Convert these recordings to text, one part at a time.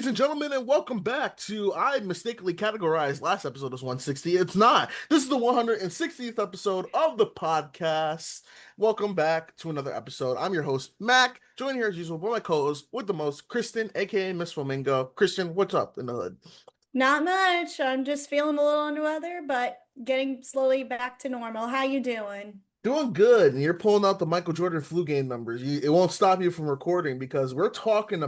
Ladies and gentlemen, and welcome back to I mistakenly categorized last episode as 160. It's not. This is the 160th episode of the podcast. Welcome back to another episode. I'm your host, Mac. Joined here as usual by my co-host with the most, Kristen, aka Miss Flamingo. Kristen, what's up in the hood? Not much. I'm just feeling a little under weather, but getting slowly back to normal. How you doing? Doing good, and you're pulling out the Michael Jordan flu game numbers. It won't stop you from recording because we're not talking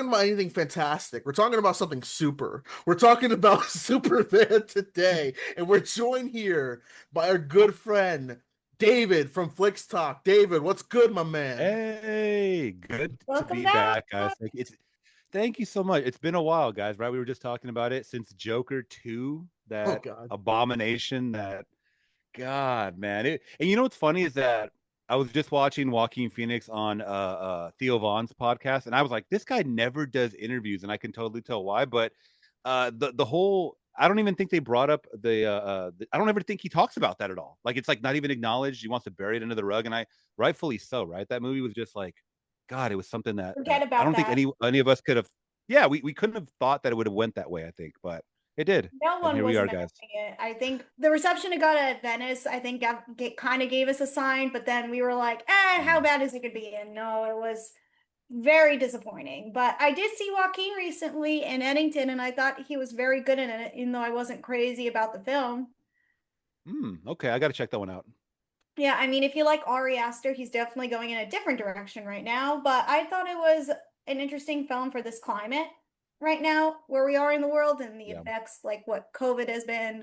about anything fantastic. We're talking about something super. We're talking about Superman today, and we're joined here by our good friend David from Flicks Talk. David, what's good, my man? Hey, good to Welcome be back. back, guys. Thank you so much. It's been a while, guys, right? We were just talking about it since Joker 2, Oh that God. abomination, that God, man. And you know what's funny is that I was just watching Joaquin Phoenix on Theo Vaughn's podcast, and I was like, this guy never does interviews, and I can totally tell why. But the whole I don't even think they brought up I don't ever think he talks about that at all. Like it's like not even acknowledged. He wants to bury it under the rug, and I rightfully so, right? That movie was just like, God, it was something that Forget I about don't think that. any of us could have. Yeah, we couldn't have thought that it would have went that way. I think, but it did, No and one here was we are, guys. expecting it. I think the reception it got at Venice, I think kind of gave us a sign, but then we were like, how Mm. bad is it going to be? And no, it was very disappointing. But I did see Joaquin recently in Eddington, and I thought he was very good in it, even though I wasn't crazy about the film. Okay, I got to check that one out. Yeah, I mean, if you like Ari Aster, he's definitely going in a different direction right now. But I thought it was an interesting film for this climate right now, where we are in the world and the Yeah. effects, like what COVID has been,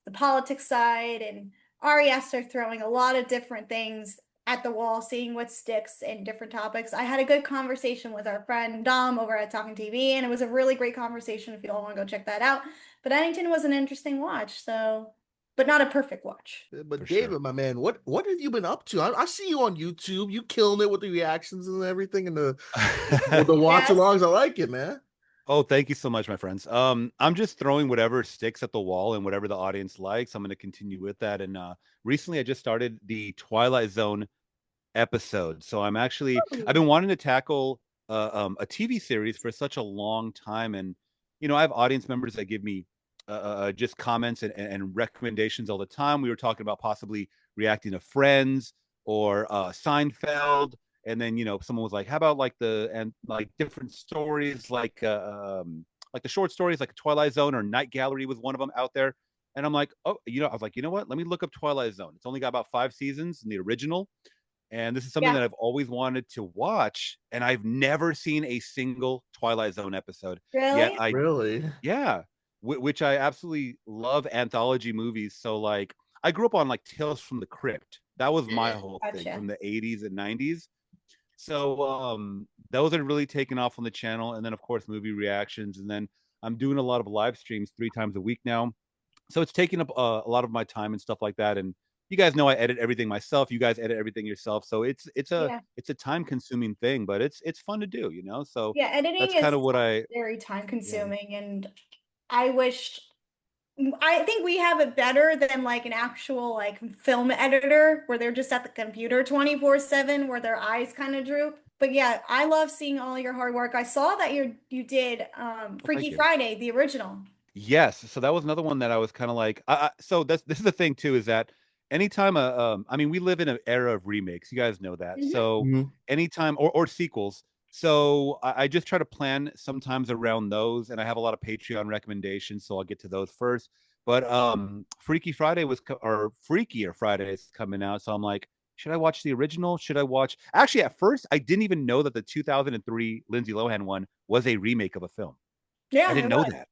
the politics side, and Ari Aster throwing a lot of different things at the wall, seeing what sticks in different topics. I had a good conversation with our friend Dom over at Talking TV, and it was a really great conversation if you all want to go check that out. But Eddington was an interesting watch, so, but not a perfect watch. But For sure. David, my man, what have you been up to? I see you on YouTube. You killing it with the reactions and everything, and the watch Yes. alongs. I like it, man. Oh, thank you so much, my friends. I'm just throwing whatever sticks at the wall and whatever the audience likes. I'm going to continue with that. And recently, I just started the Twilight Zone episode. So I've been wanting to tackle a TV series for such a long time, and I have audience members that give me just comments and recommendations all the time. We were talking about possibly reacting to Friends or Seinfeld, and then someone was like, "How about like different stories, like the short stories, like Twilight Zone or Night Gallery was one of them out there." And I'm like, "Oh, I was like, you know what? Let me look up Twilight Zone. It's only got about 5 seasons in the original." And this is something Yeah. that I've always wanted to watch, and I've never seen a single Twilight Zone episode. Yet Really? Really? yeah, which I absolutely love anthology movies. So like, I grew up on like Tales from the Crypt. That was my whole thing Gotcha. from the 80s and 90s. So those are really taken off on the channel, and then of course movie reactions, and then I'm doing a lot of live streams 3 times a week now, so it's taking up a lot of my time and stuff like that. And you guys know I edit everything myself. You guys edit everything yourself, so Yeah. it's a time consuming thing, but it's fun to do, so Yeah, editing that's is kind of what I very time yeah. consuming, and I wish I think we have it better than like an actual like film editor where they're just at the computer 24/7 where their eyes kind of droop. But yeah, I love seeing all your hard work. I saw that you did Well, thank Freaky you. Friday, the original. Yes, so that was another one that I was kind of like so this is the thing too, is that anytime I mean, we live in an era of remakes, you guys know that. Hmm. So Mhm. anytime or sequels, so I just try to plan sometimes around those, and I have a lot of Patreon recommendations, so I'll get to those first. But Freakier Friday is coming out, so I'm like, should I watch the original? Should I watch? Actually, at first I didn't even know that the 2003 Lindsay Lohan one was a remake of a film. I Yeah, didn't it know was. that.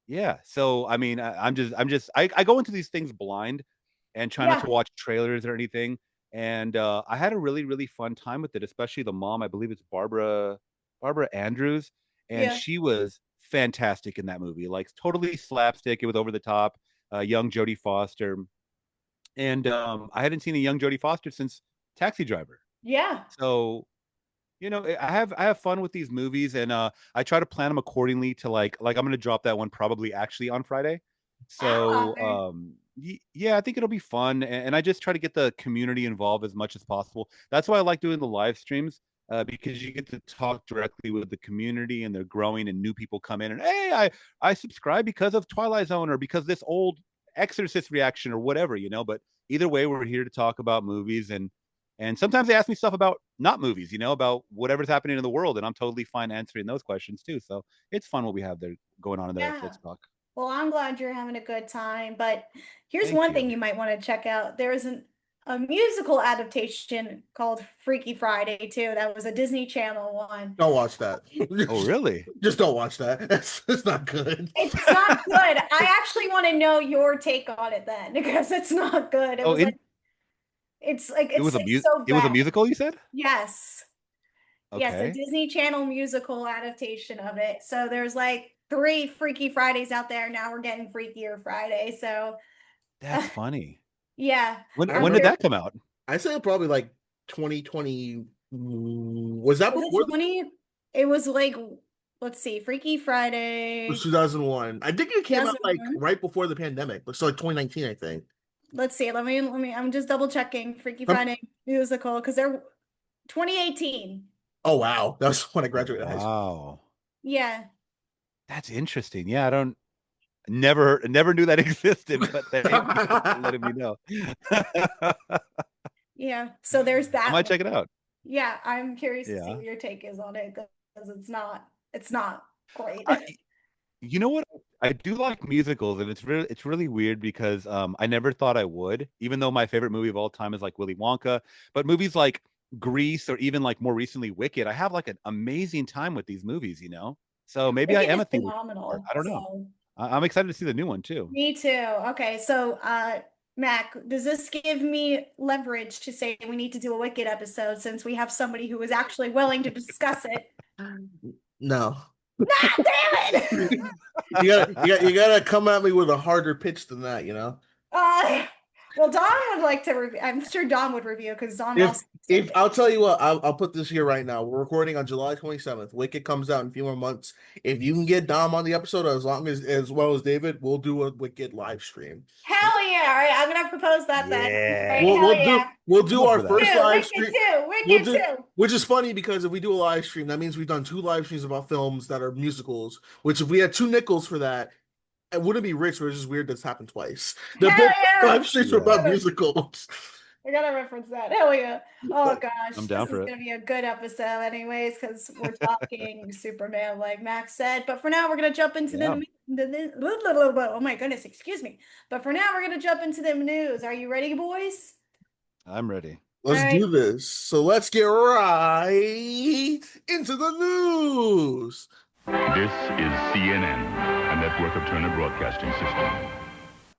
Yeah. So I mean, I go into these things blind and try not Yeah. to watch trailers or anything. And I had a really, really fun time with it, especially the mom. I believe it's Barbara Andrews, and Yeah. she was fantastic in that movie. Like totally slapstick. It was over the top. Young Jodie Foster, and I hadn't seen a young Jodie Foster since Taxi Driver. Yeah. So I have fun with these movies, and I try to plan them accordingly to like I'm gonna drop that one probably actually on Friday. Ah, So yeah, I think it'll be fun, and I just try to get the community involved as much as possible. That's why I like doing the live streams, because you get to talk directly with the community, and they're growing, and new people come in, and hey, I subscribe because of Twilight Zone or because this old Exorcist reaction or whatever, But either way, we're here to talk about movies, and sometimes they ask me stuff about not movies, about whatever's happening in the world, and I'm totally fine answering those questions too. So it's fun what we have there going on in there at Yeah. Flicks Talk. Well, I'm glad you're having a good time, but here's Thank one thing you. you might want to check out. There's a musical adaptation called Freaky Friday too. That was a Disney Channel one. Don't watch that. Oh, really? Just don't watch that. It's not good. It's not good. I actually want to know your take on it then, because it's not good. It Oh, was like it's so it was a bad. musical, you said? Yes. Yes, a Okay. Disney Channel musical adaptation of it. So there's like 3 Freaky Fridays out there. Now we're getting Freakier Friday. So That's funny. yeah. I When did remember. that come out? I say probably like 2020. Was that Was before it 20? It was like, let's see, Freaky it was Friday 2001? I think it came out like 2001. right before the pandemic. So like 2019, I think. Let's see. Let me I'm just double checking Freaky Some- Friday musical because they're 2018. oh wow, that was when I Oh, graduated high school. wow. Yeah. That's interesting. Yeah, I don't never knew that existed, but thank you for letting me know. Yeah. So there's I that might one. check it out. Yeah, I'm curious to see Yeah. what your take is on it because it's not great. I, you know what? I do like musicals, and it's really weird because I never thought I would, even though my favorite movie of all time is like Willy Wonka. But movies like Grease or even like more recently Wicked, I have like an amazing time with these movies. So maybe I Wicked am is a theater. phenomenal. I don't know. So I'm excited to see the new one too. me too. Okay, so Mac, does this give me leverage to say we need to do a Wicked episode since we have somebody who is actually willing to discuss it? No, Ah, damn it! you gotta come at me with a harder pitch than that. Uh, well, Don would like to review. I'm sure Don would review because Don If also. if I'll tell you what, I'll put this here right now. We're recording on July 27th. Wicked comes out in a few more months. If you can get Dom on the episode as well as David, we'll do a Wicked live stream. Hell yeah! All right, I'm gonna propose that then. Yeah. Right, We'll hell we'll do yeah. we'll do Go our for that. first Two, live Wicked stream. two, We'll Wicked do, two. which is funny because if we do a live stream, that means we've done 2 live streams about films that are musicals. Which if we had 2 nickels for that, it wouldn't be rich, but it's just weird that's happened twice. They're Hell both yeah! live streams are about Yeah. musicals. I gotta reference that. Hell yeah. Oh gosh, I'm this down is for it. gonna be a good episode anyways, because we're talking Superman, like Max said. But for now, we're gonna jump into Yeah. oh my goodness, excuse me. But for now, we're gonna jump into the news. Are you ready, boys? I'm ready. Let's All right. do this. So let's get right into the news. This is CNN, a network of Turner Broadcasting System.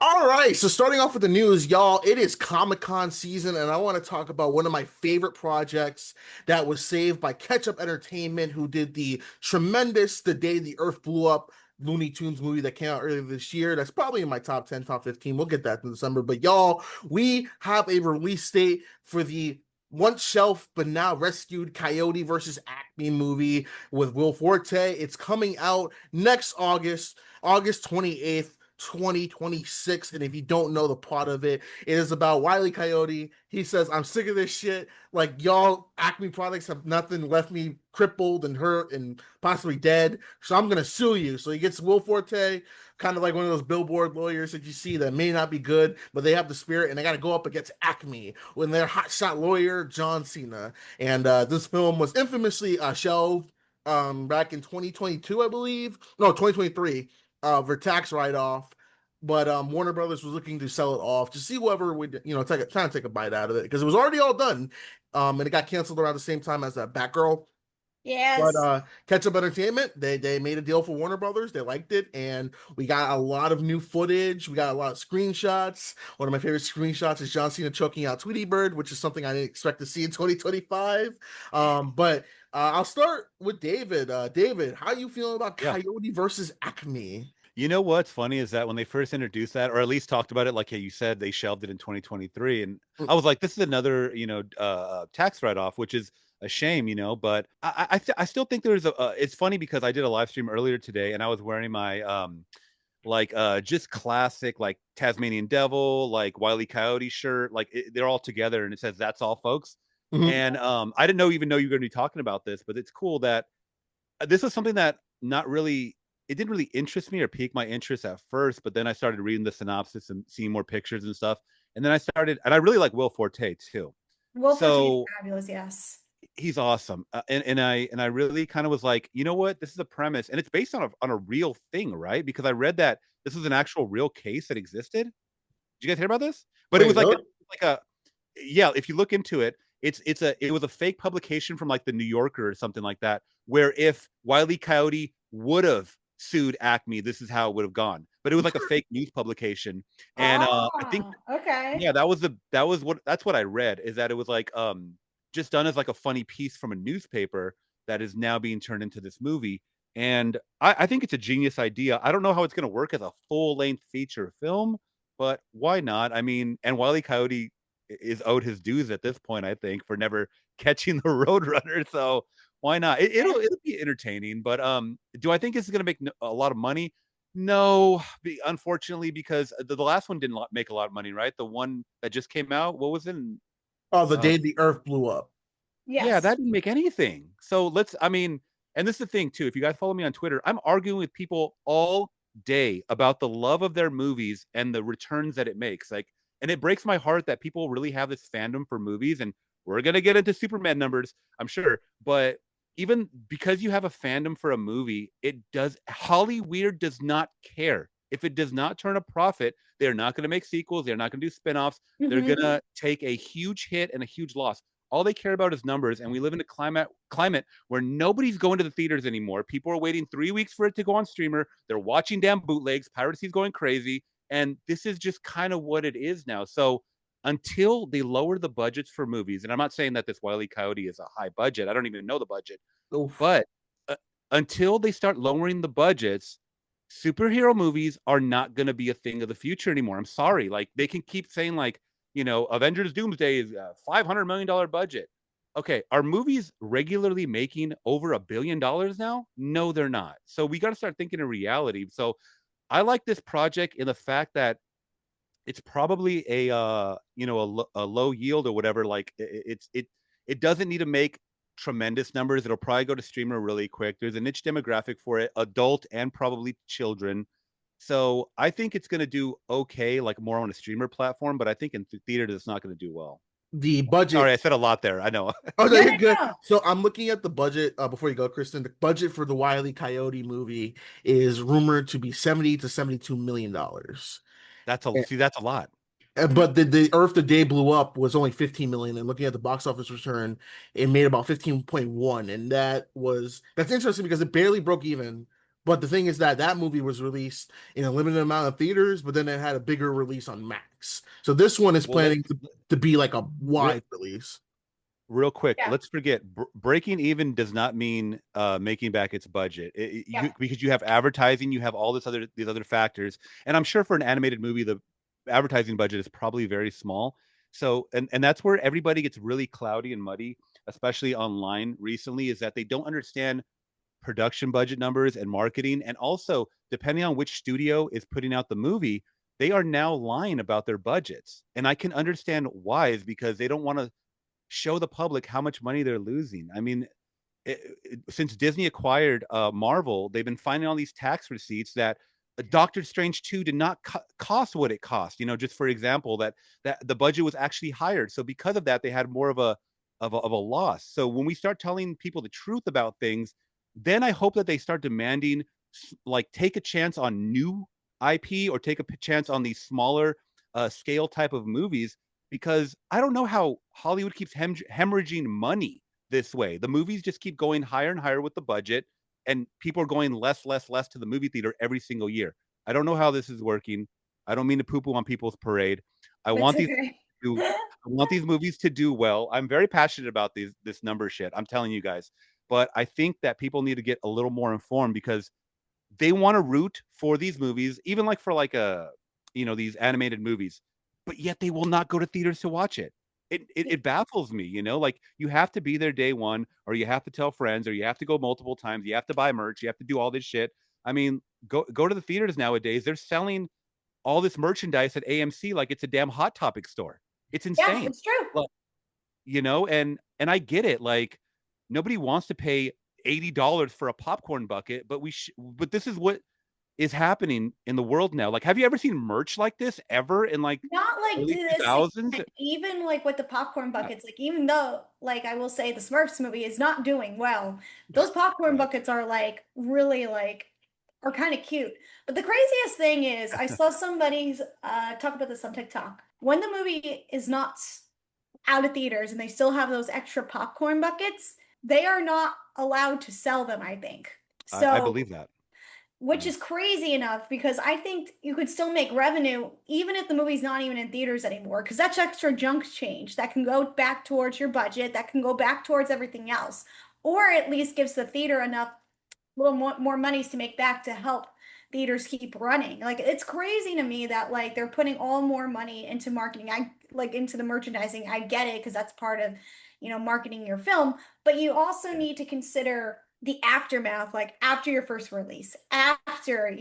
All right, so starting off with the news, y'all, it is Comic-Con season, and I want to talk about one of my favorite projects that was saved by Ketchup Entertainment, who did the tremendous The Day the Earth Blew Up Looney Tunes movie that came out earlier this year. That's probably in my top 10, top 15. We'll get that in December. But y'all, we have a release date for the once shelf but now rescued Coyote versus Acme movie with Will Forte. It's coming out next August 28th. 2026. And if you don't know the plot of it, it is about Wile E. Coyote. He says, I'm sick of this shit. Like, y'all, Acme products have nothing left me crippled and hurt and possibly dead. So I'm going to sue you. So he gets Will Forte, kind of like one of those billboard lawyers that you see that may not be good, but they have the spirit and they got to go up against Acme when their hotshot lawyer, John Cena. And this film was infamously shelved back in 2022, I believe. No, 2023. For tax write-off, but Warner Brothers was looking to sell it off to see whoever would, trying to take a bite out of it because it was already all done, and it got canceled around the same time as Batgirl. Yes. But Ketchup Entertainment, they made a deal for Warner Brothers. They liked it, and we got a lot of new footage. We got a lot of screenshots. One of my favorite screenshots is John Cena choking out Tweety Bird, which is something I didn't expect to see in 2025. But I'll start with David. David, how are you feeling about Coyote versus Acme? You know what's funny is that when they first introduced that, or at least talked about it, like you said, they shelved it in 2023, and I was like, "This is another, tax write-off," which is a shame, But I still think there's it's funny because I did a live stream earlier today, and I was wearing my just classic like Tasmanian Devil, like Wile E. Coyote shirt, like they're all together, and it says "That's all, folks." Mhm. And I didn't even know you were going to be talking about this, but it's cool that this was something that not really it didn't really interest me or pique my interest at first, but then I started reading the synopsis and seeing more pictures and stuff. And then I really like Will Forte too. Will Forte is So fabulous, yes. he's awesome. And I really kind of was like, you know what? This is a premise and it's based on a real thing, right? Because I read that this was an actual real case that existed. Did you guys hear about this? But it Wait, was like really? a yeah, if you look into it, it was a fake publication from like the New Yorker or something like that, where if Wile E. Coyote would have sued Acme, this is how it would have gone. But it was like a fake news publication, and I think Okay. yeah, that's what I read is that it was like just done as like a funny piece from a newspaper that is now being turned into this movie. And I think it's a genius idea. I don't know how it's going to work as a full length feature film, but why not? I mean, and Wile E. Coyote is owed his dues at this point, I think, for never catching the Roadrunner. So why not? It'll be entertaining, but do I think it's going to make a lot of money? No, unfortunately, because the last one didn't make a lot of money, right? The one that just came out, what was it? Oh, the Uh, day the Earth blew up. yeah, Yes. that didn't make anything. So I mean, and this is the thing too. If you guys follow me on Twitter, I'm arguing with people all day about the love of their movies and the returns that it makes. Like, and it breaks my heart that people really have this fandom for movies. And we're gonna get into Superman numbers, I'm sure. But even because you have a fandom for a movie, Hollywood does not care. If it does not turn a profit, they're not going to make sequels. They're not going to do spin-offs. They're going to take a huge hit and a huge loss. All they care about is numbers, and we live in a climate where nobody's going to the theaters anymore. People are waiting 3 weeks for it to go on streamer. They're watching damn bootlegs. Piracy's going crazy, and this is just kind of what it is now. So until they lower the budgets for movies, and I'm not saying that this Wile E. Coyote is a high budget. I don't even know the budget, Oof. but until they start lowering the budgets, superhero movies are not going to be a thing of the future anymore. I'm sorry. Like they can keep saying like, Avengers Doomsday is a $500 million budget. Okay, are movies regularly making over $1 billion now? No, they're not. So we got to start thinking in reality. So I like this project in the fact that it's probably a low yield or whatever. Like it doesn't need to make tremendous numbers. It'll probably go to streamer really quick. There's a niche demographic for it, adult and probably children. So I think it's going to do okay, like more on a streamer platform. But I think in theater, it's not going to do well. The budget. Sorry, I said a lot there. I know. Oh, no, No, you're no, good. no. So I'm looking at the budget before you go, Kristen. The budget for the Wile E. Coyote movie is rumored to be 70 to 72 million dollars. That's a lot. But the Earth the Day blew up was only 15 million, and looking at the box office return, it made about 15.1, and that's interesting because it barely broke even. But the thing is that movie was released in a limited amount of theaters, but then it had a bigger release on Max. So this one is Well, planning to be like a wide release. Real quick, Yeah. let's forget breaking even does not mean making back its budget. Because you have advertising, you have all these other factors, and I'm sure for an animated movie, the advertising budget is probably very small. So, and that's where everybody gets really cloudy and muddy, especially online recently, is that they don't understand production budget numbers and marketing, and also depending on which studio is putting out the movie, they are now lying about their budgets, and I can understand why, is because they don't want to show the public how much money they're losing. I mean, since Disney acquired Marvel, they've been finding all these tax receipts that Doctor Strange 2 did not cost what it cost. Just for example, that the budget was actually higher. So because of that, they had more of a loss. So when we start telling people the truth about things, then I hope that they start demanding, like, take a chance on new IP or take a chance on these smaller scale type of movies, because I don't know how Hollywood keeps hemorrhaging money this way. The movies just keep going higher and higher with the budget, and people are going less to the movie theater every single year. I don't know how this is working. I don't mean to poo-poo on people's parade. I want these movies to do well. I'm very passionate about this number shit. I'm telling you guys. But I think that people need to get a little more informed, because they want to root for these movies, even like for like these animated movies, but yet they will not go to theaters to watch it. It baffles me, like you have to be there day one, or you have to tell friends, or you have to go multiple times. You have to buy merch. You have to do all this shit. I mean, go to the theaters nowadays. They're selling all this merchandise at AMC like it's a damn Hot Topic store. It's insane. Yeah, it's true. you know, and I get it. Like, nobody wants to pay $80 for a popcorn bucket, but but this is what is happening in the world now. Like, have you ever seen merch like this ever in like Not like to early this 2000s? extent, even like with the popcorn Yeah. buckets, like even though like I will say the Smurfs movie is not doing well, those popcorn Right. buckets are like really like are kind of cute. But the craziest thing is I saw somebody's talk about this on TikTok. When the movie is not out of theaters and they still have those extra popcorn buckets, they are not allowed to sell them, I think. I So believe that. which is crazy enough because I think you could still make revenue even if the movie's not even in theaters anymore because that's extra junk change that can go back towards your budget, that can go back towards everything else, or at least gives the theater enough little more monies to make back to help theaters keep running. Like it's crazy to me that like they're putting all more money into marketing. I like into the merchandising. I get it because that's part of, marketing your film, but you also Yeah. need to consider the aftermath, like after your first release, after,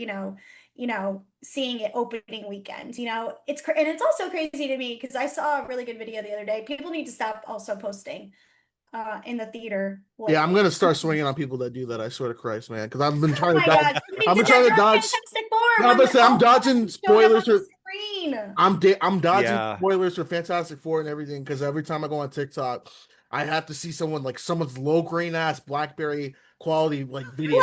seeing it opening weekend, and it's also crazy to me because I saw a really good video the other day. People need to stop also posting in the theater Yeah, I'm lately. gonna start swinging on people that do that. I swear to Christ, man, because I've been Oh trying to my dodge. God, somebody I've been did that trying to during dodge. Fantastic Four No, but when I'm all the dodging bodies showed up on spoilers the for. screen. I'm dodging Yeah. spoilers for Fantastic Four and everything because every time I go on TikTok, I have to see someone's low grain ass BlackBerry quality like video,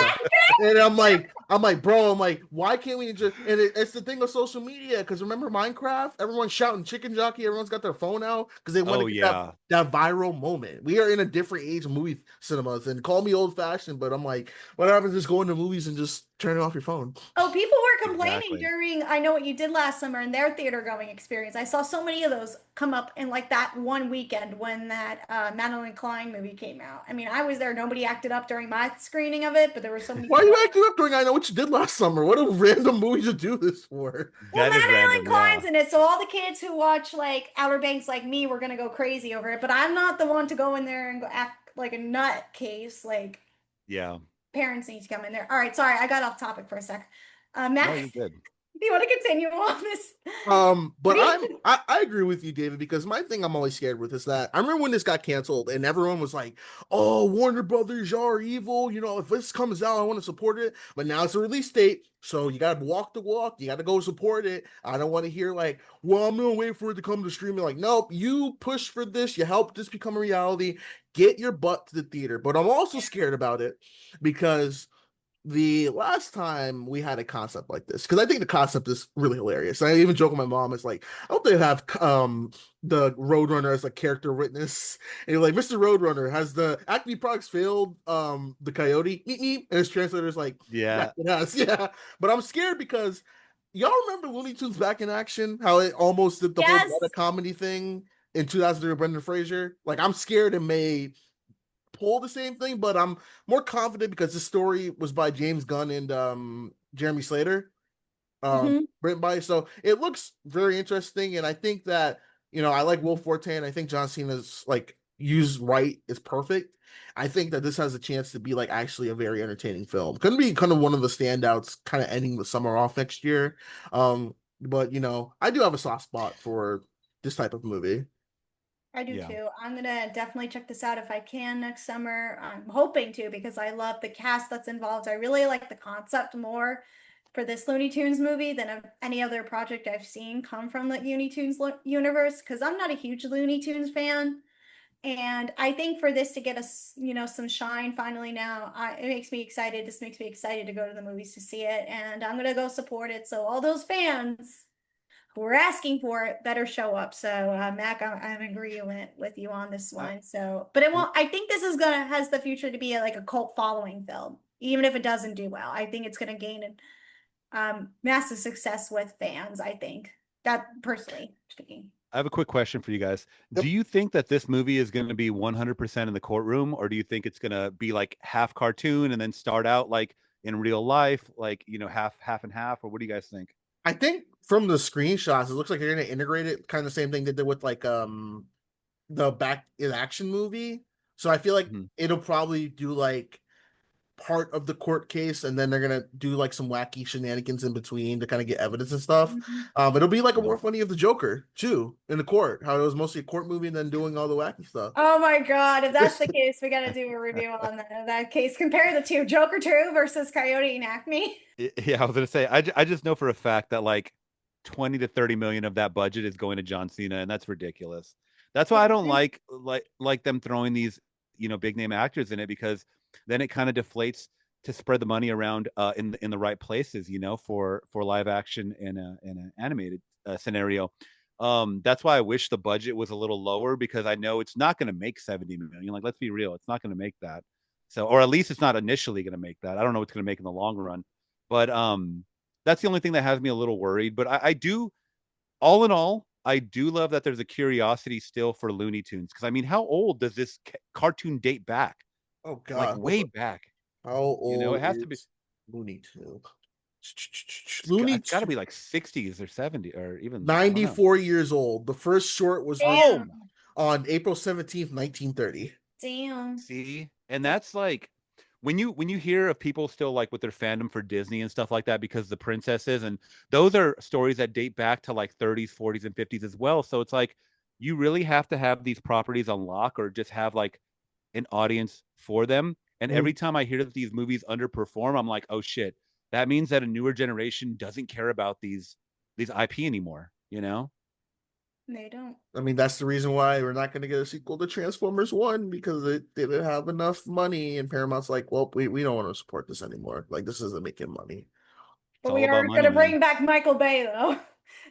and I'm like, why can't we just? And it's the thing of social media because remember Minecraft? Everyone's shouting chicken jockey. Everyone's got their phone out because they want Oh to get yeah. that viral moment. We are in a different age of movie cinemas, and call me old fashioned, but I'm like, what happens? Just go into movies and just turn it off your phone. Oh, people were complaining Exactly. during I Know What You Did Last Summer in their theater going experience. I saw so many of those come up in like that one weekend when that Madeline Klein movie came out. I mean, I was there. Nobody acted up during my screening of it, but there were so many Why are people. you acting up during I Know What You Did Last Summer? What a random movie to do this for. Well, That is Madeline random. Yeah. Klein's in it, so all the kids who watch like Outer Banks like me were gonna go crazy over it. But I'm not the one to go in there and go act like a nut case. Like Yeah. parents need to come in there. All right, sorry, I got off topic for a sec. No, Matt, you're good. do you want to continue on this? But I agree with you, David, because my thing I'm always scared with is that I remember when this got canceled and everyone was like, "Oh, Warner Brothers, y'all are evil. You know, if this comes out, I want to support it." But now it's a release date, so you gotta walk the walk. You gotta go support it. I don't want to hear like, "Well, I'm gonna wait for it to come to streaming." Like, nope, you push for this. You help this become a reality. Get your butt to the theater. But I'm also scared about it because the last time we had a concept like this, because I think the concept is really hilarious. I even joke with my mom, it's like, I hope they have the Roadrunner as a character witness. And you're like, Mr. Roadrunner, has the Acme products failed the coyote? Meet me. And his translator's like, yeah, Yeah. it has, yeah. But I'm scared because y'all remember Looney Tunes Back in Action? How it almost did the whole Yes. meta comedy thing in 2003 with Brendan Fraser? Like, I'm scared it may pull the same thing, but I'm more confident because the story was by James Gunn and Jeremy Slater, Mhm. written by. So it looks very interesting, and I think that I like Will Forte, and I think John Cena's like used right is perfect. I think that this has a chance to be like actually a very entertaining film. Couldn't be kind of one of the standouts, kind of ending the summer off next year. But I do have a soft spot for this type of movie. I do Yeah. too. I'm gonna definitely check this out if I can next summer. I'm hoping to because I love the cast that's involved. I really like the concept more for this Looney Tunes movie than of any other project I've seen come from the Looney Tunes universe because I'm not a huge Looney Tunes fan. And I think for this to get us, some shine finally now, it makes me excited. This makes me excited to go to the movies to see it, and I'm gonna go support it. So all those fans who are asking for it better show up. So Mac, I'm in agreement with you on this one. So, but it won't. I think this is gonna has the future to be like a cult following film, even if it doesn't do well. I think it's gonna gain massive success with fans. I think that personally speaking. I have a quick question for you guys. Yep. Do you think that this movie is going to be 100% in the courtroom, or do you think it's going to be like half cartoon and then start out like in real life, like, half and half, or what do you guys think? I think from the screenshots, it looks like they're gonna integrate it, kind of the same thing they did with like the Back in Action movie. So I feel like Mhm. it'll probably do like part of the court case, and then they're gonna do like some wacky shenanigans in between to kind of get evidence and stuff. It'll be like a more funny of the Joker too in the court, how it was mostly a court movie and then doing all the wacky stuff. Oh my God. If that's the case, we got to do a review on that case. Compare the two, Joker 2 versus Coyote and Acme. Yeah, I was gonna say, I just know for a fact that like 20 to 30 million of that budget is going to John Cena, and that's ridiculous. That's why I don't like them throwing these, big name actors in it, because then it kind of deflates to spread the money around in the right places, for live action in an animated scenario. That's why I wish the budget was a little lower, because I know it's not going to make 70 million. Like, let's be real, it's not going to make that. So, or at least it's not initially going to make that. I don't know what's going to make in the long run, but that's the only thing that has me a little worried. But I do, all in all, I do love that there's a curiosity still for Looney Tunes, because I mean, how old does this cartoon date back? Oh God, like way back. How old? It has to be Looney Tunes. It's got to be like 60s or 70 or even 94 years old. The first short was Damn. on April 17th, 1930. Damn. See, and that's like when you hear of people still like with their fandom for Disney and stuff like that because the princesses, and those are stories that date back to like 30s, 40s, and 50s as well. So it's like you really have to have these properties on lock, or just have like an audience for them. And every time I hear that these movies underperform, I'm like, oh shit, that means that a newer generation doesn't care about these IP anymore, They don't. I mean, that's the reason why we're not going to get a sequel to Transformers 1, because it didn't have enough money, and Paramount's like, well, we don't want to support this anymore. Like, this isn't making money. But we are going to bring back Michael Bay, though,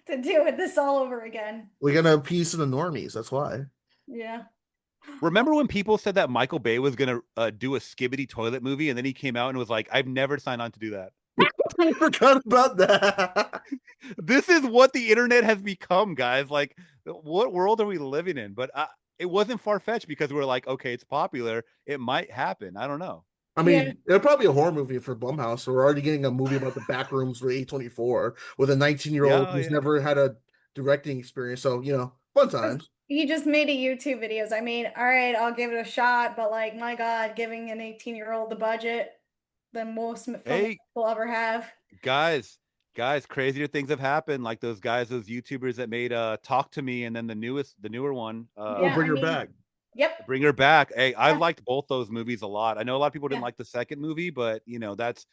to deal with this all over again. We're going to appease the normies. That's why. Yeah. Remember when people said that Michael Bay was going to do a Skibbity toilet movie, and then he came out and was like, I've never signed on to do that. I forgot about that. This is what the internet has become, guys. Like, what world are we living in? But it wasn't far-fetched, because we're like, okay, it's popular, it might happen. I don't know. I mean, it'll probably be a horror movie for Blumhouse. So we're already getting a movie about the back rooms for A24 with a 19-year-old who's never had a directing experience. So, fun times. He just made a YouTube videos. I mean, all right, I'll give it a shot, but like, my God, giving an 18-year-old the budget than most films will ever have. Guys, crazier things have happened. Like those YouTubers that made Talk to Me, and then the newer one. Bring Her Back. Yep. Bring Her Back. Hey, I liked both those movies a lot. I know a lot of people didn't like the second movie, but that's,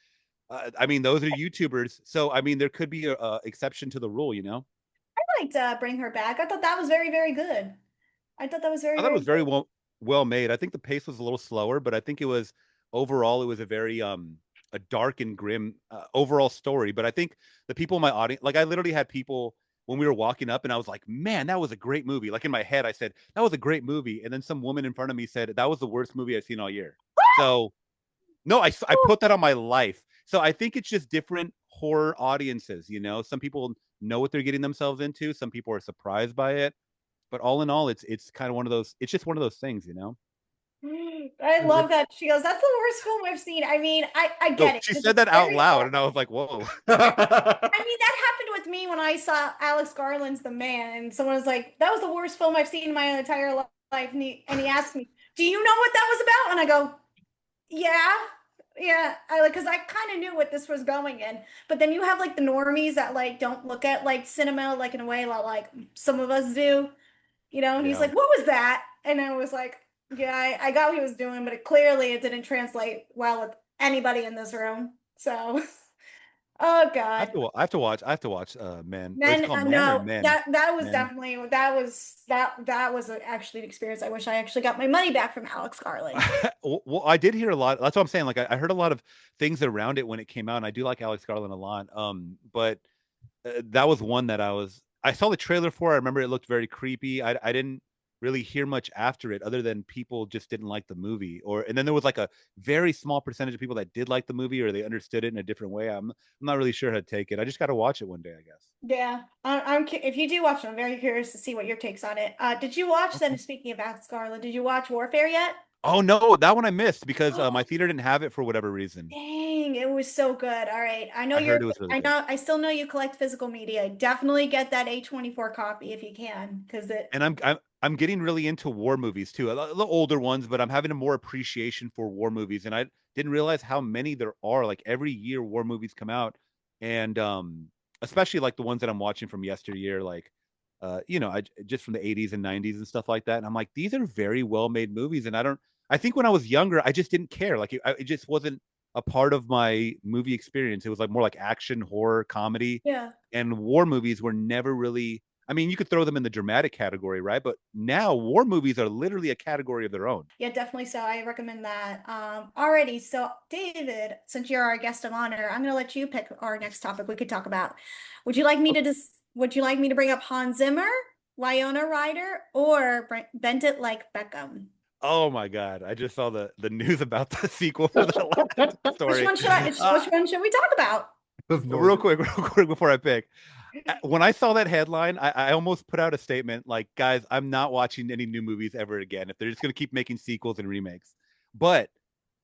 I mean, those are YouTubers. So, I mean, there could be a exception to the rule, I liked Bring Her Back. I thought that was very, very good. I thought it was very well made. I think the pace was a little slower, but I think it was overall, it was a very a dark and grim overall story. But I think the people in my audience, like I literally had people when we were walking up, and I was like, man, that was a great movie. Like in my head, I said, that was a great movie. And then some woman in front of me said, that was the worst movie I've seen all year. So no, I put that on my life. So I think it's just different horror audiences, some people know what they're getting themselves into. Some people are surprised by it. But all in all, it's kind of one of those, it's just one of those things, I love that. She goes, that's the worst film I've seen. I mean, I get it. She said that out loud, and I was like, whoa. I mean, that happened with me when I saw Alex Garland's The Man, and someone was like, that was the worst film I've seen in my entire life. And he asked me, do you know what that was about? And I go, yeah. Because I kind of knew what this was going in. But then you have like the normies that like don't look at like cinema like in a way like some of us do, and he's like, what was that? And I was like, yeah, I got what he was doing, but clearly it didn't translate well with anybody in this room. So, oh God, I have to watch. Men. No, Men? That was Men. definitely that was actually an experience. I wish I actually got my money back from Alex Garland. Well, I did hear a lot. That's what I'm saying. Like I heard a lot of things around it when it came out, and I do like Alex Garland a lot. But that was one that I saw the trailer for. I remember it looked very creepy. I didn't really hear much after it, other than people just didn't like the movie, and then there was like a very small percentage of people that did like the movie, or they understood it in a different way. I'm not really sure how to take it. I just got to watch it one day, I guess. Yeah, if you do watch it, I'm very curious to see what your takes on it. Did you watch then? Speaking of Alex Garland, did you watch Warfare yet? Oh no, that one I missed because my theater didn't have it for whatever reason. Dang, it was so good. All right, I know heard it was really good. I still know you collect physical media. Definitely get that A24 copy if you can, because it. And I'm getting really into war movies too. The older ones, but I'm having a more appreciation for war movies, and I didn't realize how many there are. Like every year, war movies come out, and especially like the ones that I'm watching from yesteryear, like just from the 80s and 90s and stuff like that. And I'm like, these are very well made movies, and I think when I was younger, I just didn't care. Like it just wasn't a part of my movie experience. It was like more like action, horror, comedy, Yeah. and war movies were never really. I mean, you could throw them in the dramatic category, right? But now war movies are literally a category of their own. Yeah, definitely. So I recommend that. Alrighty. So David, since you're our guest of honor, I'm going to let you pick our next topic we could talk about. Would you like me to bring up Hans Zimmer, Winona Ryder, or Bend It Like Beckham? Oh my God. I just saw the news about the sequel for that last story. Which one should we talk about? Real quick before I pick. When I saw that headline, I almost put out a statement like, guys, I'm not watching any new movies ever again if they're just going to keep making sequels and remakes. But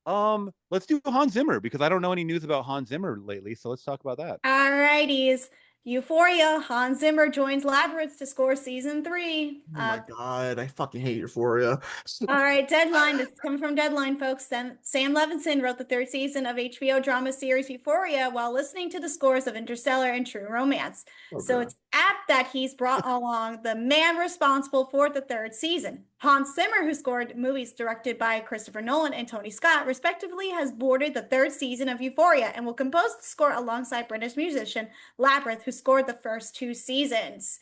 let's do Hans Zimmer because I don't know any news about Hans Zimmer lately. So let's talk about that. All righties. Euphoria, Hans Zimmer joins Labyrinth to score season 3. Oh my God, I fucking hate Euphoria. All right, Deadline. This is coming from Deadline, folks. Sam Levinson wrote the 3rd season of HBO drama series Euphoria while listening to the scores of Interstellar and True Romance. So it's apt that he's brought along the man responsible for the 3rd season. Hans Zimmer, who scored movies directed by Christopher Nolan and Tony Scott, respectively, has boarded the 3rd season of Euphoria and will compose the score alongside British musician Labyrinth, who scored the first 2 seasons.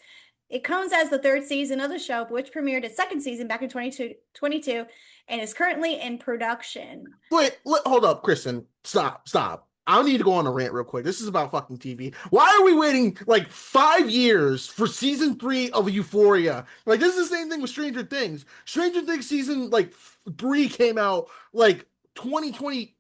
It comes as the 3rd season of the show, which premiered its 2nd season back in 2022 and is currently in production. Wait, hold up, Kristen. Stop. I need to go on a rant real quick. This is about fucking TV. Why are we waiting like 5 years for season 3 of Euphoria? Like, this is the same thing with Stranger Things. Stranger Things season like 3 came out like 2023.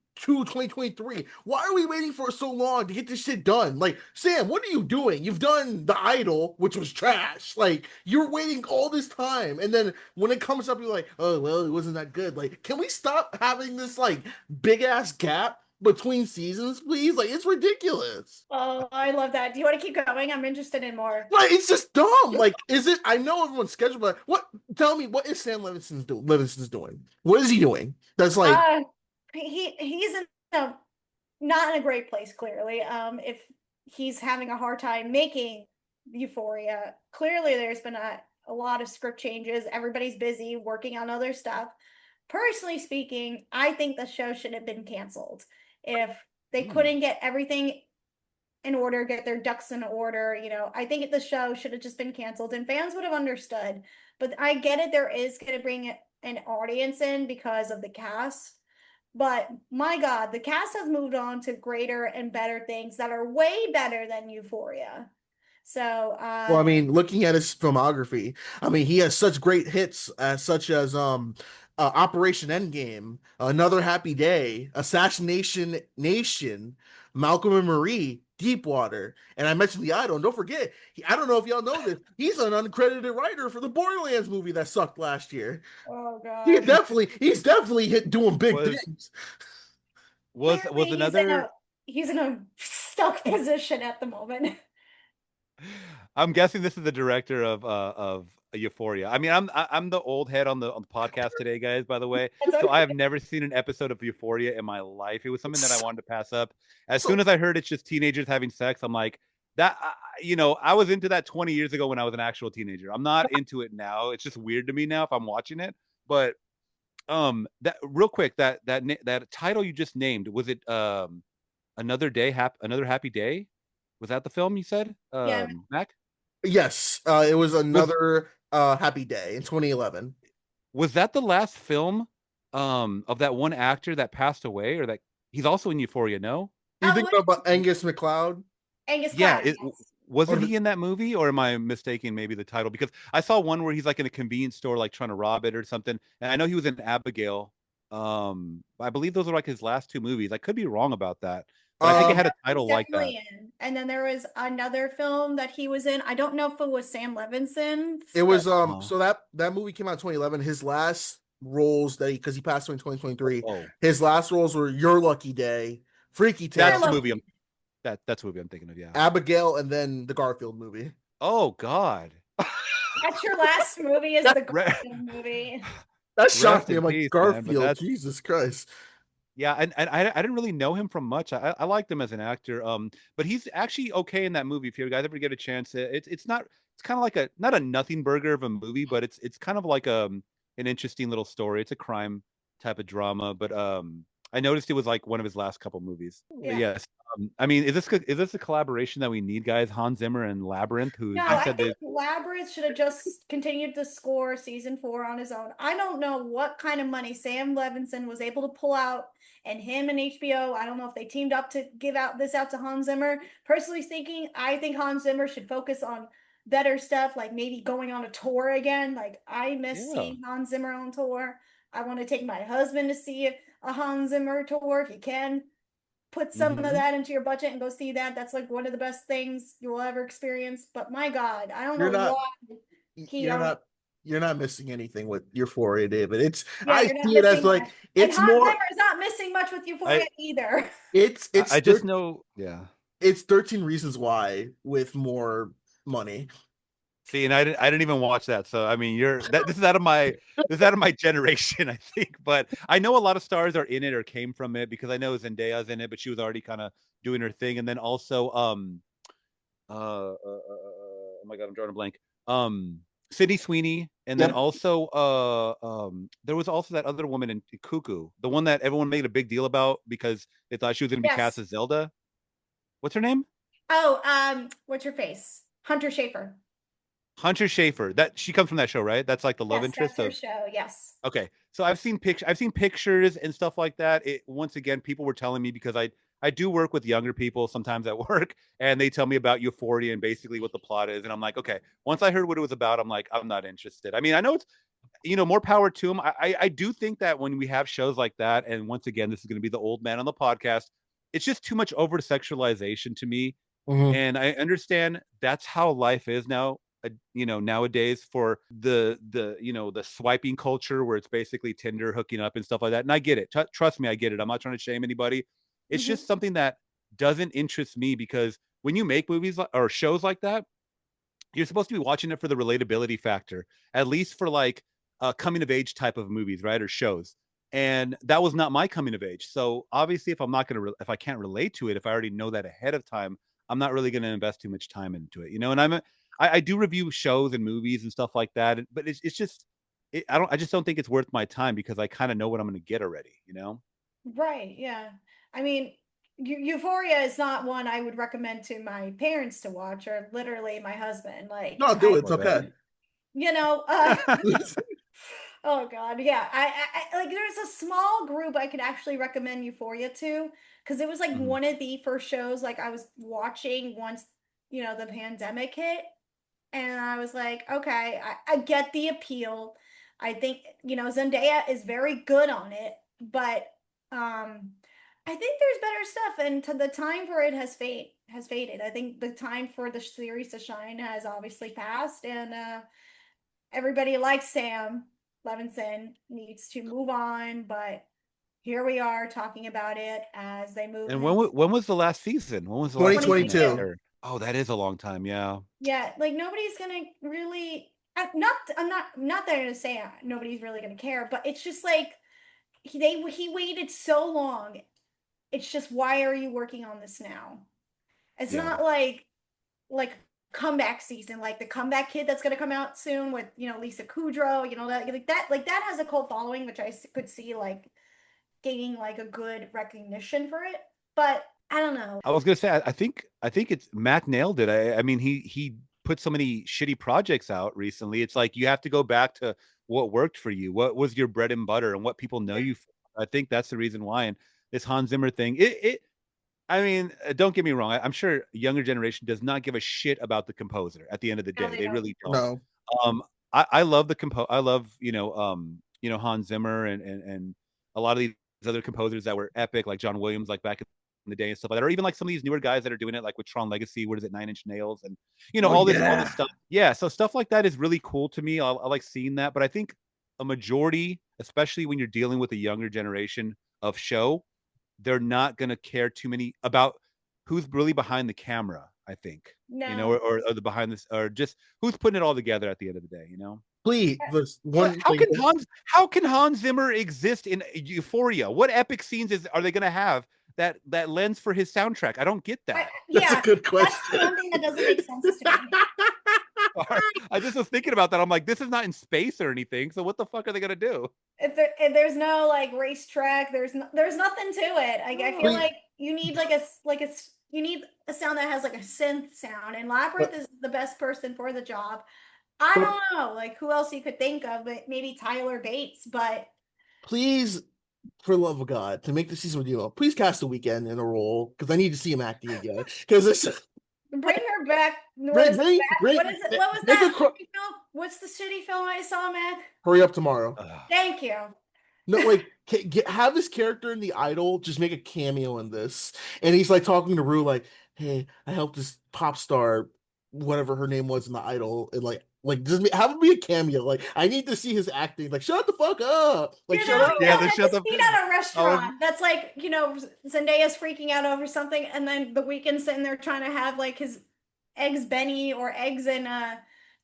Why are we waiting for so long to get this shit done? Like, Sam, what are you doing? You've done The Idol, which was trash. Like, you're waiting all this time, and then when it comes up, you're like, oh well, it wasn't that good. Like, can we stop having this like big ass gap between seasons, please? Like, it's ridiculous. Oh, I love that. Do you want to keep going? I'm interested in more. Like, it's just dumb. Like, is it? I know everyone's scheduled, but what? Tell me, what is Sam Levinson's doing? What is he doing? That's like. He's not in a great place, clearly. If he's having a hard time making Euphoria, clearly there's been a lot of script changes. Everybody's busy working on other stuff. Personally speaking, I think the show should have been canceled. If they couldn't get everything in order, get their ducks in order, I think the show should have just been canceled and fans would have understood. But I get it, there is going to bring an audience in because of the cast. But my God, the cast has moved on to greater and better things that are way better than Euphoria. So, well, I mean, looking at his filmography, I mean, he has such great hits such as Operation Endgame, Another Happy Day, Assassination Nation, Malcolm and Marie, Deepwater, and I mentioned The Idol. And don't forget, I don't know if y'all know this, he's an uncredited writer for the Borderlands movie that sucked last year. Oh God, he's definitely doing big things. He's in a stuck position at the moment. I'm guessing this is the director of Euphoria. I mean, I'm the old head on the podcast today, guys, by the way. So I have never seen an episode of Euphoria in my life. It was something that I wanted to pass up. As soon as I heard it's just teenagers having sex, I'm like, I was into that 20 years ago when I was an actual teenager. I'm not into it now. It's just weird to me now if I'm watching it. But that real quick, that title you just named, was it Another Happy Day? Was that the film you said? Yeah. Mac? Yes, it was Another Happy Day in 2011. Was that the last film of that one actor that passed away, or that he's also in Euphoria? No, you think about Angus MacLeod? Wasn't he in that movie, or am I mistaking maybe the title? Because I saw one where he's like in a convenience store, like trying to rob it or something, and I know he was in Abigail. I believe those are like his last 2 movies. I could be wrong about that. But I think it had a title like that. And then there was another film that he was in. I don't know if it was Sam Levinson. It was so that movie came out in 2011. His last roles because he passed away in 2023. His last roles were Your Lucky Day, Freaky Tale. That's the movie. That's the movie I'm thinking of. Yeah, Abigail, and then the Garfield movie. Oh God. That's your last movie is the Re- Garfield movie. That Rest shocked me. in I'm like, peace, man, but Garfield, that's Jesus Christ. yeah, and I didn't really know him from much. I liked him as an actor, but he's actually okay in that movie. If you guys ever get a chance, it's not it's kind of like a not a nothing burger of a movie, but it's kind of like an interesting little story. It's a crime type of drama, but I noticed it was like one of his last couple movies. But Yeah. yes, I mean, is this a collaboration that we need, guys? Hans Zimmer and Labyrinth, who No, you I said think that Labyrinth should have just continued to score season 4 on his own. I don't know what kind of money Sam Levinson was able to pull out, and him and HBO. I don't know if they teamed up to give out to Hans Zimmer. Personally speaking, I think Hans Zimmer should focus on better stuff, like maybe going on a tour again. Like I miss yeah. seeing Hans Zimmer on tour. I want to take my husband to see a Hans Zimmer tour if you can put some of Hmm. that into your budget and go see that. That's like one of the best things you will ever experience. But my God, I don't You're know not why he you're only. not you're not missing anything with Euphoria, David. It's Yeah, I you're not see it as missing like much. And it's Hans more Zimmer is not missing much with Euphoria I either. it's it's I thir- just know, yeah. it's 13 Reasons Why with more money. See, and I didn't even watch that. So I mean, this is out of my generation, I think. But I know a lot of stars are in it or came from it because I know Zendaya's in it, but she was already kind of doing her thing. And then also, oh my God, I'm drawing a blank. Sydney Sweeney, and then Yep. also, there was also that other woman in Cuckoo, the one that everyone made a big deal about because they thought she was going to be cast Yes. as Zelda. What's her name? Oh, what's your face? Hunter Schafer. Hunter Schafer. That she comes from that show, right? That's like the love Yes, interest that's her of. show. Yes. Okay, so I've seen pictures and stuff like that. Once again, people were telling me because I do work with younger people sometimes at work, and they tell me about Euphoria and basically what the plot is, and I'm like, okay. Once I heard what it was about, I'm like, I'm not interested. I mean, I know it's more power to them. I do think that when we have shows like that, and once again, this is going to be the old man on the podcast. It's just too much over sexualization to me, Mhm. and I understand that's how life is now. Nowadays for the swiping culture where it's basically Tinder hooking up and stuff like that. And I get it. Trust me, I get it. I'm not trying to shame anybody. It's Mhm. just something that doesn't interest me because when you make movies or shows like that, you're supposed to be watching it for the relatability factor, at least for like coming of age type of movies, right? Or shows. And that was not my coming of age. So obviously, if I can't relate to it, if I already know that ahead of time, I'm not really going to invest too much time into it, And I do review shows and movies and stuff like that, but it's just, I just don't think it's worth my time because I kind of know what I'm going to get already. Right. Yeah. I mean, Euphoria is not one I would recommend to my parents to watch, or literally my husband. Like, No, do it. It's okay. you know, oh God, yeah. I like there's a small group I could actually recommend Euphoria to because it was like Mhm. one of the first shows like I was watching once, the pandemic hit. And I was like, okay, I get the appeal. I think, Zendaya is very good on it, but I think there's better stuff and the time for it has faded. I think the time for the series to shine has obviously passed, and everybody likes Sam Levinson, needs to move on, but here we are talking about it as they move And into when was the last season? When was the last season that 2022. 2022. aired? Oh, that is a long time. Yeah. Yeah, like nobody's gonna really. I'm not there to say nobody's really gonna care, but it's just like he waited so long. It's just why are you working on this now? It's Yeah. not like comeback season, like the comeback kid that's gonna come out soon with Lisa Kudrow, that has a cult following, which I could see like gaining like a good recognition for it, but I don't know. I was gonna say, I think it's Mac nailed it. I mean, he put so many shitty projects out recently. It's like you have to go back to what worked for you, what was your bread and butter, and what people know you for. I think that's the reason why. And this Hans Zimmer thing, I mean, don't get me wrong. I'm sure younger generation does not give a shit about the composer. At the end of the No, day, they they don't. really don't. No. I love I love Hans Zimmer and a lot of these other composers that were epic, like John Williams, like back in the day and stuff like that, or even like some of these newer guys that are doing it, like with Tron Legacy. What is it, Nine Inch Nails, and Oh all this yeah. stuff. Yeah, so stuff like that is really cool to me. I like seeing that, but I think a majority, especially when you're dealing with a younger generation of show, they're not going to care too many about who's really behind the camera. I think. No. You know, or the behind this, or just who's putting it all together at the end of the day, you know? Please, this one How thing. can Hans Zimmer exist in Euphoria? What epic scenes are they going to have that lends for his soundtrack? I don't get that. That's a good That's the question. one thing that doesn't make sense to me. I just was thinking about that. I'm like, this is not in space or anything. So what the fuck are they going to do? If there's no like racetrack, there's nothing to it. I feel like you need you need a sound that has like a synth sound, and Labyrinth is the best person for the job. I don't know, like who else you could think of, but maybe Tyler Bates. But please, for the love of God, to make the season with you, please cast The Weeknd in a role because I need to see him acting again. Because it's bring her back. What is it? What was that? What's the shitty film I saw, Mac? Hurry Up Tomorrow. Thank you. No, like have this character in The Idol just make a cameo in this, and he's like talking to Rue, like, "Hey, I helped this pop star, whatever her name was in The Idol," and like just have him be a cameo. Like, I need to see his acting. Like, shut the fuck up. Like, shut up. Yeah, shut the. Scene at a restaurant. That's like, you know, Zendaya's freaking out over something, and then The Weeknd's sitting there trying to have like his eggs Benny or eggs and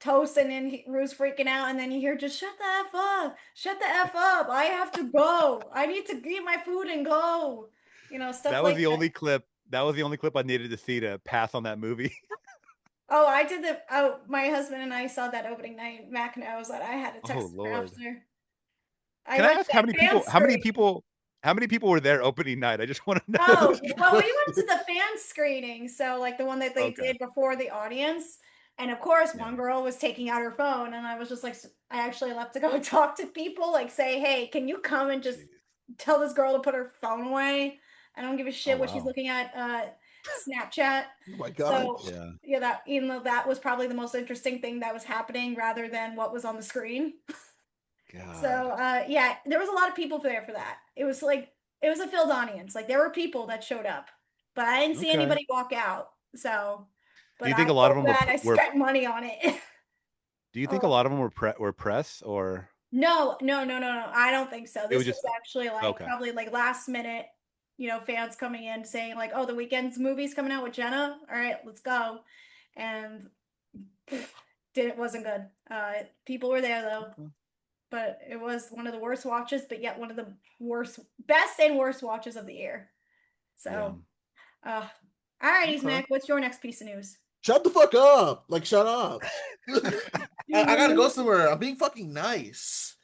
toast, and then Rue's freaking out, and then you hear just shut the F up, shut the F up. I have to go. I need to eat my food and go. You know, stuff that like was the only clip. That was the only clip I needed to see to pass on that movie. Oh, I did my husband and I saw that opening night. Mac knows that I had to text him after. Can I ask how many people were there opening night? I just want to know. Oh, well, we went to the fan screening, so like the one that they did before the audience. And of course, one girl was taking out her phone, and I was just like, I actually left to go talk to people, like say, hey, can you come and just tell this girl to put her phone away? I don't give a shit what she's looking at Snapchat. Oh my God. So that even though that was probably the most interesting thing that was happening rather than what was on the screen. God. So there was a lot of people there for that. It was a filled audience. Like there were people that showed up, but I didn't see anybody walk out. So do you think a lot of them I spent money on it? Do you think a lot of them were press or? No. I don't think so. This was actually like probably like last minute, you know, fans coming in saying like, oh, The Weeknd's movie's coming out with Jenna. All right, let's go. And it wasn't good. People were there though, but it was one of the worst watches, but yet one of the best and worst watches of the year. So, all righty, Mac, what's your next piece of news? Shut the fuck up. Like, shut up. I gotta go somewhere. I'm being fucking nice.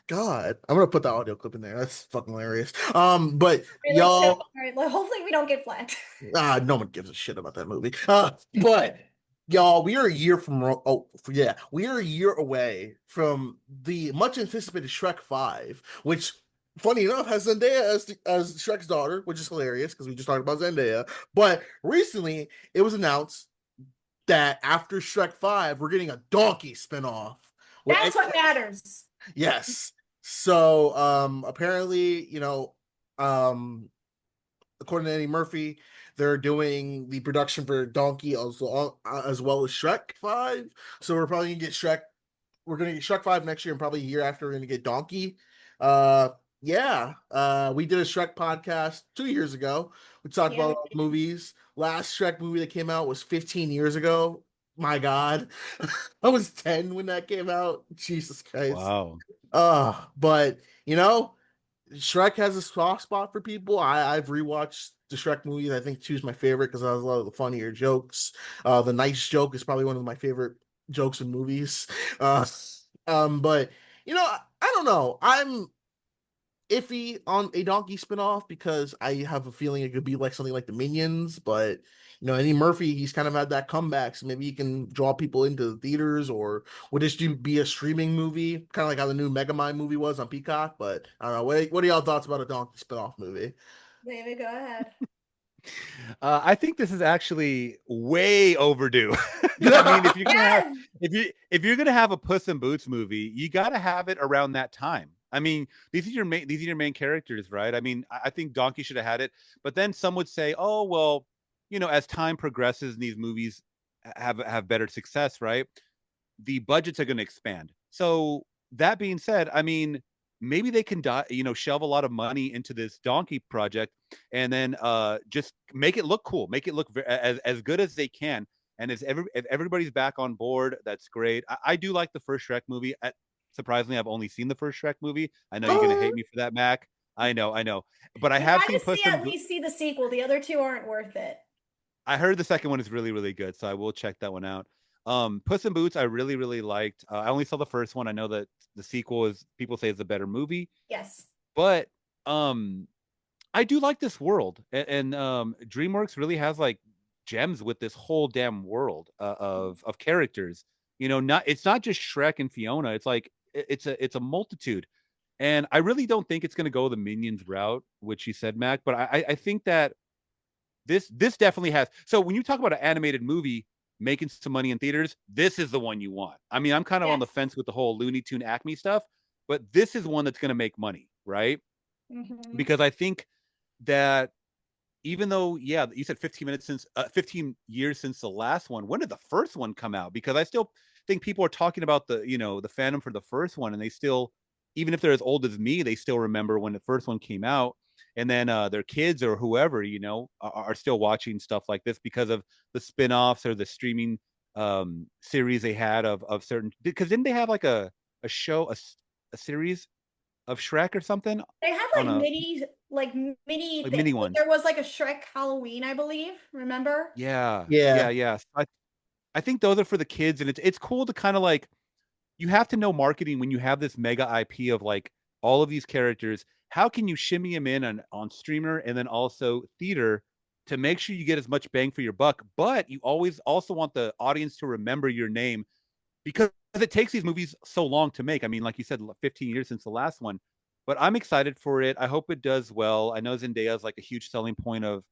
God, I'm gonna put the audio clip in there. That's fucking hilarious. But y'all, all right, hopefully we don't get flagged. No one gives a shit about that movie. But y'all, we are a year away from the much anticipated Shrek 5, which, funny enough, has Zendaya as Shrek's daughter, which is hilarious because we just talked about Zendaya. But recently, it was announced that after Shrek 5, we're getting a donkey spinoff. That's what matters. Yes. So apparently, you know, according to Eddie Murphy, they're doing the production for Donkey as well as Shrek 5. So we're probably gonna get Shrek. We're gonna get Shrek 5 next year, and probably a year after we're gonna get Donkey. We did a Shrek podcast 2 years ago. We talked about movies. Last Shrek movie that came out was 15 years ago. My God, I was 10 when that came out. Jesus Christ. Wow. But you know, Shrek has a soft spot for people. I've rewatched the Shrek movies. I think 2 is my favorite because it has a lot of the funnier jokes. The nice joke is probably one of my favorite jokes in movies. But you know, I don't know. I'm iffy on a donkey spinoff because I have a feeling it could be like something like the Minions, but you know, Eddie Murphy, he's kind of had that comeback, so maybe he can draw people into the theaters, or would this be a streaming movie, kind of like how the new Megamind movie was on Peacock? But I don't know. What are y'all thoughts about a donkey spinoff movie? David, go ahead. I think this is actually way overdue. I mean, if you're gonna have a Puss in Boots movie, you got to have it around that time. I mean, these are your main characters, right? I mean, I think Donkey should have had it, but then some would say, oh well, you know, as time progresses and these movies have better success, right? The budgets are going to expand. So that being said, I mean, maybe they can shelve a lot of money into this donkey project, and then just make it look cool, make it look as good as they can. And if everybody's back on board, that's great. I do like the first Shrek movie. Surprisingly, I've only seen the first Shrek movie. I know you're gonna hate me for that, Mac. I know, but I have seen Puss in at least see the sequel. The other two aren't worth it. I heard the second one is really, really good, so I will check that one out. Puss in Boots, I really, really liked. I only saw the first one. I know that the sequel is people say is a better movie. Yes, but I do like this world, and DreamWorks really has like gems with this whole damn world of characters. It's not just Shrek and Fiona. It's like it's a multitude, and I really don't think it's going to go the Minions route, which you said, Mac. But I think that this definitely has. So when you talk about an animated movie making some money in theaters, this is the one you want. I mean, I'm kind of on the fence with the whole Looney Tune Acme stuff, but this is one that's going to make money, right? Mm-hmm. Because I think that even though, yeah, you said 15 years since the last one. When did the first one come out? Because I still think people are talking about the fandom for the first one, and they still, even if they're as old as me, they still remember when the first one came out. And then their kids or whoever, are still watching stuff like this because of the spin-offs or the streaming series they had of certain, because didn't they have like a show, a series of Shrek or something? They had like mini mini ones. There was like a Shrek Halloween, I believe. Remember? Yeah. Yeah. I think those are for the kids, and it's cool to kind of like, you have to know marketing when you have this mega IP of like all of these characters. How can you shimmy them in on streamer and then also theater to make sure you get as much bang for your buck? But you always also want the audience to remember your name, because it takes these movies so long to make. I mean, like you said, 15 years since the last one. But I'm excited for it. I hope it does well. I know Zendaya is like a huge selling point of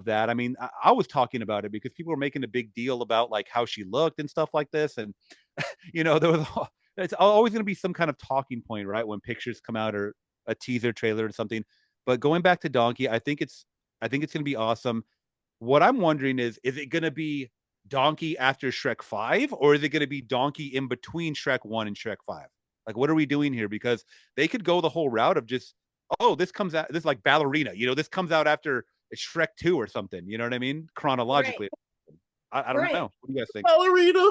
that. I mean, I was talking about it because people were making a big deal about like how she looked and stuff like this. And there was it's always going to be some kind of talking point, right? When pictures come out or a teaser trailer or something. But going back to Donkey, I think it's going to be awesome. What I'm wondering is it going to be Donkey after Shrek 5, or is it going to be Donkey in between Shrek 1 and Shrek 5? Like, what are we doing here? Because they could go the whole route of just, this comes out, this is like Ballerina, this comes out after Shrek 2 or something. You know what I mean? Chronologically. Right. I don't know. What do you guys think? Ballerina,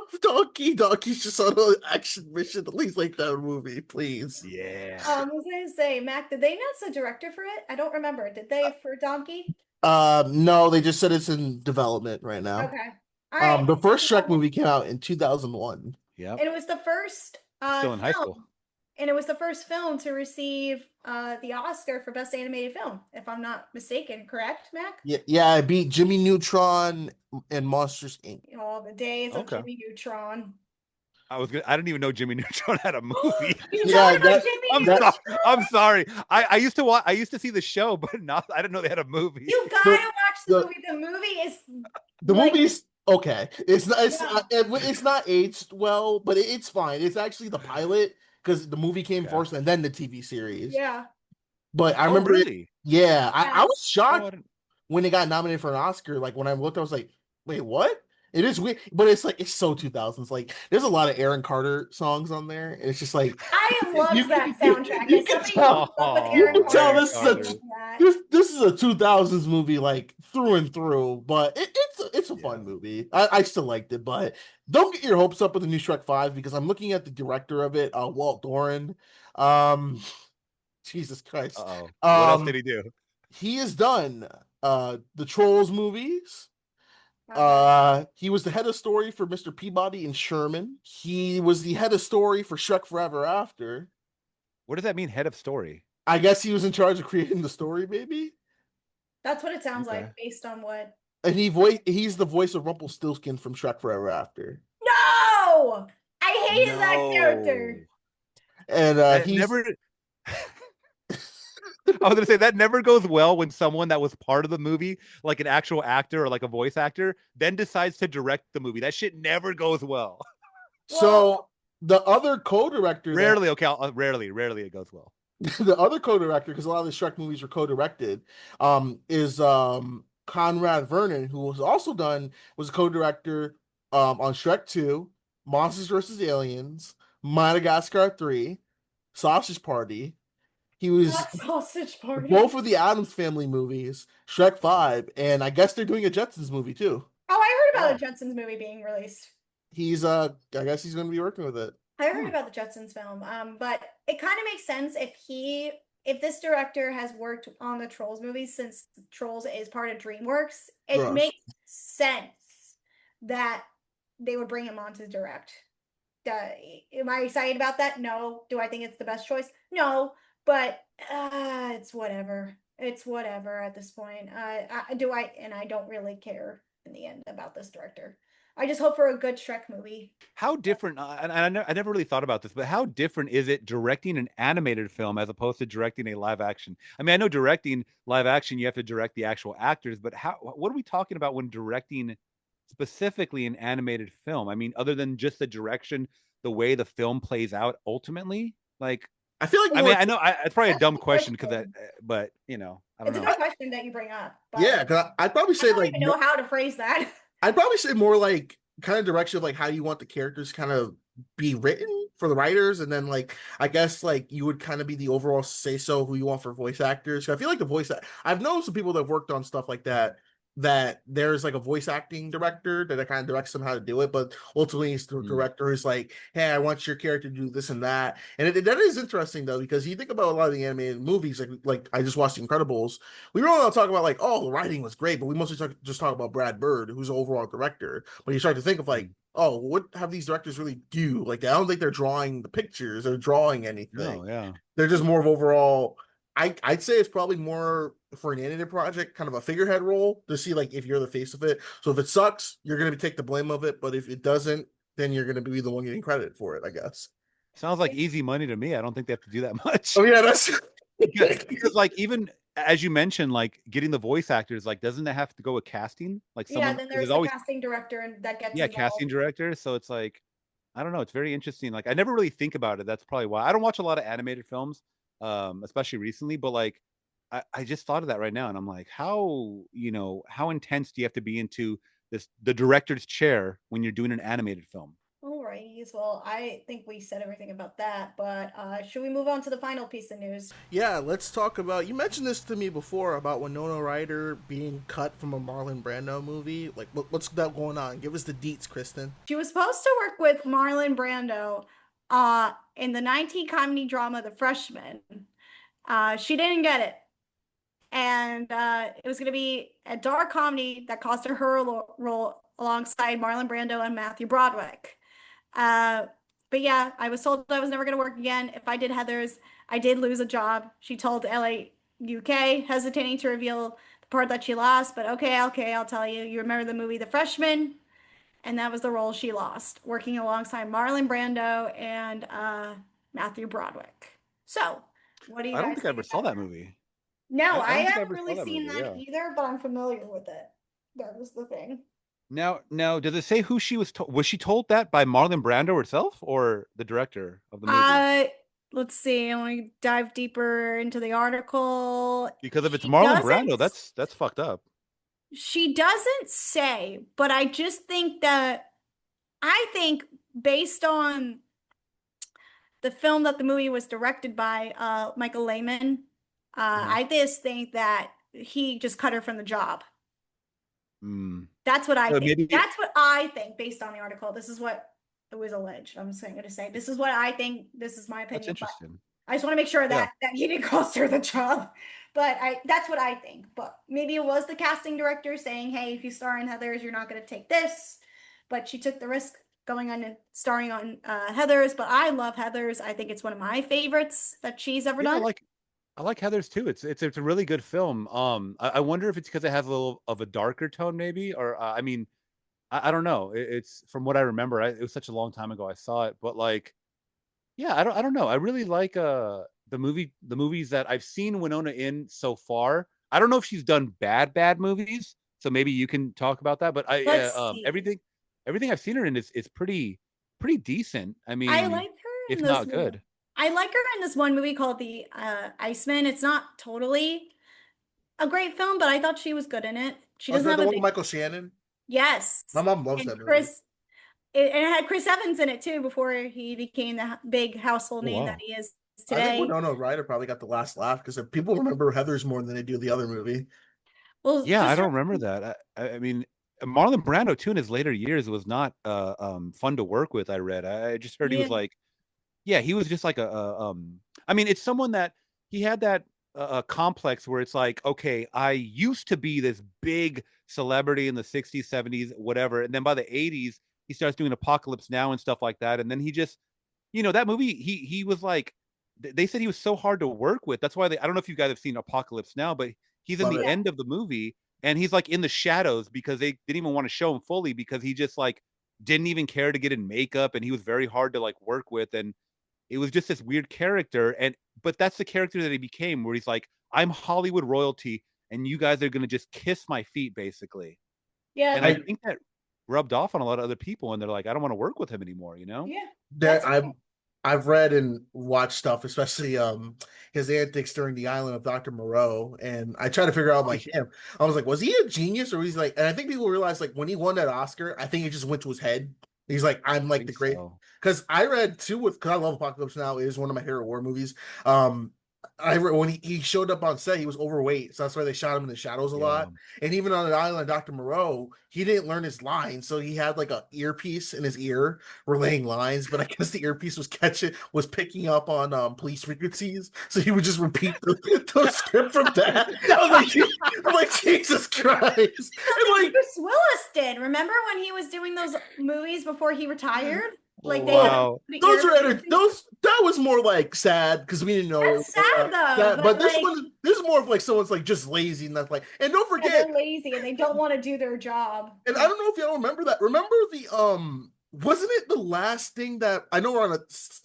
Donkey's just on an action mission. At least like that movie, please. Yeah. I was gonna say, Mac, did they announce the director for it? I don't remember. Did they for Donkey? No, they just said it's in development right now. Okay. All right. The first Shrek movie came out in 2001. Yeah. And it was the first still in high school. And it was the first film to receive the Oscar for Best Animated Film, if I'm not mistaken. Correct, Mac? Yeah, I beat Jimmy Neutron and Monsters, Inc. All the days of Jimmy Neutron. I didn't even know Jimmy Neutron had a movie. I'm sorry. I used to see the show, but I didn't know they had a movie. You gotta watch the movie. The movie is movie's okay. It's not aged well, but it's fine. It's actually the pilot, because the movie came first and then the TV series. Yeah. But I remember really? I was shocked when it got nominated for an Oscar. Like when I looked, I was like, wait, what? It is weird, but it's like it's so 2000s. Like there's a lot of Aaron Carter songs on there, and it's just like I love that soundtrack. You can tell this is a 2000s movie, like through and through. But it's a fun movie. I still liked it, but don't get your hopes up with the new Shrek 5, because I'm looking at the director of it, Walt Doran. Jesus Christ. What else did he do? He has done the Trolls movies. He was the head of story for Mr. Peabody and Sherman. He was the head of story for Shrek Forever After. What does that mean, head of story? I guess he was in charge of creating the story, maybe? That's what it sounds like, based on what... And he's the voice of Rumpelstiltskin from Shrek Forever After. No! I hated that character. And he's... never... I was going to say, that never goes well when someone that was part of the movie, like an actual actor or like a voice actor, then decides to direct the movie. That shit never goes well. So the other co-director... Rarely it goes well. The other co-director, because a lot of the Shrek movies were co-directed, is Conrad Vernon, who was a co-director on Shrek 2, Monsters vs. Aliens, Madagascar 3, Sausage Party, He was Not Sausage Party. both of the Addams Family movies, Shrek 5, and I guess they're doing a Jetsons movie too. Oh, I heard about a Jetsons movie being released. He's I guess he's going to be working with it. I heard about the Jetsons film, but it kind of makes sense if this director has worked on the Trolls movies, since Trolls is part of DreamWorks. It makes sense that they would bring him on to direct. Am I excited about that? No. Do I think it's the best choice? No. But it's whatever. It's whatever at this point. I don't really care in the end about this director. I just hope for a good Shrek movie. How different, and I never really thought about this, but how different is it directing an animated film as opposed to directing a live action? I mean, I know directing live action, you have to direct the actual actors, but what are we talking about when directing specifically an animated film? I mean, other than just the direction, the way the film plays out ultimately, like, I feel like I mean, I know it's probably a dumb question but I don't know. It's a good question that you bring up. But yeah, because I'd probably say I don't even know how to phrase that. I'd probably say more like kind of direction of like how you want the characters kind of be written for the writers, and then like I guess like you would kind of be the overall say so who you want for voice actors. I feel like I've known some people that have worked on stuff like that there's like a voice acting director that kind of directs them how to do it, but ultimately it's the director who's like, hey, I want your character to do this and that. And that is interesting though, because you think about a lot of the animated movies, like I just watched The Incredibles. We really don't talk about like, oh, the writing was great, but we mostly just talk about Brad Bird, who's the overall director. But you start to think of like, oh, what have these directors really do? Like, I don't think they're drawing the pictures or drawing anything. No, yeah. They're just more of overall. I'd say it's probably more for an animated project, kind of a figurehead role to see like if you're the face of it. So if it sucks, you're going to take the blame of it. But if it doesn't, then you're going to be the one getting credit for it, I guess. Sounds like easy money to me. I don't think they have to do that much. Oh yeah, that's because like even as you mentioned, like getting the voice actors, like doesn't that have to go with casting? Like someone, then there's always casting director and that gets involved. Casting director. So it's like, I don't know. It's very interesting. Like I never really think about it. That's probably why I don't watch a lot of animated films, especially recently. But like, I just thought of that right now, and I'm like, how intense do you have to be into the director's chair when you're doing an animated film? Alrighty, well, I think we said everything about that, but should we move on to the final piece of news? Yeah, let's talk about, you mentioned this to me before about Winona Ryder being cut from a Marlon Brando movie. Like, what's that going on? Give us the deets, Kristen. She was supposed to work with Marlon Brando in the 19 comedy drama The Freshman. She didn't get it. And it was going to be a dark comedy that cost her her role alongside Marlon Brando and Matthew Broderick. But yeah, I was told I was never going to work again. If I did Heathers, I did lose a job. She told LA UK, hesitating to reveal the part that she lost, but okay, I'll tell you. You remember the movie The Freshman? And that was the role she lost, working alongside Marlon Brando and Matthew Broderick. So, what do you guys think? I don't think I ever saw that movie. No, I haven't really seen that either, but I'm familiar with it. That was the thing. Now, does it say who she was told? Was she told that by Marlon Brando herself or the director of the movie? Let's see. Let me dive deeper into the article. Because if it's Marlon Brando, that's fucked up. She doesn't say, but I just think based on the film that the movie was directed by Michael Lehman, I just think that he just cut her from the job. That's what I think. That's what I think based on the article. This is what it was alleged. I'm just going to say this is what I think. This is my opinion. That's interesting. I just want to make sure that he didn't cost her the job. But that's what I think. But maybe it was the casting director saying, hey, if you star in Heathers, you're not going to take this. But she took the risk going on and starring on Heathers. But I love Heathers. I think it's one of my favorites that she's ever done. I like Heathers too. It's a really good film. I wonder if it's because it has a little of a darker tone, maybe, or I mean, I don't know. It's from what I remember. It was such a long time ago I saw it, but like, yeah, I don't know. I really like the movies that I've seen Winona in so far. I don't know if she's done bad movies, so maybe you can talk about that. But everything I've seen her in is pretty decent. I mean, I like her, if not good. I like her in this one movie called The Iceman. It's not totally a great film, but I thought she was good in it. She doesn't have the one with Michael Shannon. Yes, my mom loves that movie. And it had Chris Evans in it too before he became the big household name that he is I think today. Winona Ryder probably got the last laugh because people remember Heathers more than they do the other movie. Well, Yeah, I just don't remember that. I mean, Marlon Brando too in his later years was not fun to work with. I read. I just heard he yeah, was like, yeah, he was just like I mean, it's someone that he had that complex where it's like, okay, I used to be this big celebrity in the 60s, 70s, whatever, and then by the 80s he starts doing Apocalypse Now and stuff like that, and then he just, that movie, he was like, they said he was so hard to work with. That's why I don't know if you guys have seen Apocalypse Now, but he's in Love the it. yeah, end of the movie and he's like in the shadows because they didn't even want to show him fully because he just like didn't even care to get in makeup and he was very hard to like work with, and it was just this weird character. And but that's the character that he became, where he's like, I'm Hollywood royalty and you guys are going to just kiss my feet basically. And I yeah, think that rubbed off on a lot of other people, and they're like, I don't want to work with him anymore, yeah. That That's cool. I've read and watched stuff, especially his antics during the Island of Dr. Moreau, and I try to figure out, Oh, like, him. I was like, was he a genius, or was he like? And I think people realize, like, when he won that Oscar, I think it just went to his head. He's like, I'm I like the think great, so. because I read too because I love Apocalypse Now. It is one of my favorite war movies. I read when he showed up on set, he was overweight, so that's why they shot him in the shadows a Yeah. lot. And even on the Island of Dr. Moreau, he didn't learn his lines, so he had like a earpiece in his ear relaying lines, but I guess the earpiece was picking up on police frequencies, so he would just repeat the script from that. I'm like, Jesus Christ! And like, Bruce Willis did. Remember when he was doing those movies before he retired? Like they Wow. had those are those. That was more like sad because we didn't know. That's sad though. But this like, one, this is more of like someone's like just lazy and that's like. And don't yeah, forget, they're lazy and they don't want to do their job. and I don't know if y'all remember that. Remember the wasn't it the last thing that I know we're on a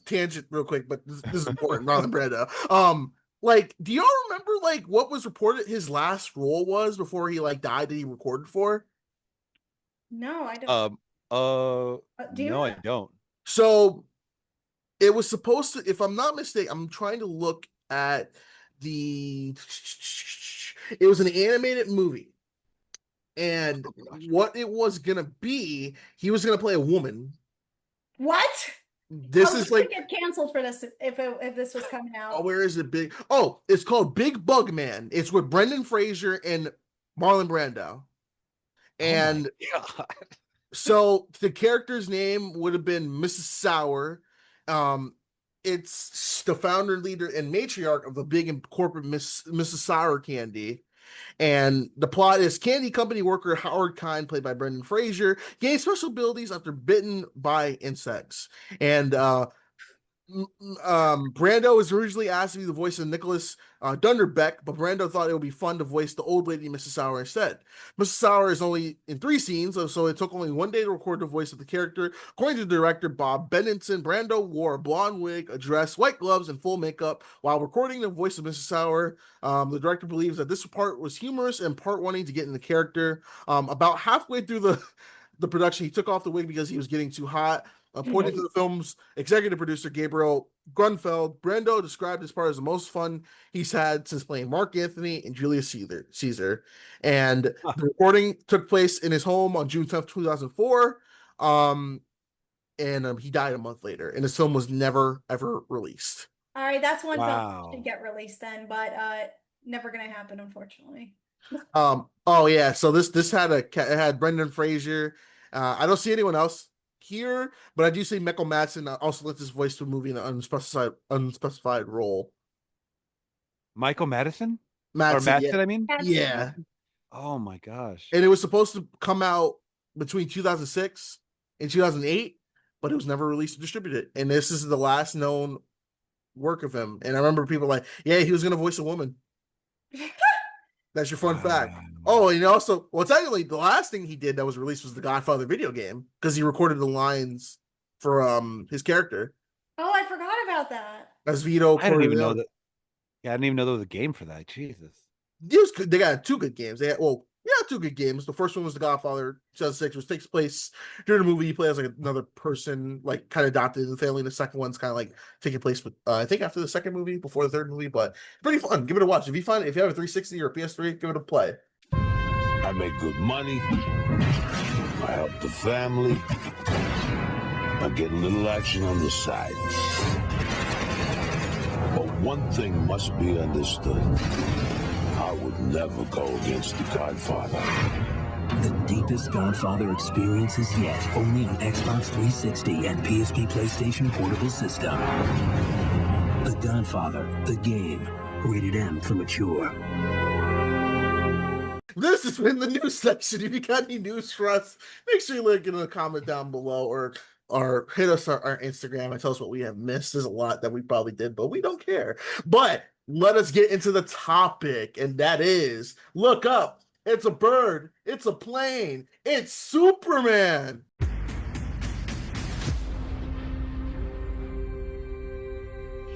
tangent real quick, but this is important, Marlon Brando. Like, do y'all remember like what was reported his last role was before he like died that he recorded for? No, I don't. Do you No, know? I don't. So it was supposed to, if I'm not mistaken, I'm trying to look at it was an animated movie. And what it was gonna be, he was gonna play a woman. What? This I is was like, gonna get canceled for this if this was coming oh, out. where is it? It's called Big Bug Man. It's with Brendan Fraser and Marlon Brando. And so the character's name would have been Mrs. Sour. It's the founder, leader, and matriarch of the big and corporate Mrs. Sour Candy. And the plot is candy company worker Howard Kine, played by Brendan Fraser, gains special abilities after bitten by insects. And Brando was originally asked to be the voice of Nicholas Dunderbeck, but Brando thought it would be fun to voice the old lady Mrs. Sauer instead. Mrs. Sauer is only in 3 scenes, so it took only 1 day to record the voice of the character. According to the director Bob Benenson, Brando wore a blonde wig, a dress, white gloves, and full makeup while recording the voice of Mrs. Sauer. The director believes that this part was humorous and part wanting to get in the character. About halfway through the production, he took off the wig because he was getting too hot. According to the film's executive producer, Gabriel Grunfeld, Brando described this part as the most fun he's had since playing Mark Anthony and Julius Caesar. And the recording took place in his home on June 10th, 2004. And he died a month later. And this film was never, ever released. All right, that's one film Wow. that should get released then, but never gonna happen, unfortunately. Oh yeah, so this had Brendan Fraser. I don't see anyone else here, but I do see Michael Madsen also lent his voice to a movie in an unspecified role. Michael Madison? Madsen, Or Madsen, yeah. I mean? Yeah. Oh my gosh. And it was supposed to come out between 2006 and 2008, but it was never released or distributed. And this is the last known work of him. And I remember people like, yeah, he was going to voice a woman. That's your fun fact. Oh, and also, well, technically, the last thing he did that was released was the Godfather video game because he recorded the lines for his character. Oh, I forgot about that. As Vito. I didn't even know that. Yeah, I didn't even know there was a game for that. Jesus. They got 2 good games. They had, 2 good games. The first one was The Godfather 2006, which takes place during the movie. You play as like another person, like kind of adopted in the family. The second one's kind of like taking place with, I think after the second movie, before the 3rd movie, but pretty fun. Give it a watch. If you have a 360 or a PS3, give it a play. I make good money. I help the family. I get a little action on the side. But one thing must be understood. I would never go against the Godfather. The deepest Godfather experiences yet, only on Xbox 360 and PSP PlayStation Portable System. The Godfather, the game. Rated M for mature. This has been the news section. If you got any news for us, make sure you link in the comment down below or hit us on our Instagram and tell us what we have missed. There's a lot that we probably did, but we don't care. But let us get into the topic, and that is, look up. It's a bird. It's a plane. It's Superman.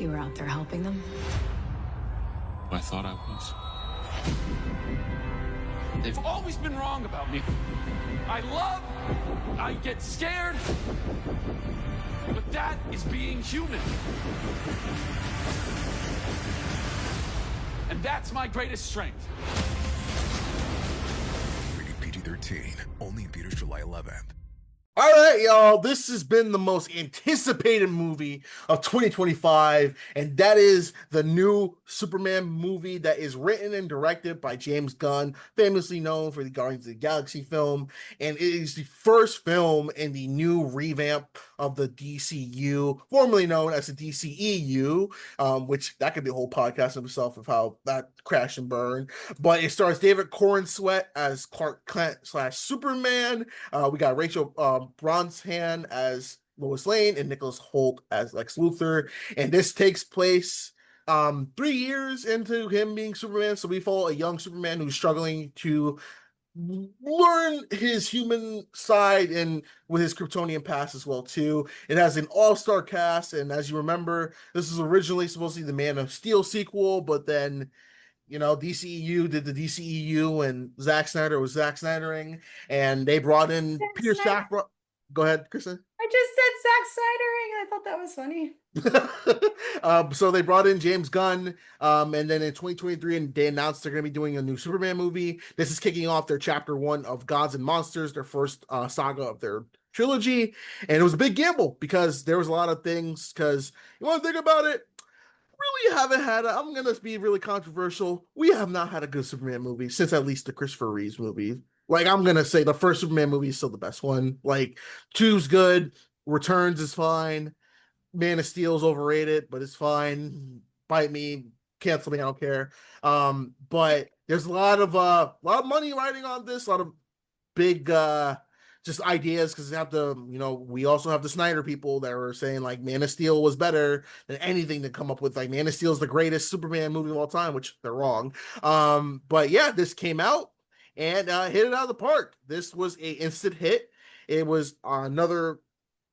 You were out there helping them? I thought I was. They've always been wrong about me. I get scared, but that is being human. And that's my greatest strength. Rated PG-13, only in theaters July 11th. All right, y'all, this has been the most anticipated movie of 2025, and that is the new Superman movie that is written and directed by James Gunn, famously known for the Guardians of the Galaxy film, and it is the first film in the new revamp of the DCU, formerly known as the DCEU, which that could be a whole podcast of itself of how that crashed and burned, but it stars David Corenswet as Clark Kent / Superman. We got Rachel Brosnahan as Lois Lane and Nicholas Hoult as Lex Luthor, and this takes place 3 years into him being Superman. So we follow a young Superman who's struggling to learn his human side and with his Kryptonian past as well too. It has an all-star cast, and as you remember, this was originally supposed to be the Man of Steel sequel, but then DCEU did the DCEU and Zack Snyder was Zack Snydering, and they brought in Peter Safran. Go ahead, Kristen. I just said Zack Snydering. I thought that was funny. So they brought in James Gunn, and then in 2023, and they announced they're going to be doing a new Superman movie. This is kicking off their chapter 1 of Gods and Monsters, their first saga of their trilogy, and it was a big gamble because there was a lot of things. Because you want to think about it, really haven't had I'm going to be really controversial. We have not had a good Superman movie since at least the Christopher Reeves movie. Like, I'm going to say the first Superman movie is still the best one. Like, 2's good. Returns is fine. Man of Steel is overrated, but it's fine. Bite me. Cancel me. I don't care. But there's a lot of money riding on this. A lot of big just ideas, because we also have the Snyder people that are saying like Man of Steel was better than anything to come up with. Like, Man of Steel is the greatest Superman movie of all time, which they're wrong. But yeah, this came out and hit it out of the park. This was an instant hit. It was another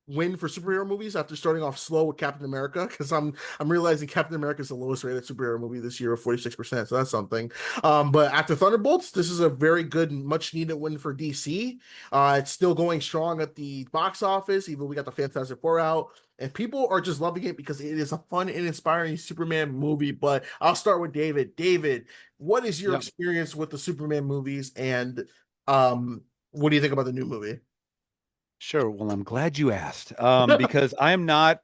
win for superhero movies after starting off slow with Captain America, because I'm realizing Captain America is the lowest rated superhero movie this year with 46%, so that's something. But after Thunderbolts, this is a very good, much needed win for DC. It's still going strong at the box office, even we got the Fantastic Four out, and people are just loving it because it is a fun and inspiring Superman movie. But I'll start with David. David, what is your experience with the Superman movies, and what do you think about the new movie? Sure. Well, I'm glad you asked, because I am not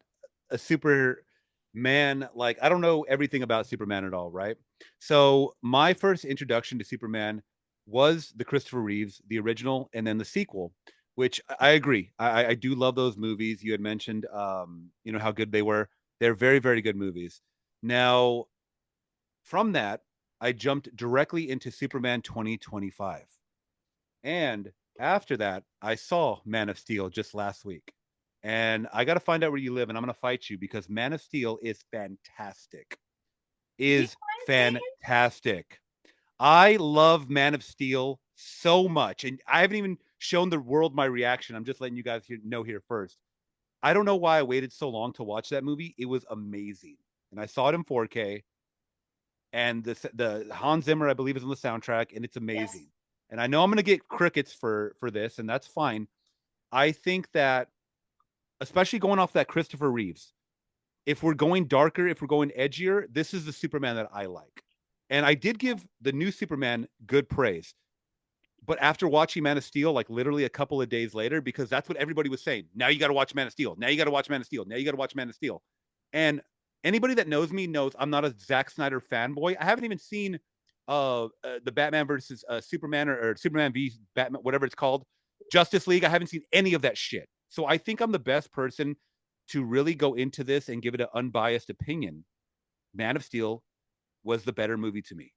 a Superman. Like, I don't know everything about Superman at all, right? So my first introduction to Superman was the Christopher Reeves, the original, and then the sequel, which I agree. I do love those movies. You had mentioned, how good they were. They're very, very good movies. Now, from that, I jumped directly into Superman 2025. And after that, I saw Man of Steel just last week, and I got to find out where you live, and I'm going to fight you because Man of Steel is fantastic. I love Man of Steel so much, and I haven't even shown the world my reaction. I'm just letting you guys know here first. I don't know why I waited so long to watch that movie. It was amazing, and I saw it in 4K, and the Hans Zimmer, I believe, is on the soundtrack, and it's amazing. Yes. And I know I'm going to get crickets for this, and that's fine. I think that, especially going off that Christopher Reeves, if we're going darker, if we're going edgier, this is the Superman that I like. And I did give the new Superman good praise. But after watching Man of Steel, like literally a couple of days later, because that's what everybody was saying. Now you got to watch Man of Steel. Now you got to watch Man of Steel. Now you got to watch Man of Steel. And anybody that knows me knows I'm not a Zack Snyder fanboy. I haven't even seen the Batman versus Superman or Superman v Batman, whatever it's called, Justice League. I haven't seen any of that shit. So I think I'm the best person to really go into this and give it an unbiased opinion. Man of Steel was the better movie to me.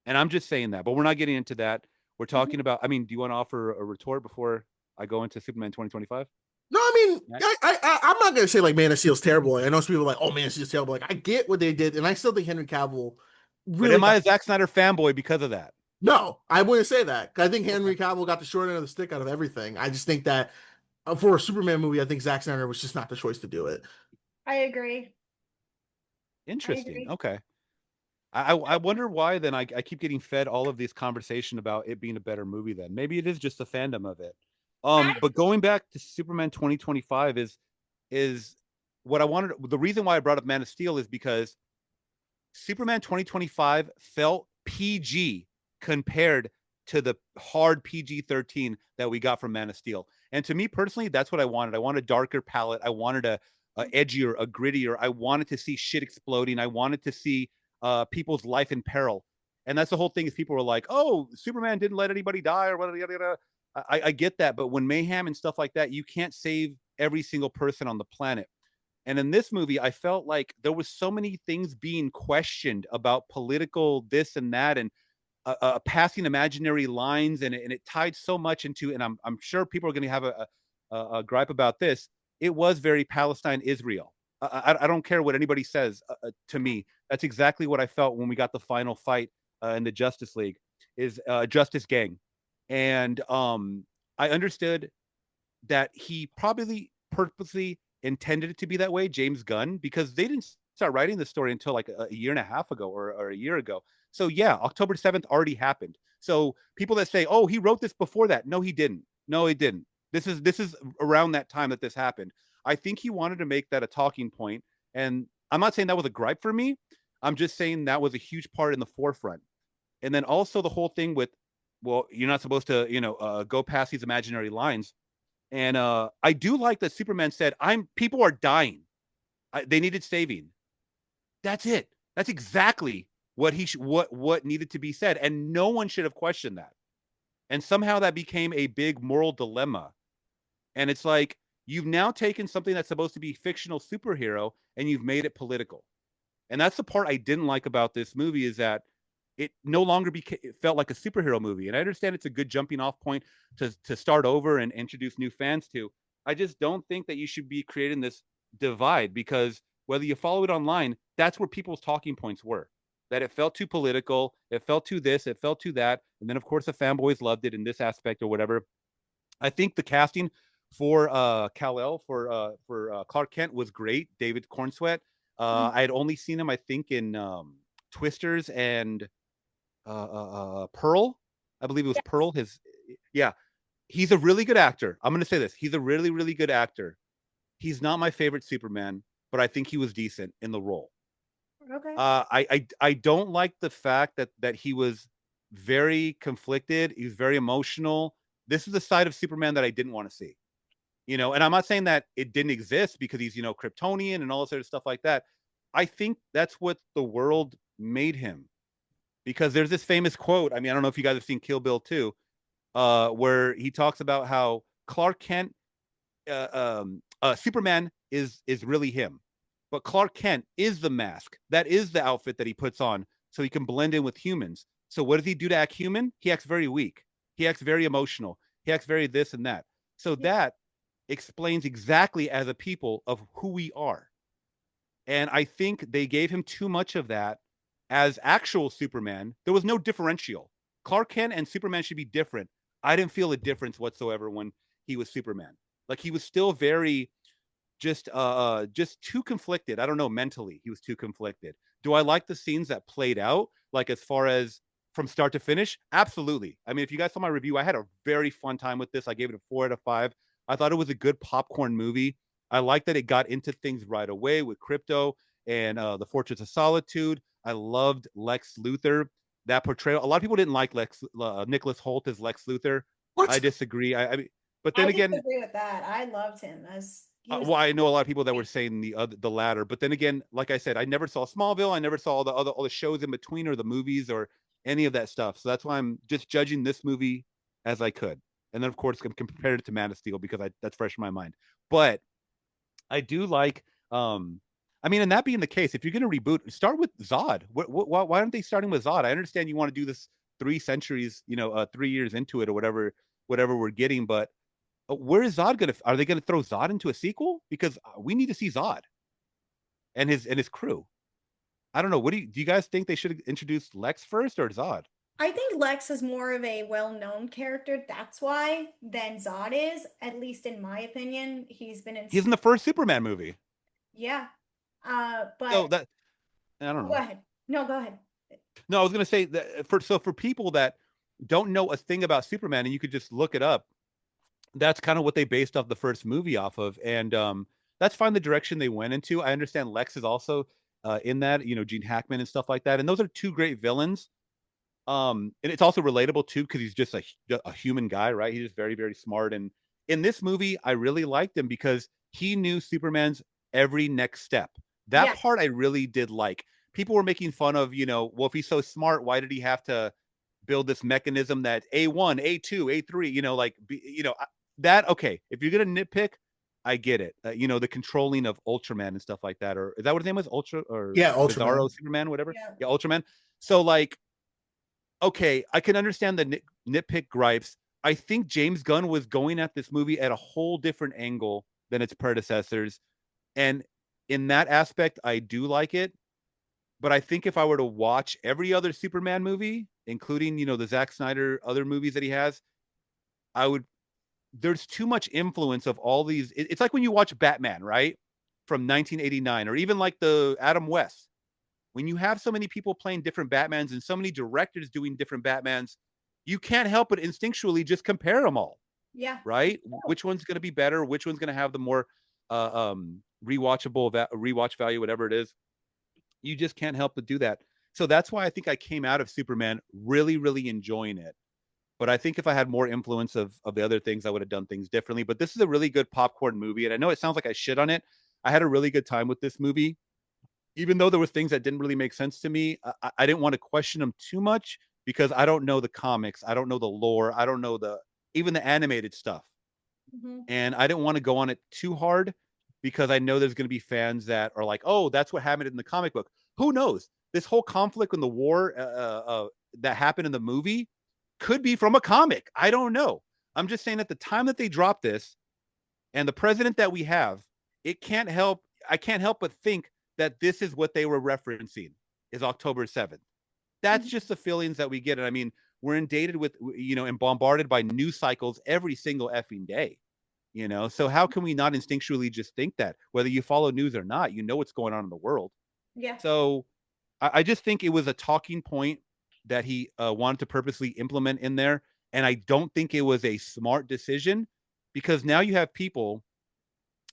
And I'm just saying that, but we're not getting into that. We're talking about, I mean, do you want to offer a retort before I go into Superman 2025? No, I mean, I'm not gonna say like Man of Steel's terrible. I know some people are like, oh, Man of Steel's terrible. Like, I get what they did, and I still think Henry Cavill But really am I a Zack Snyder fanboy because of that? No, I wouldn't say that. 'Cause I think Henry Cavill got the short end of the stick out of everything. I just think that for a Superman movie, I think Zack Snyder was just not the choice to do it. I agree. Interesting. Okay. I wonder why then I keep getting fed all of this conversation about it being a better movie then. Maybe it is just the fandom of it. But going back to Superman 2025 is what I wanted. The reason why I brought up Man of Steel is because Superman 2025 felt PG compared to the hard PG-13 that we got from Man of Steel. And to me personally, that's what I wanted. I wanted a darker palette. I wanted a edgier, a grittier. I wanted to see shit exploding. I wanted to see people's life in peril. And that's the whole thing is people were like, oh, Superman didn't let anybody die or whatever. I get that. But when mayhem and stuff like that, you can't save every single person on the planet. And in this movie, I felt like there was so many things being questioned about political this and that, and passing imaginary lines, and it tied so much into. And I'm sure people are going to have a gripe about this. It was very Palestine Israel. I don't care what anybody says to me. That's exactly what I felt when we got the final fight in the Justice League, is Justice Gang, and I understood that he probably purposely intended it to be that way, James Gunn, because they didn't start writing the story until like a year and a half ago or a year ago. So yeah, October 7th already happened. So people that say, oh, he wrote this before that. No, he didn't. No, he didn't. This is around that time that this happened. I think he wanted to make that a talking point. And I'm not saying that was a gripe for me. I'm just saying that was a huge part in the forefront. And then also the whole thing with, well, you're not supposed to, go past these imaginary lines. And I do like that Superman said, people are dying. They needed saving. That's it. That's exactly what what needed to be said. And no one should have questioned that. And somehow that became a big moral dilemma. And it's like, you've now taken something that's supposed to be fictional superhero and you've made it political. And that's the part I didn't like about this movie, is that it no longer it felt like a superhero movie. And I understand it's a good jumping off point to start over and introduce new fans to. I just don't think that you should be creating this divide, because whether you follow it online, that's where people's talking points were. That it felt too political, it felt too this, it felt too that. And then, of course, the fanboys loved it in this aspect or whatever. I think the casting for Kal-El for Clark Kent was great. David Cornsweet. I had only seen him, I think, in Twisters and Pearl. I believe it was Pearl. He's a really good actor. I'm going to say this. He's a really, really good actor. He's not my favorite Superman, but I think he was decent in the role. Okay. I don't like the fact that he was very conflicted. He was very emotional. This is the side of Superman that I didn't want to see. And I'm not saying that it didn't exist because he's, Kryptonian and all this other stuff like that. I think that's what the world made him. Because there's this famous quote. I mean, I don't know if you guys have seen Kill Bill 2, where he talks about how Clark Kent, Superman is really him. But Clark Kent is the mask. That is the outfit that he puts on so he can blend in with humans. So what does he do to act human? He acts very weak. He acts very emotional. He acts very this and that. So that explains exactly as a people of who we are. And I think they gave him too much of that as actual Superman. There was no differential. Clark Kent and Superman should be different. I didn't feel a difference whatsoever when he was Superman. Like, he was still very just too conflicted. I don't know, mentally, he was too conflicted. Do I like the scenes that played out, like as far as from start to finish? Absolutely. I mean, if you guys saw my review, I had a very fun time with this. I gave it a 4 out of 5. I thought it was a good popcorn movie. I like that it got into things right away with Crypto and the Fortress of Solitude. I loved Lex Luthor. That portrayal. A lot of people didn't like Nicholas Hoult as Lex Luthor. What? I disagree. I mean, but then again, disagree with that. I loved him as Well, I know a lot of people that were saying the latter, but then again, like I said, I never saw Smallville. I never saw all the shows in between or the movies or any of that stuff. So that's why I'm just judging this movie as I could. And then of course I'm compared it to Man of Steel because that's fresh in my mind. But I do like I mean, and that being the case, if you're going to reboot, start with Zod. Why aren't they starting with Zod? I understand you want to do this 3 centuries, 3 years into it or whatever we're getting, but where is Zod gonna? Are they gonna throw Zod into a sequel? Because we need to see Zod and his crew. I don't know. What do you guys think they should introduce Lex first or Zod? I think Lex is more of a well-known character. That's why than Zod is, at least in my opinion. He's in the first Superman movie. Yeah. But so that I don't know. Go ahead. No, go ahead. No, I was gonna say that for people that don't know a thing about Superman and you could just look it up, that's kind of what they based off the first movie off of, and that's fine. The direction they went into, I understand Lex is also in that, Gene Hackman and stuff like that, and those are two great villains. And it's also relatable too because he's just a human guy, right? He's just very, very smart, and in this movie, I really liked him because he knew Superman's every next step. That part I really did like. People were making fun of, well, if he's so smart, why did he have to build this mechanism that A1, A2, A3, that, okay, if you're going to nitpick, I get it. The controlling of Ultraman and stuff like that, or is that what his name was? Ultraman. Bizarro Superman, whatever. Yeah, Ultraman. So okay, I can understand the nitpick gripes. I think James Gunn was going at this movie at a whole different angle than its predecessors. And in that aspect, I do like it. But I think if I were to watch every other Superman movie, including, the Zack Snyder other movies that he has, there's too much influence of all these. It's like when you watch Batman, right? From 1989, or even like the Adam West. When you have so many people playing different Batmans and so many directors doing different Batmans, you can't help but instinctually just compare them all. Yeah. Right? Which one's going to be better? Which one's going to have the more rewatch value, whatever it is. You just can't help but do that. So that's why I think I came out of Superman really, really enjoying it. But I think if I had more influence of the other things, I would have done things differently. But this is a really good popcorn movie. And I know it sounds like I shit on it. I had a really good time with this movie. Even though there were things that didn't really make sense to me, I didn't want to question them too much because I don't know the comics. I don't know the lore. I don't know even the animated stuff. Mm-hmm. And I didn't want to go on it too hard because I know there's going to be fans that are like, oh, that's what happened in the comic book. Who knows? This whole conflict in the war that happened in the movie could be from a comic. I don't know. I'm just saying at the time that they dropped this and the president that we have, I can't help but think that this is what they were referencing is October 7th. That's just the feelings that we get. And I mean, we're inundated with, and bombarded by news cycles every single effing day, so how can we not instinctually just think that whether you follow news or not, what's going on in the world. Yeah. So I just think it was a talking point that he wanted to purposely implement in there. And I don't think it was a smart decision because now you have people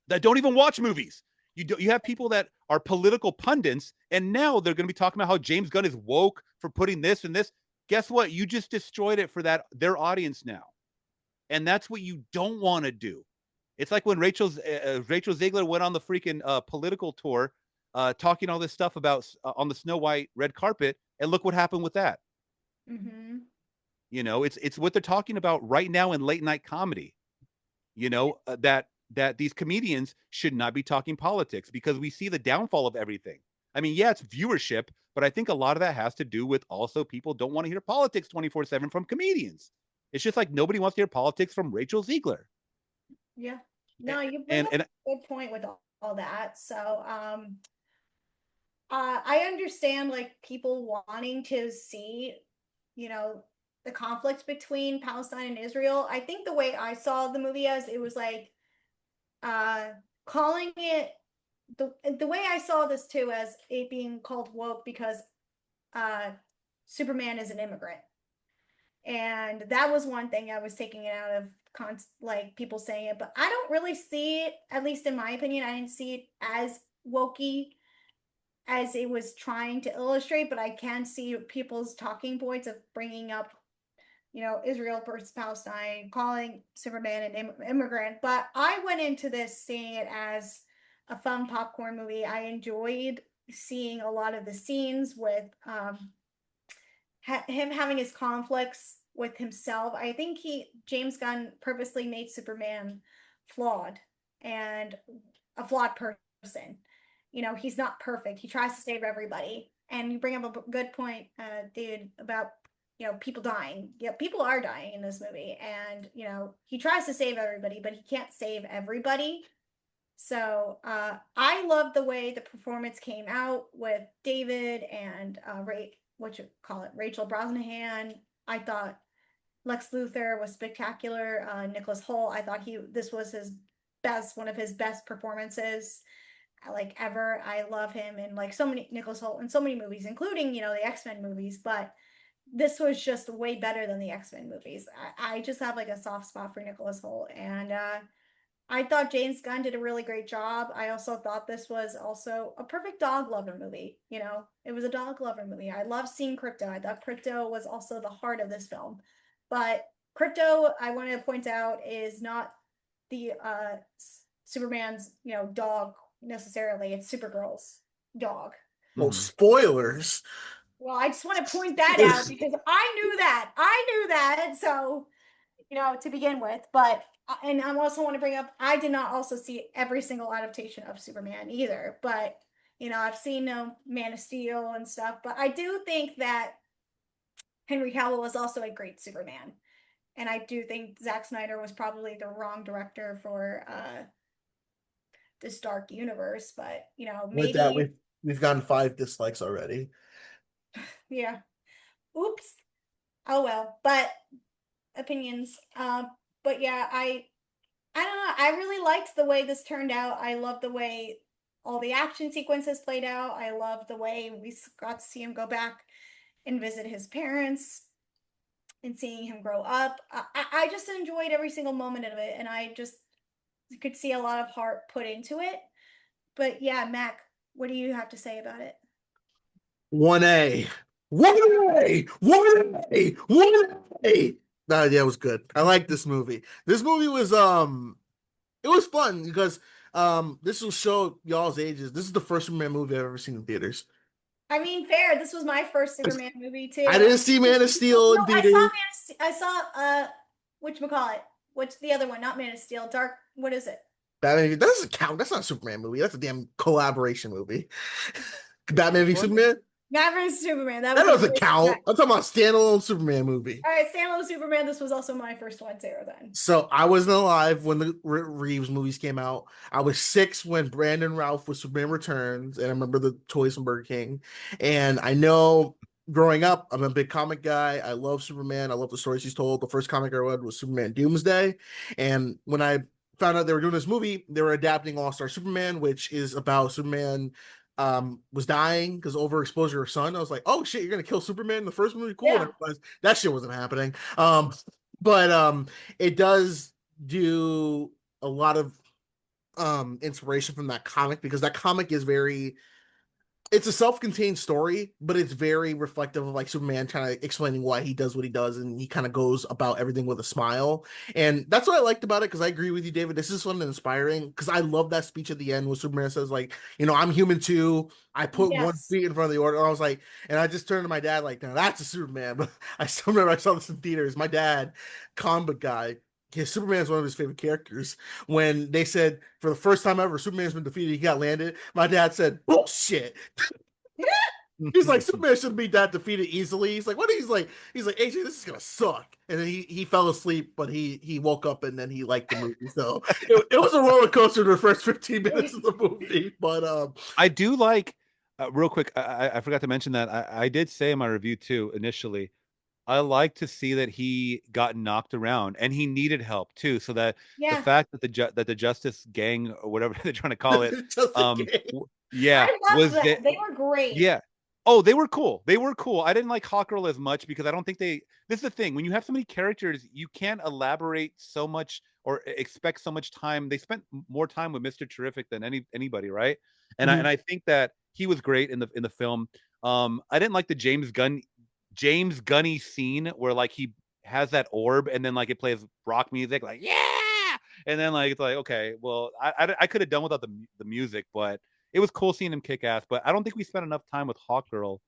that don't even watch movies. You have people that are political pundits, and now they're going to be talking about how James Gunn is woke for putting this and this. Guess what? You just destroyed it for their audience now. And that's what you don't want to do. It's like when Rachel Ziegler went on the freaking political tour, talking all this stuff about on the Snow White red carpet, and look what happened with that. Mm-hmm. It's what they're talking about right now in late night comedy. That these comedians should not be talking politics because we see the downfall of everything. I mean, yeah, it's viewership, but I think a lot of that has to do with also people don't want to hear politics 24/7 from comedians. It's just like nobody wants to hear politics from Rachel Ziegler. Yeah. No, you bring up a good point with all that. So I understand people wanting to see, the conflict between Palestine and Israel. I think the way I saw the movie as it was calling it the way I saw this too as it being called woke because Superman is an immigrant. And that was one thing I was taking it out of people saying it, but I don't really see it, at least in my opinion, I didn't see it as wokey as it was trying to illustrate, but I can see people's talking points of bringing up, Israel versus Palestine, calling Superman an immigrant. But I went into this seeing it as a fun popcorn movie. I enjoyed seeing a lot of the scenes with him having his conflicts with himself. I think James Gunn purposely made Superman flawed and a flawed person. He's not perfect. He tries to save everybody. And you bring up a good point, dude, about people dying. Yeah, people are dying in this movie, and he tries to save everybody, but he can't save everybody. So I love the way the performance came out with David and Rachel Brosnahan. I thought Lex Luthor was spectacular. Nicholas Hoult, I thought this was one of his best performances like ever. I love him in like so many Nicholas Hoult in so many movies, including the X-Men movies, but this was just way better than the X-Men movies. I just have like a soft spot for Nicholas Hoult, and I thought James Gunn did a really great job. I also thought this was also a perfect dog lover movie. It was a dog lover movie. I love seeing Crypto. I thought Crypto was also the heart of this film. But Crypto, I want to point out, is not the Superman's, dog necessarily. It's Supergirl's dog. Well, spoilers. Well, I just want to point that out because I knew that. So, to begin with, but and I also want to bring up, I did not also see every single adaptation of Superman either, but I've seen Man of Steel and stuff, but I do think that Henry Cavill was also a great Superman, and I do think Zack Snyder was probably the wrong director for this dark universe, but maybe with that we've gotten 5 dislikes already. Yeah. Oops. Oh well, but opinions. But yeah, I don't know. I really liked the way this turned out. I love the way all the action sequences played out. I love the way we got to see him go back and visit his parents and seeing him grow up. I just enjoyed every single moment of it, and I just could see a lot of heart put into it. But yeah, Mac, what do you have to say about it? 1A. 1A. 1A. 1A. Nah, yeah, it was good. I like this movie. This movie was it was fun because this will show y'all's ages. This is the first Superman movie I've ever seen in theaters. I mean, fair. This was my first Superman movie too. I didn't see Man of Steel in theaters. I saw whatchamacallit. What's the other one? Not Man of Steel. Dark. What is it? Batman. That doesn't count. That's not a Superman movie. That's a damn collaboration movie. Batman v Superman. Batman vs Superman. That doesn't count. I'm talking about standalone Superman movie. All right, standalone Superman. This was also my first one too. Then. So I wasn't alive when the Reeves movies came out. I was 6 when Brandon Routh was Superman Returns, and I remember the toys from Burger King. And I know growing up, I'm a big comic guy. I love Superman. I love the stories he's told. The first comic I read was Superman Doomsday, and when I found out they were doing this movie, they were adapting All-Star Superman, which is about Superman was dying because overexposure of sun. I was like, oh shit, you're gonna kill Superman in the first movie? Cool. Yeah. That shit wasn't happening. But it does do a lot of inspiration from that comic, because that comic is it's a self-contained story, but it's very reflective of like Superman kind of explaining why he does what he does, and he kind of goes about everything with a smile. And that's what I liked about it, because I agree with you, David. This is fun and inspiring, because I love that speech at the end where Superman says, like, I'm human too. I put 1 feet in front of the order. I was like, and I just turned to my dad like, now that's a Superman. But I still remember I saw this in theaters. My dad, comic book guy, Superman is one of his favorite characters. When they said for the first time ever Superman's been defeated, he got landed, my dad said, bullshit. He's like, Superman shouldn't be that defeated easily. He's like, what? He's like, AJ, this is gonna suck. And then he fell asleep, but he woke up, and then he liked the movie. So it was a roller coaster the first 15 minutes of the movie. But I do like real quick. I forgot to mention that I did say in my review too initially, I like to see that he got knocked around, and he needed help too. So that the fact that the Justice Gang, or whatever they're trying to call it, I loved that. They were great. Yeah. Oh, they were cool. They were cool. I didn't like Hawkgirl as much because I don't think this is the thing. When you have so many characters, you can't elaborate so much or expect so much time. They spent more time with Mr. Terrific than anybody, right? And I think that he was great in the film. I didn't like the James Gunny scene where like he has that orb, and then like it plays rock music, like yeah, and then like it's like okay, well I could have done without the music, but it was cool seeing him kick ass. But I don't think we spent enough time with Hawkgirl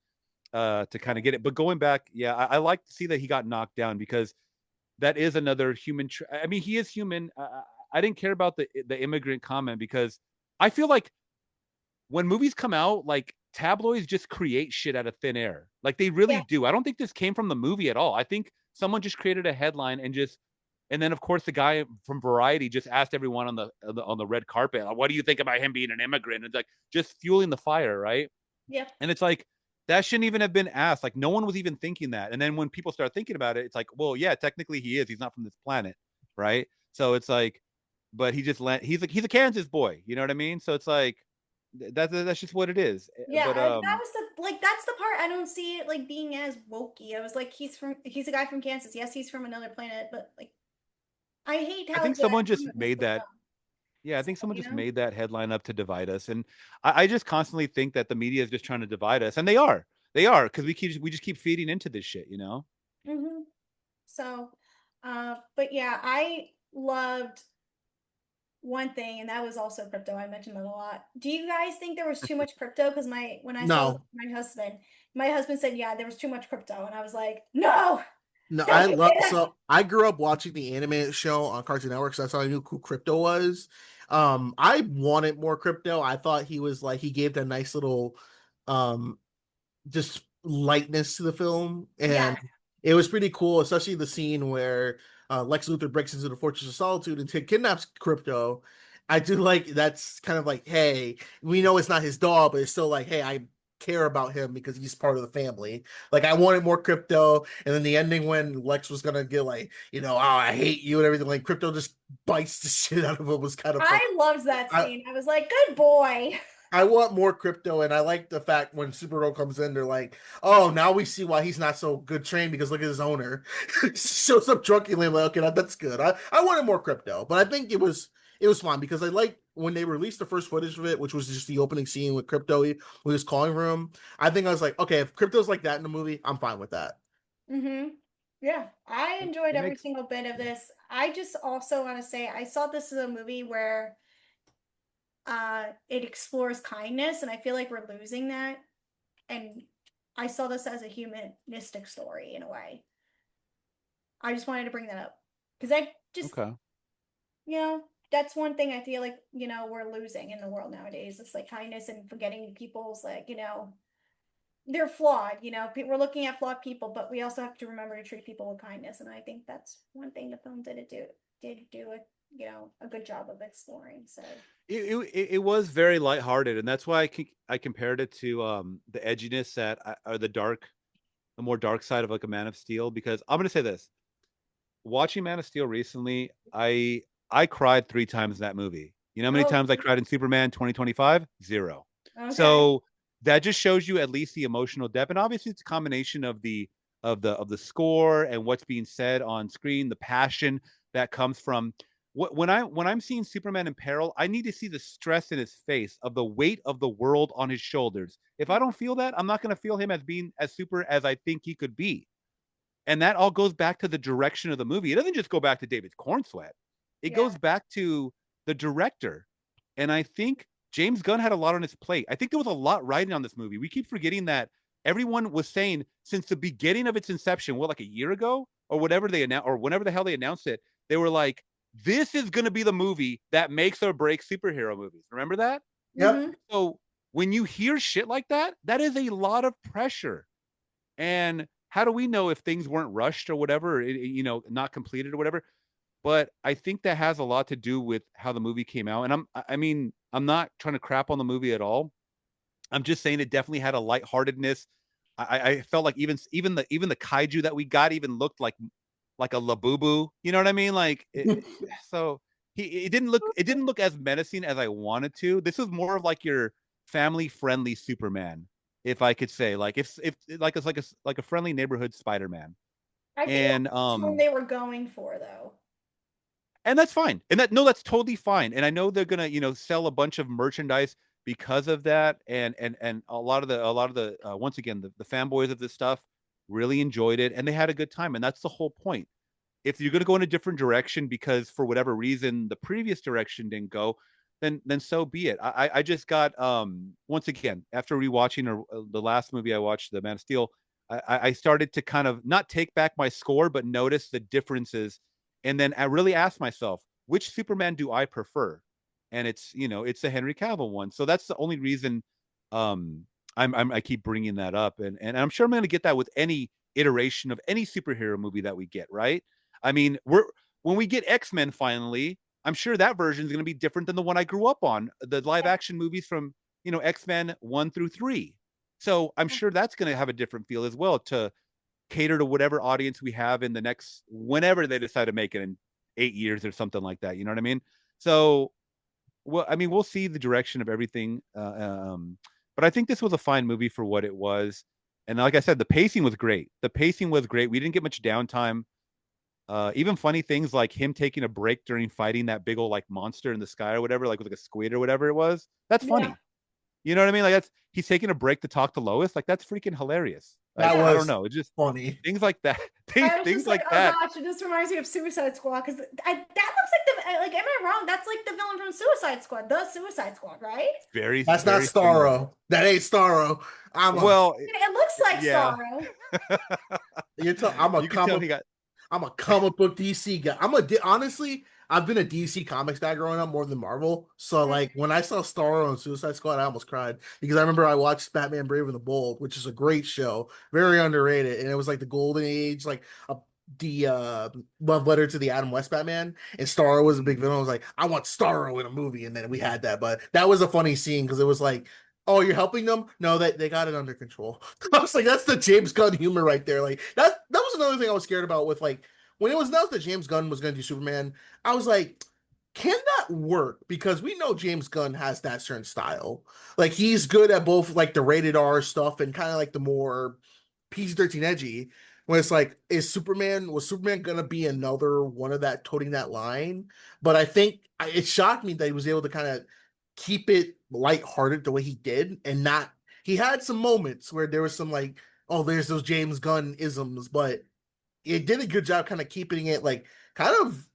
to kind of get it. But going back, yeah, I like to see that he got knocked down because that is another human. I mean, he is human. I didn't care about the immigrant comment because I feel like when movies come out, like tabloids just create shit out of thin air. Like they really do. I don't think this came from the movie at all. I think someone just created a headline and then of course the guy from Variety just asked everyone on the red carpet, like, what do you think about him being an immigrant? It's like just fueling the fire, right? Yeah. And it's like that shouldn't even have been asked. Like no one was even thinking that. And then when people start thinking about it, it's like, well, yeah, technically he is. He's not from this planet, right? So it's like, but he's a Kansas boy. You know what I mean? So it's like that's just what it is. Yeah, But that was that's the part I don't see it like being as wokey. I was like, he's a guy from Kansas. Yes, he's from another planet, but like I hate how I think someone just made that. Yeah, I think someone just made that headline up to divide us, and I just constantly think that the media is just trying to divide us, and they are because we just keep feeding into this shit, you know. Mm-hmm. So, but yeah, I loved one thing, and that was also crypto. I mentioned that a lot. Do you guys think there was too much crypto? Because when I saw No. my husband said, yeah, there was too much crypto, and I was like, no. No, don't do that. so I grew up watching the animated show on Cartoon Network, so that's how I knew who crypto was. I wanted more crypto. I thought he was like he gave that nice little just lightness to the film, and it was pretty cool, especially the scene where Lex Luthor breaks into the Fortress of Solitude and kidnaps Crypto. I do like that's kind of like, hey, we know it's not his dog, but it's still like, hey, I care about him because he's part of the family. Like I wanted more Crypto, and then the ending when Lex was gonna get like, oh, I hate you and everything, like Crypto just bites the shit out of him was kind of funny. I loved that scene. I was like, good boy. I want more Crypto, and I like the fact when Supergirl comes in, they're like, oh, now we see why he's not so good trained because look at his owner. Shows up drunkenly. I'm like, okay, that's good. I wanted more Crypto, but I think it was fun because I like when they released the first footage of it, which was just the opening scene with Crypto with his calling room. I think I was like, okay, if Crypto's like that in the movie, I'm fine with that. Mm-hmm. Yeah, I enjoyed every single bit of this. I just also want to say I saw this as a movie where it explores kindness, and I feel like we're losing that. And I saw this as a humanistic story in a way. I just wanted to bring that up because I just, that's one thing I feel like we're losing in the world nowadays. It's like kindness and forgetting people's like they're flawed. We're looking at flawed people, but we also have to remember to treat people with kindness. And I think that's one thing the film did do a good job of exploring. So it was very lighthearted, and that's why I compared it to the edginess or the more dark side of like a Man of Steel. Because I'm gonna say this: watching Man of Steel recently, I cried 3 times in that movie. You know how many times I cried in Superman 2025? 0. Okay. So that just shows you at least the emotional depth, and obviously it's a combination of the score and what's being said on screen, the passion that comes from. When I'm seeing Superman in peril, I need to see the stress in his face of the weight of the world on his shoulders. If I don't feel that, I'm not going to feel him as being as super as I think he could be. And that all goes back to the direction of the movie. It doesn't just go back to David Cornsweet. It goes back to the director. And I think James Gunn had a lot on his plate. I think there was a lot riding on this movie. We keep forgetting that everyone was saying since the beginning of its inception, like a year ago or whatever they announced, or whenever the hell they announced it, they were like, this is going to be the movie that makes or breaks superhero movies. Remember that? Yep. Mm-hmm. So when you hear shit like that, that is a lot of pressure. And how do we know if things weren't rushed or whatever, not completed or whatever? But I think that has a lot to do with how the movie came out. And I'm not trying to crap on the movie at all. I'm just saying it definitely had a lightheartedness. I felt like even the kaiju that we got even looked like a Labubu, you know what I mean? Like, so it didn't look as menacing as I wanted to. This was more of like your family friendly Superman, if I could say, like if like it's like a friendly neighborhood Spider-Man. I think that's what they were going for though. And that's fine. And that's totally fine. And I know they're gonna, sell a bunch of merchandise because of that. And a lot of the once again the fanboys of this stuff, really enjoyed it, and they had a good time, and that's the whole point. If you're going to go in a different direction because for whatever reason the previous direction didn't go, then so be it. I just got once again after rewatching the last movie I watched, The Man of Steel, I started to kind of not take back my score, but notice the differences, and then I really asked myself, which Superman do I prefer? And it's the Henry Cavill one. So that's the only reason I keep bringing that up, and I'm sure I'm going to get that with any iteration of any superhero movie that we get, right? I mean, when we get X-Men finally, I'm sure that version is going to be different than the one I grew up on, the live action movies from, X-Men 1 through 3. So I'm sure that's going to have a different feel as well to cater to whatever audience we have in the next, whenever they decide to make it in 8 years or something like that. You know what I mean? So, well, I mean, we'll see the direction of everything. But I think this was a fine movie for what it was. And like I said, the pacing was great. The pacing was great. We didn't get much downtime. Even funny things like him taking a break during fighting that big old like monster in the sky or whatever, like with like a squid or whatever it was. That's funny. Yeah. You know what I mean? Like he's taking a break to talk to Lois. Like that's freaking hilarious. Like, That I was don't know. It's just funny. things like that. I was Things just like like, that. oh gosh, it just reminds me of Suicide Squad because that looks like am I wrong? That's like the villain from Suicide Squad, the Suicide Squad, right? Very. That's very not Starro. That ain't Starro. Well, It looks like yeah. Starro. I'm a comic book DC guy. Honestly, I've been a DC Comics guy growing up more than Marvel. So like when I saw Starro on Suicide Squad, I almost cried because I remember I watched Batman Brave and the Bold, which is a great show, very underrated, and it was like the golden age, like the love letter to the Adam West Batman, and Starro was a big villain. I was like, I want Starro in a movie, and then we had that. But that was a funny scene because it was like, oh, you're helping them? No, they got it under control. I was like, that's the James Gunn humor right there. Like that was another thing I was scared about with like when it was announced that James Gunn was going to do Superman. I was like, can that work? Because we know James Gunn has that certain style. Like he's good at both like the rated R stuff and kind of like the more PG-13 edgy. When it's like, was Superman gonna be another one of that toting that line? But I think it shocked me that he was able to kind of keep it lighthearted the way he did, and not. He had some moments where there was some like, oh, there's those James Gunn isms, but it did a good job kind of keeping it like kind of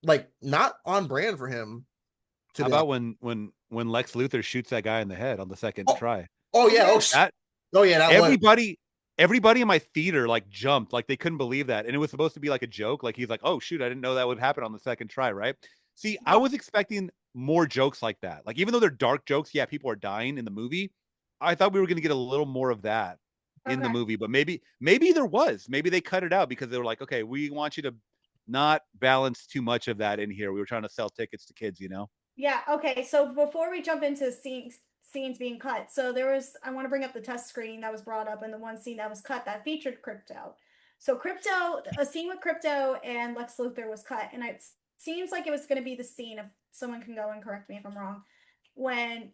like not on brand for him. How about when Lex Luthor shoots that guy in the head on the second try? Oh yeah, everybody in my theater like jumped, like they couldn't believe that, and it was supposed to be like a joke. Like he's like, oh shoot, I didn't know that would happen on the second try, right? See, I was expecting more jokes like that. Like even though they're dark jokes, yeah, people are dying in the movie. I thought we were going to get a little more of that in the movie, but maybe there was. Maybe they cut it out because they were like, okay, we want you to not balance too much of that in here. We were trying to sell tickets to kids, you know? Yeah. Okay. So before we jump into scenes being cut, so I want to bring up the test screening that was brought up, and the one scene that was cut that featured Crypto. So a scene with Crypto and Lex Luthor was cut, and it seems like it was going to be the scene. If someone can go and correct me if I'm wrong, when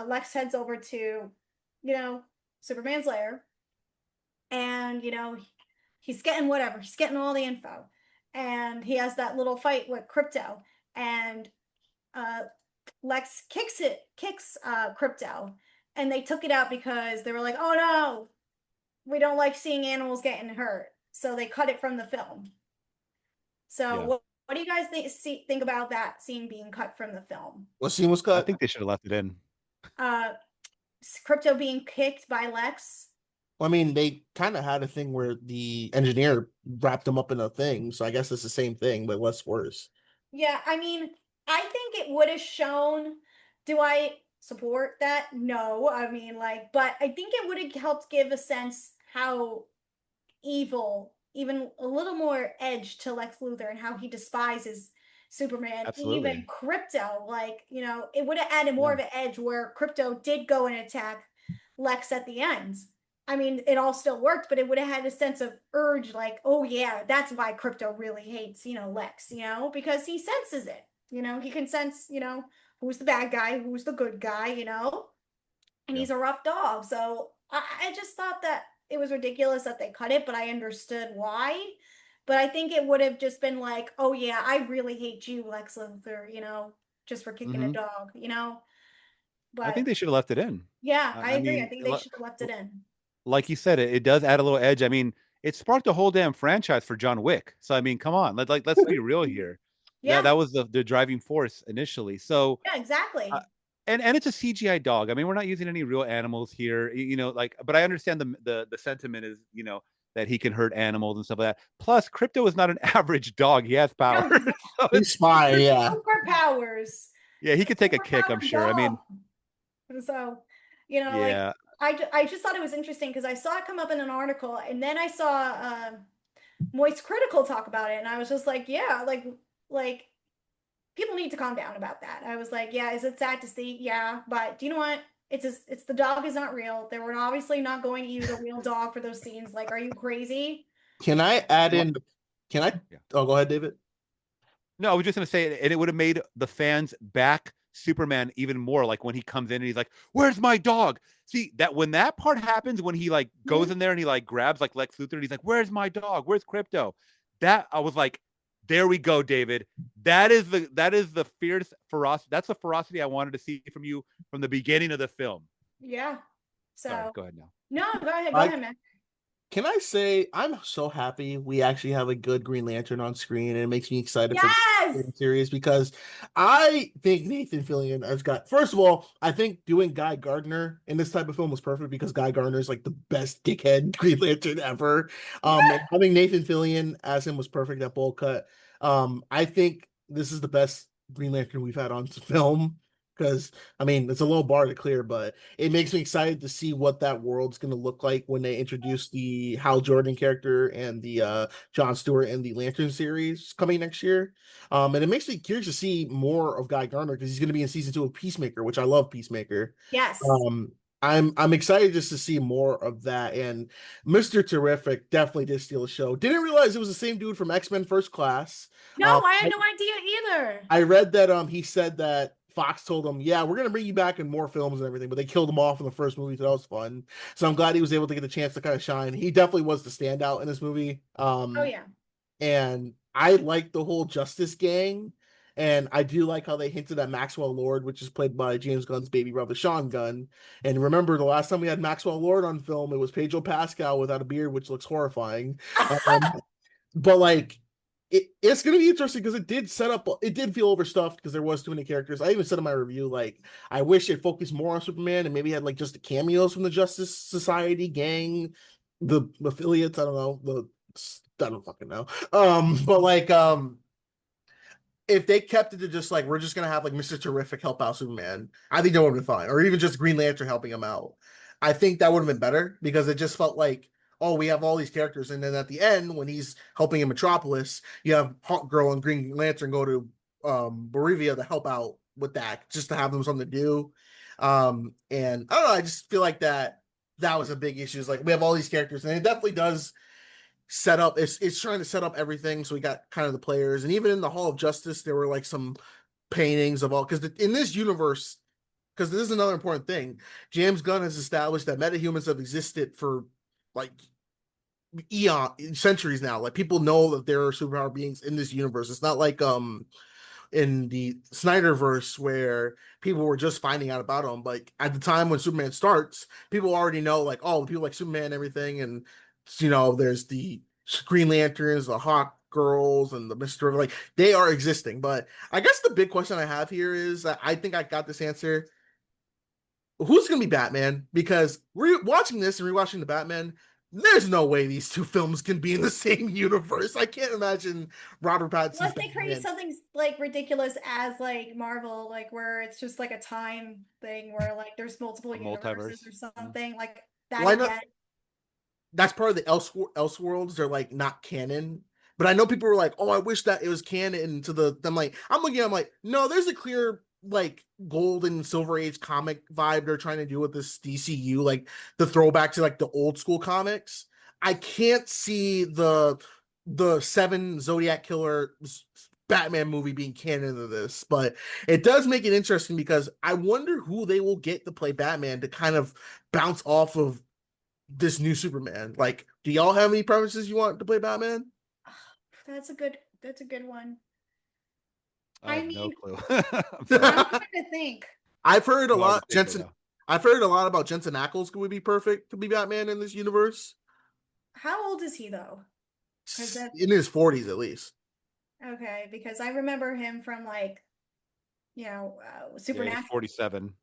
Lex heads over to, Superman's lair, and he's getting whatever, he's getting all the info, and he has that little fight with Crypto, and Lex kicks Crypto, and they took it out because they were like, oh no, we don't like seeing animals getting hurt, so they cut it from the film. So Yeah. what do you guys think about that scene being cut from the film? What scene was cut? I think they should have left it in. Crypto being kicked by Lex. Well, I mean, they kind of had a thing where the engineer wrapped them up in a thing, so I guess it's the same thing, but less worse. Yeah, I mean, I think it would have shown. Do I support that? No, I mean, but I think it would have helped give a sense how evil, even a little more edge to Lex Luthor, and how he despises Superman. Absolutely. Even Crypto, it would have added more of an edge where Crypto did go and attack Lex at the end. I mean, it all still worked, but it would have had a sense of urge, like, oh yeah, that's why Crypto really hates, Lex, because he senses it. He can sense, who's the bad guy, who's the good guy, and he's a rough dog. So I just thought that it was ridiculous that they cut it, but I understood why. But I think it would have just been like, oh yeah, I really hate you, Lex Luthor, just for kicking a dog, But I think they should have left it in. Yeah, I agree. mean, I think they should have left it in. Like you said, it does add a little edge. I mean, it sparked a whole damn franchise for John Wick. So I mean, come on, let's be real here. Yeah. That was the driving force initially. So Yeah, exactly. And it's a CGI dog. I mean, we're not using any real animals here, but I understand the sentiment is, that he can hurt animals and stuff like that. Plus, Crypto is not an average dog. He has power. No, So He's fine, yeah. Superpowers. Yeah, he could take a kick, I'm sure. I mean, so, yeah. I just thought it was interesting because I saw it come up in an article, and then I saw Moist Critical talk about it, and I was just like, yeah, like people need to calm down about that. I was like, yeah, is it sad to see? Yeah, but do you know what? It's the dog is not real. They were obviously not going to use a real dog for those scenes. Like, are you crazy? Can I add in? Can I? Yeah. Oh, go ahead, David. No, I was just gonna say, and it would have made the fans back Superman even more. Like when he comes in and he's like, "Where's my dog?" See that when that part happens, when he like goes in there and he like grabs like Lex Luthor and he's like, "Where's my dog? Where's Crypto?" That I was like, "There we go, David. That is the fierce ferocity. That's the ferocity I wanted to see from you from the beginning of the film." Yeah. So Sorry, go ahead now. No, go ahead, man. Can I say I'm so happy we actually have a good Green Lantern on screen, and it makes me excited for the series because I think Nathan Fillion has got. First of all, I think doing Guy Gardner in this type of film was perfect because Guy Gardner is like the best dickhead Green Lantern ever. And having Nathan Fillion as him was perfect. That bowl cut. I think this is the best Green Lantern we've had on film. Because, I mean, it's a low bar to clear, but it makes me excited to see what that world's going to look like when they introduce the Hal Jordan character and the Jon Stewart and the Lantern series coming next year. And it makes me curious to see more of Guy Gardner because he's going to be in season 2 of Peacemaker, which I love Peacemaker. Yes. I'm excited just to see more of that. And Mr. Terrific definitely did steal the show. Didn't realize it was the same dude from X-Men First Class. No, I had no idea either. I read that he said that Fox told him, yeah, we're going to bring you back in more films and everything, but they killed him off in the first movie, so that was fun. So I'm glad he was able to get the chance to kind of shine. He definitely was the standout in this movie. Oh, yeah. And I like the whole Justice Gang, and I do like how they hinted at Maxwell Lord, which is played by James Gunn's baby brother, Sean Gunn. And remember, the last time we had Maxwell Lord on film, it was Pedro Pascal without a beard, which looks horrifying. But, like, it's going to be interesting because it did feel overstuffed because there was too many characters. I even said in my review, like, I wish it focused more on Superman and maybe had like just the cameos from the Justice Society gang, the affiliates. I don't fucking know. But like, if they kept it to just like, we're just going to have like Mr. Terrific help out Superman, I think that would have been fine. Or even just Green Lantern helping him out. I think that would have been better because it just felt like, oh, we have all these characters, and then at the end, when he's helping in Metropolis, you have Hawk Girl and Green Lantern go to Bolivia to help out with that, just to have them something to do. And I don't know, I just feel like that was a big issue. It's like we have all these characters, and it definitely does set up. It's trying to set up everything. So we got kind of the players, and even in the Hall of Justice, there were like some paintings of all because in this universe. Because this is another important thing. James Gunn has established that metahumans have existed for like centuries now. Like people know that there are superpower beings in this universe. It's not like in the Snyderverse where people were just finding out about them. Like at the time when Superman starts, people already know like, oh, people like Superman and everything, and there's the Green Lanterns, the Hawk Girls, and the Mr. Like they are existing. But I guess the big question I have here is that I think I got this answer. Who's gonna be Batman? Because watching this and rewatching the Batman, there's no way these two films can be in the same universe. I can't imagine Robert Pattinson. Unless they create something like ridiculous as like Marvel, like where it's just like a time thing where like there's multiple universes or something like that. That's part of the Elseworlds. They're like not canon. But I know people were like, "Oh, I wish that it was canon." I'm like, no, there's a clear like gold and silver age comic vibe they're trying to do with this DCU, like the throwback to like the old school comics. I can't see the 7 Zodiac Killer Batman movie being canon to this, but it does make it interesting because I wonder who they will get to play Batman to kind of bounce off of this new Superman. Like, do y'all have any preferences you want to play Batman? That's a good one. I have no clue. I'm trying to think. I've heard a lot. I've heard a lot about Jensen Ackles would be perfect to be Batman in this universe. How old is he though? In his 40s at least. Okay, because I remember him from like, Yeah, he's Supernatural. 47.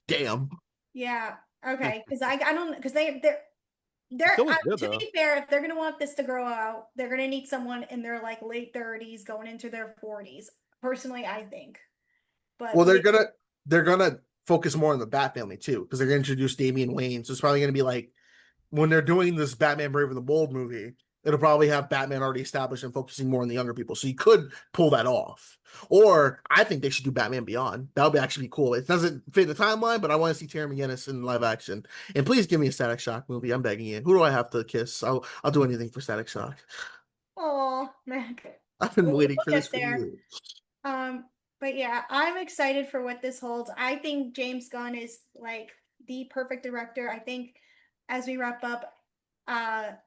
Damn. Yeah. Okay. Because I don't because Still looks good, to though. be fair, if they're gonna want this to grow out, they're gonna need someone in their like late 30s going into their 40s. Personally, I think. But Well, they're gonna focus more on the Bat family too, because they're gonna introduce Damian Wayne. So it's probably gonna be like when they're doing this Batman Brave and the Bold movie, it'll probably have Batman already established and focusing more on the younger people. So you could pull that off. Or I think they should do Batman Beyond. That would actually be cool. It doesn't fit the timeline, but I want to see Terry McGinnis in live action. And please give me a Static Shock movie. I'm begging you. Who do I have to kiss? I'll do anything for Static Shock. oh, Mac. I've been waiting for We'll this get for there. years. But yeah, I'm excited for what this holds. I think James Gunn is like the perfect director. I think as we wrap up,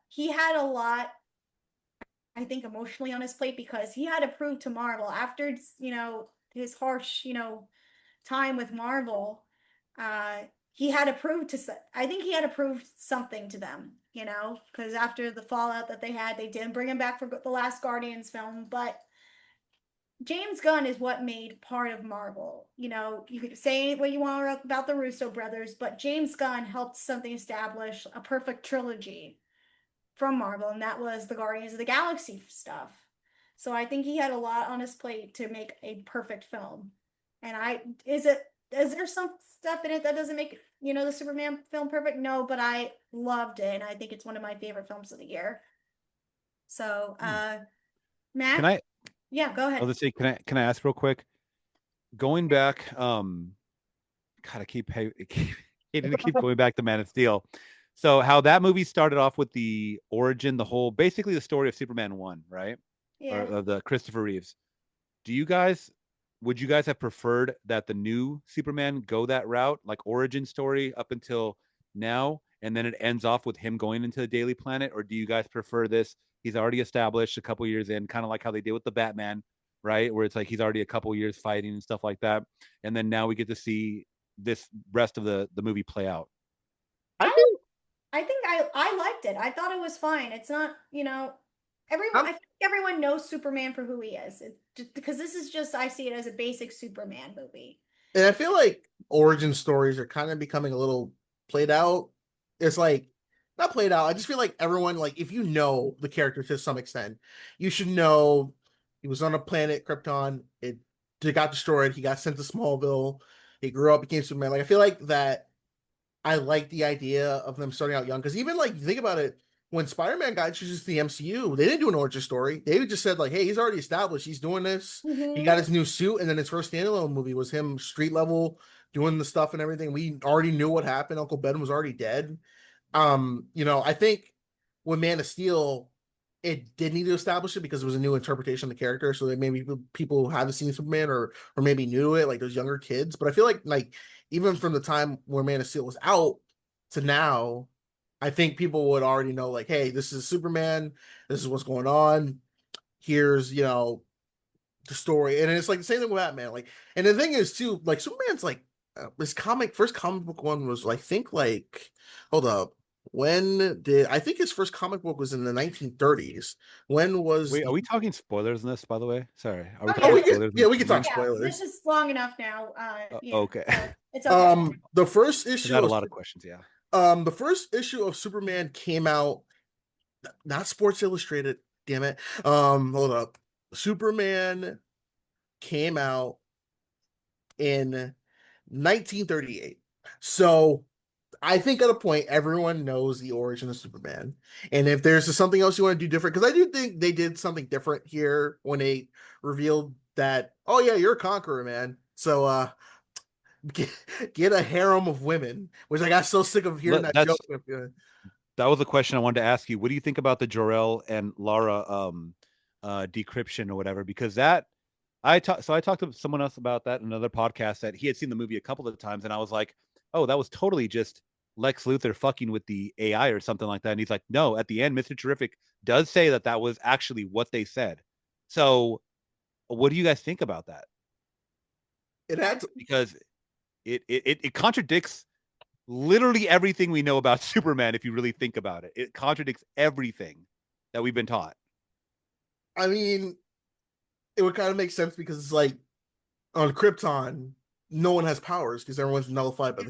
he had a lot, I think, emotionally on his plate because he had to prove to Marvel after, his harsh, time with Marvel. Uh, he had to prove to, I think he had to prove something to them, because after the fallout that they had, they didn't bring him back for the last Guardians film, but James Gunn is what made part of Marvel. You could say what you want about the Russo brothers, but James Gunn helped something establish a perfect trilogy from Marvel, and that was the Guardians of the Galaxy stuff. So I think he had a lot on his plate to make a perfect film. And is there some stuff in it that doesn't make, the Superman film perfect? No, but I loved it, and I think it's one of my favorite films of the year. So, Matt? Can I? Yeah, go ahead. I was gonna say, can I ask real quick? Going back, God, I keep hating to keep going back to Man of Steel. So how that movie started off with the origin, basically the story of Superman 1, right? Yeah. Or the Christopher Reeves. Would you guys have preferred that the new Superman go that route, like origin story up until now, and then it ends off with him going into the Daily Planet? Or do you guys prefer this? He's already established a couple years in, kind of like how they did with the Batman, right? Where it's like he's already a couple years fighting and stuff like that. And then now we get to see this rest of the movie play out. I think I liked it. I thought it was fine. It's not, I think everyone knows Superman for who he is. Because this is just, I see it as a basic Superman movie. And I feel like origin stories are kind of becoming a little played out. It's like not played out. I just feel like everyone, like, if you know the character to some extent, you should know he was on a planet, Krypton. It got destroyed. He got sent to Smallville. He grew up, became Superman. Like, I feel like that. I like the idea of them starting out young because even like think about it, when Spider-Man got introduced to the MCU, they didn't do an origin story. They just said like, "Hey, he's already established. He's doing this. He got his new suit, and then his first standalone movie was him street level doing the stuff and everything. We already knew what happened. Uncle Ben was already dead. I think with Man of Steel, it did need to establish it because it was a new interpretation of the character. So that maybe people who haven't seen Superman or maybe knew it, like those younger kids. But I feel like even from the time where Man of Steel was out to now, I think people would already know, like, hey, this is Superman. This is what's going on. Here's the story, and it's like the same thing with Batman. Like, and the thing is too, like Superman's like his first comic book one was I think like hold up. I think his first comic book was in the 1930s? When was Wait, are we talking spoilers in this, by the way? Sorry. Are we talking spoilers? We can talk spoilers. This is long enough now. Okay. So it's okay. The first issue I got a lot of questions, yeah. The first issue of Superman came out, not Sports Illustrated, damn it. Hold up. Superman came out in 1938. So I think at a point everyone knows the origin of Superman. And if there's something else you want to do different, because I do think they did something different here when they revealed that, oh yeah, you're a conqueror, man. So get a harem of women, which I got so sick of hearing that joke. That was the question I wanted to ask you. What do you think about the Jor-El and Lara decryption or whatever? Because I talked to someone else about that in another podcast that he had seen the movie a couple of times, and I was like, oh, that was totally just Lex Luthor fucking with the AI or something like that. And he's like, no, at the end, Mr. Terrific does say that was actually what they said. So what do you guys think about that? It had to, because it contradicts literally everything we know about Superman, if you really think about it. It contradicts everything that we've been taught. I mean, it would kind of make sense because it's like on Krypton, no one has powers because everyone's nullified by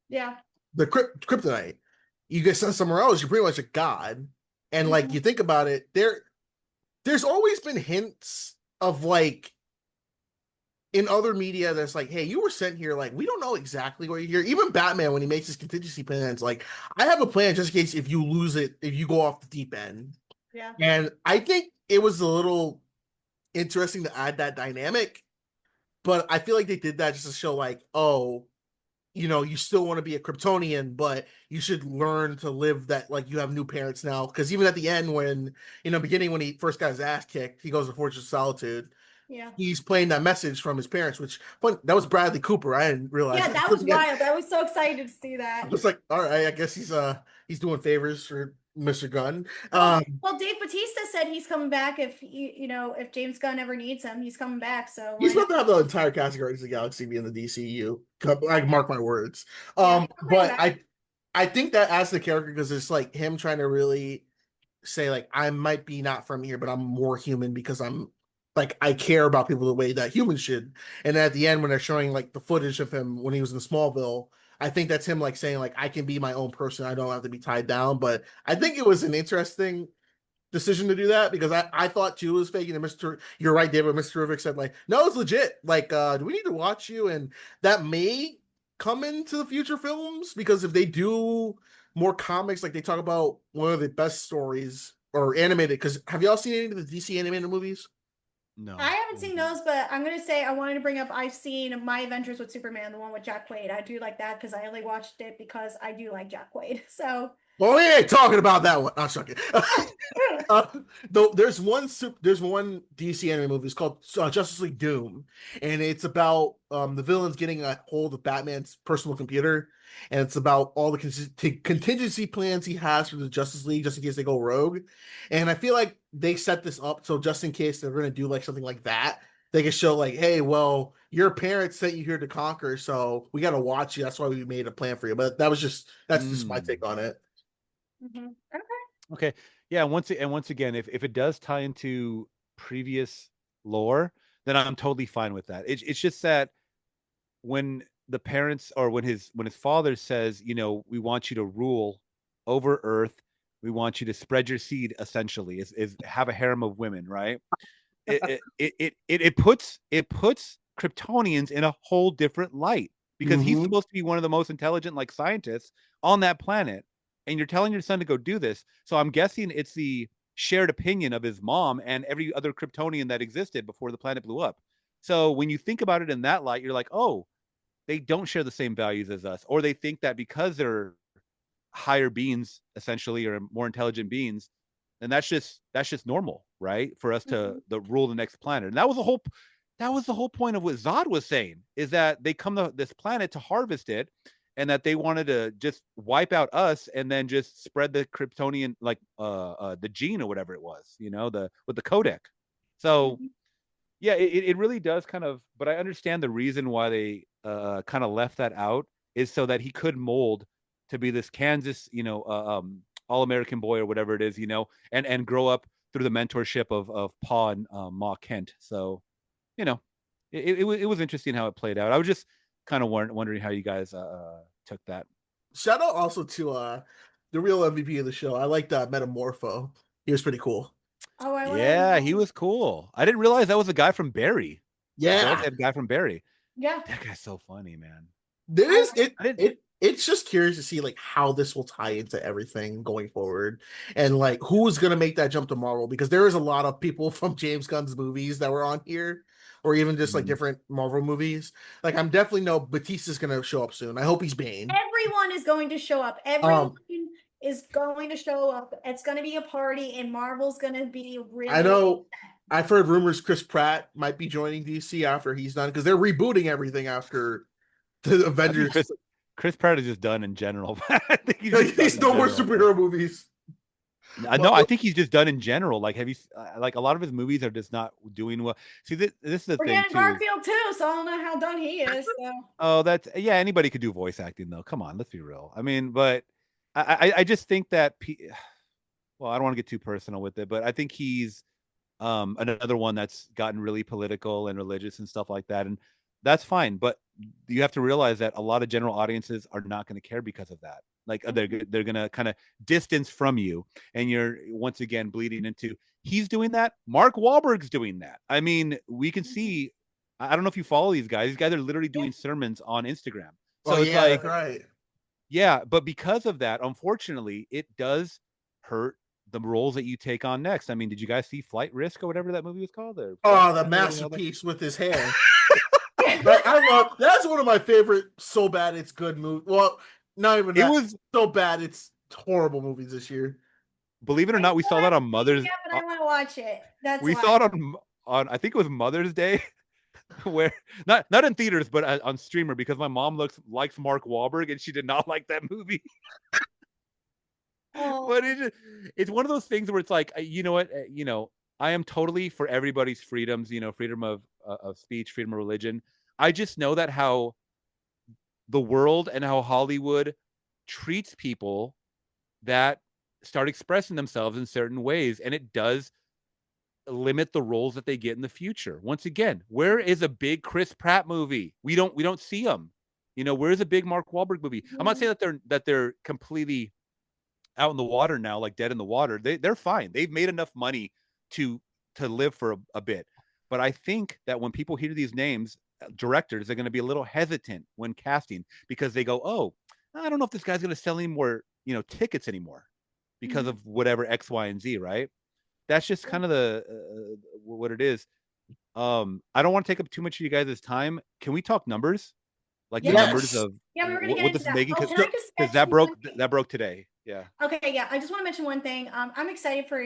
Yeah. the kryptonite. You get sent somewhere else, you're pretty much a god. And like you think about it, there's always been hints of like in other media that's like, hey, you were sent here, like we don't know exactly where you're here. Even Batman, when he makes his contingency plans, like I have a plan just in case if you lose it, if you go off the deep end. Yeah. And I think it was a little interesting to add that dynamic, but I feel like they did that just to show like, oh, you know, you still want to be a Kryptonian, but you should learn to live that, like you have new parents now. Because even at the end, when beginning when he first got his ass kicked, he goes to Fortress of Solitude. Yeah. He's playing that message from his parents, which that was Bradley Cooper. I didn't realize. Yeah, that was wild. I was so excited to see that. I was like, all right, I guess he's doing favors for Mr. Gunn. Well, Dave Bautista said he's coming back if if James Gunn ever needs him, he's coming back. So he's about to have the entire cast of Guardians of the Galaxy be in the DCU. I mark my words. But I think that adds the character because it's like him trying to really say like I might be not from here, but I'm more human because I'm like I care about people the way that humans should. And at the end, when they're showing like the footage of him when he was in Smallville, I think that's him like saying like I can be my own person. I don't have to be tied down. But I think it was an interesting decision to do that because I thought too it was fake. And you're right, David. Mr. Terrific said like, no, it's legit. Like, do we need to watch you? And that may come into the future films because if they do more comics, like they talk about one of the best stories or animated. Because have y'all seen any of the DC animated movies? No, I haven't seen those, but I'm gonna say I wanted to bring up. I've seen My Adventures with Superman, the one with Jack Quaid. I do like that because I only watched it because I do like Jack Quaid. So. Well, we ain't talking about that one. I'm joking. Though there's one DC anime movie. It's called Justice League Doom, and it's about the villains getting a hold of Batman's personal computer, and it's about all the contingency plans he has for the Justice League, just in case they go rogue. And I feel like they set this up so just in case they're going to do like something like that, they can show like, hey, well, your parents sent you here to conquer, so we got to watch you. That's why we made a plan for you. But that's just my take on it. Mm-hmm. Okay. Yeah. Once again, if it does tie into previous lore, then I'm totally fine with that. It's just that when the parents or when his father says, we want you to rule over Earth, we want you to spread your seed, essentially, is have a harem of women, right? It puts Kryptonians in a whole different light because he's supposed to be one of the most intelligent like scientists on that planet. And you're telling your son to go do this. So I'm guessing it's the shared opinion of his mom and every other Kryptonian that existed before the planet blew up. So when you think about it in that light, you're like, oh, they don't share the same values as us. Or they think that because they're higher beings, essentially, or more intelligent beings, then that's just normal, right? For us to rule the next planet. And that was the whole point of what Zod was saying, is that they come to this planet to harvest it. And that they wanted to just wipe out us and then just spread the Kryptonian, like the gene or whatever it was, with the codec. So, yeah, it really does kind of. But I understand the reason why they kind of left that out is so that he could mold to be this Kansas, all-American boy or whatever it is, and grow up through the mentorship of Pa and Ma Kent. So, it was interesting how it played out. I was just kind of wondering how you guys took that. Shout out also to the real MVP of the show. I like that Metamorpho. He was pretty cool. Oh, yeah, he was cool. I didn't realize that was the guy from Barry. Yeah, that guy from Barry. Yeah, that guy's so funny, man. It's just curious to see like how this will tie into everything going forward, and like who's gonna make that jump to Marvel, because there is a lot of people from James Gunn's movies that were on here, or even just like different Marvel movies. Like I'm definitely know Batista's gonna show up soon. I hope he's Bane. Everyone is going to show up. Everyone is going to show up. It's going to be a party, and Marvel's going to be really. I know. I've heard rumors Chris Pratt might be joining DC after he's done, because they're rebooting everything after the Avengers. Chris Pratt is just done in general. He's no more superhero movies. No, I think he's just done in general. Like, have you like a lot of his movies are just not doing well. See, this is the We're thing getting too. Garfield too, so I don't know how done he is. So. Oh, that's anybody could do voice acting though. Come on, let's be real. I mean, but I just think that well, I don't want to get too personal with it, but I think he's another one that's gotten really political and religious and stuff like that, and that's fine. But you have to realize that a lot of general audiences are not going to care because of that. Like they're gonna kind of distance from you, and you're once again bleeding into. He's doing that. Mark Wahlberg's doing that. I mean, we can see. I don't know if you follow these guys. These guys are literally doing sermons on Instagram. So it's like, right. Yeah, but because of that, unfortunately, it does hurt the roles that you take on next. I mean, did you guys see Flight Risk or whatever that movie was called? The masterpiece with his hair. I love that's one of my favorite so bad it's good movies. Well, not even that. It was so bad it's horrible movies this year. Believe it or not, we saw that on Mother's. Yeah, but I want to watch it. We saw it on I think it was Mother's Day, where not in theaters but on streamer because my mom likes Mark Wahlberg and she did not like that movie. But it's one of those things where it's like, you know what, I am totally for everybody's freedoms, freedom of speech, freedom of religion. I just know that how the world and how Hollywood treats people that start expressing themselves in certain ways, and it does limit the roles that they get in the future. Once again, where is a big Chris Pratt movie? We don't see them. Where's a big Mark Wahlberg movie? I'm not saying that they're completely out in the water now, like dead in the water. They're fine. They've made enough money to live for a bit. But I think that when people hear these names, directors are going to be a little hesitant when casting because they go, oh, I don't know if this guy's going to sell any more, tickets anymore because of whatever X, Y, and Z, right? That's just kind of the what it is. I don't want to take up too much of you guys' time. Can we talk numbers? Like the numbers of we were going to get into that. Because that broke today. Yeah. Okay, yeah. I just want to mention one thing. I'm excited for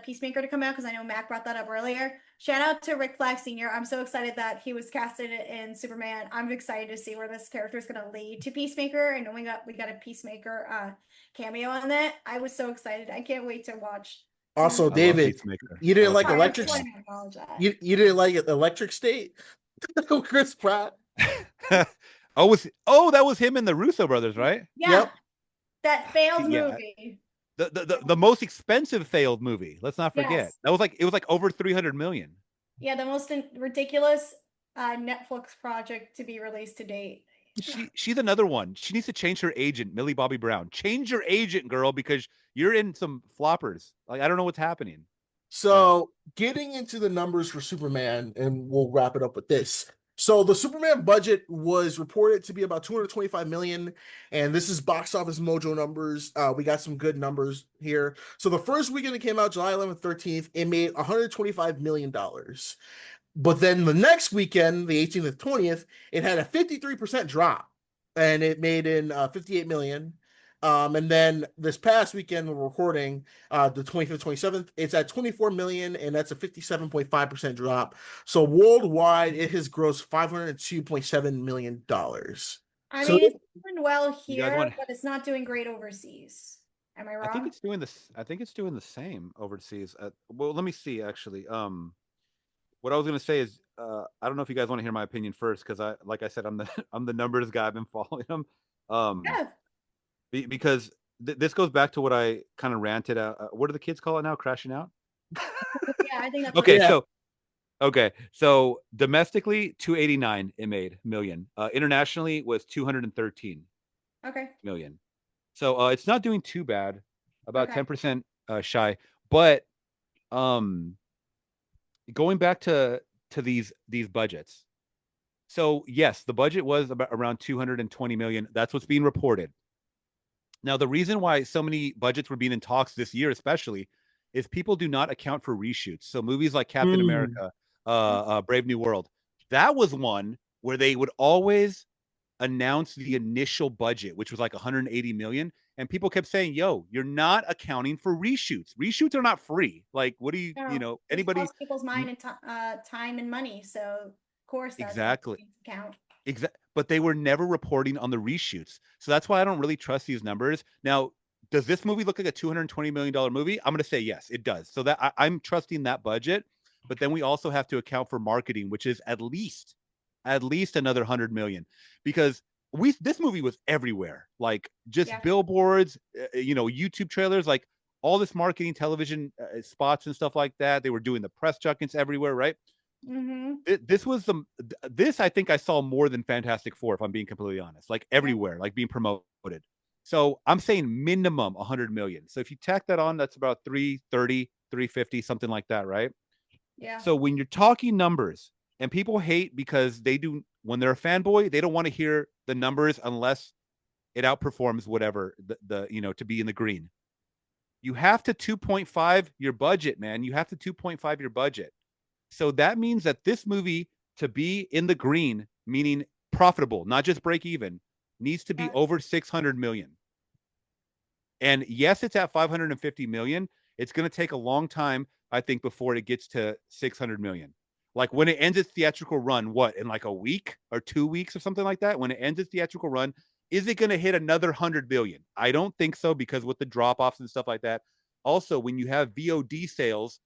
Peacemaker to come out because I know Mac brought that up earlier. Shout out to Rick Flag Sr. I'm so excited that he was casted in Superman. I'm excited to see where this character is going to lead to Peacemaker. I know we got a Peacemaker cameo on that. I was so excited. I can't wait to watch. Also, David, you didn't like Electric. You didn't like Electric State. Chris Pratt. That was him and the Russo brothers, right? Yeah. Yep. That failed movie. The most expensive failed movie. Let's not forget. Yes. It was like over $300 million. Yeah, the most ridiculous Netflix project to be released to date. She's another one. She needs to change her agent, Millie Bobby Brown. Change your agent, girl, because you're in some floppers. Like, I don't know what's happening. So, getting into the numbers for Superman, and we'll wrap it up with this. So the Superman budget was reported to be about $225 million, and this is Box Office Mojo numbers. We got some good numbers here. So the first weekend it came out, July 11th, 13th, it made $125 million. But then the next weekend, the 18th and 20th, it had a 53% drop, and it made in $58 million. And then this past weekend, we're recording the 25th, 27th, it's at 24 million, and that's a 57.5% drop. So worldwide, it has grossed $502.7 million. I mean, it's doing well here, but it's not doing great overseas. Am I wrong? I think it's doing this. I think it's doing the same overseas. Well, let me see. Actually, what I was going to say is, I don't know if you guys want to hear my opinion first, because like I said, I'm the numbers guy. I've been following them. Yeah. Because this goes back to what I kind of ranted out. What do the kids call it now? Crashing out? Yeah, I think that's okay. So domestically, 289 it made million. Internationally was 213 million. So it's not doing too bad, about 10% shy. But going back to these budgets. So yes, the budget was about around 220 million. That's what's being reported. Now, the reason why so many budgets were being in talks this year, especially, is people do not account for reshoots. So movies like Captain America, Brave New World, that was one where they would always announce the initial budget, which was like 180 million. And people kept saying, yo, you're not accounting for reshoots. Reshoots are not free. Like, what do you, anybody? Cost people's mind and time and money. So, of course, that's exactly. Count. Exactly. But they were never reporting on the reshoots. So that's why I don't really trust these numbers. Now, does this movie look like a $220 million movie? I'm going to say yes, it does. So that I'm trusting that budget. But then we also have to account for marketing, which is at least another 100 million, because this movie was everywhere, like just billboards, YouTube trailers, like all this marketing, television spots and stuff like that. They were doing the press junkets everywhere, right? This I think I saw more than Fantastic Four, if I'm being completely honest, like everywhere, like being promoted. So I'm saying minimum 100 million. So if you tack that on, that's about 330, 350, something like that, right? Yeah. So when you're talking numbers, and people hate because when they're a fanboy, they don't want to hear the numbers unless it outperforms whatever the to be in the green. You have to 2.5 your budget, man. You have to 2.5 your budget. So that means that this movie, to be in the green, meaning profitable, not just break even, needs to be over 600 million. And yes, it's at 550 million. It's going to take a long time, I think, before it gets to 600 million. Like when it ends its theatrical run, what, in like a week or 2 weeks or something like that? When it ends its theatrical run, is it going to hit another 100 billion? I don't think so, because with the drop-offs and stuff like that. Also, when you have VOD sales,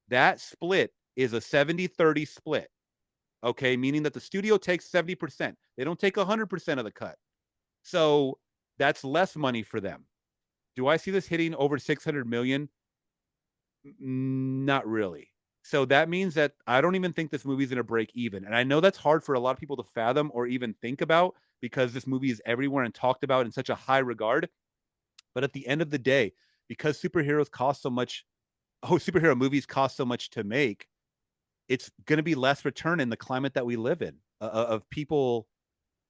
that split is a 70-30 split. Okay, meaning that the studio takes 70%. They don't take 100% of the cut. So that's less money for them. Do I see this hitting over 600 million? Not really. So that means that I don't even think this movie is going to break even. And I know that's hard for a lot of people to fathom or even think about, because this movie is everywhere and talked about in such a high regard. But at the end of the day, because superhero movies cost so much to make, it's going to be less return in the climate that we live in, of people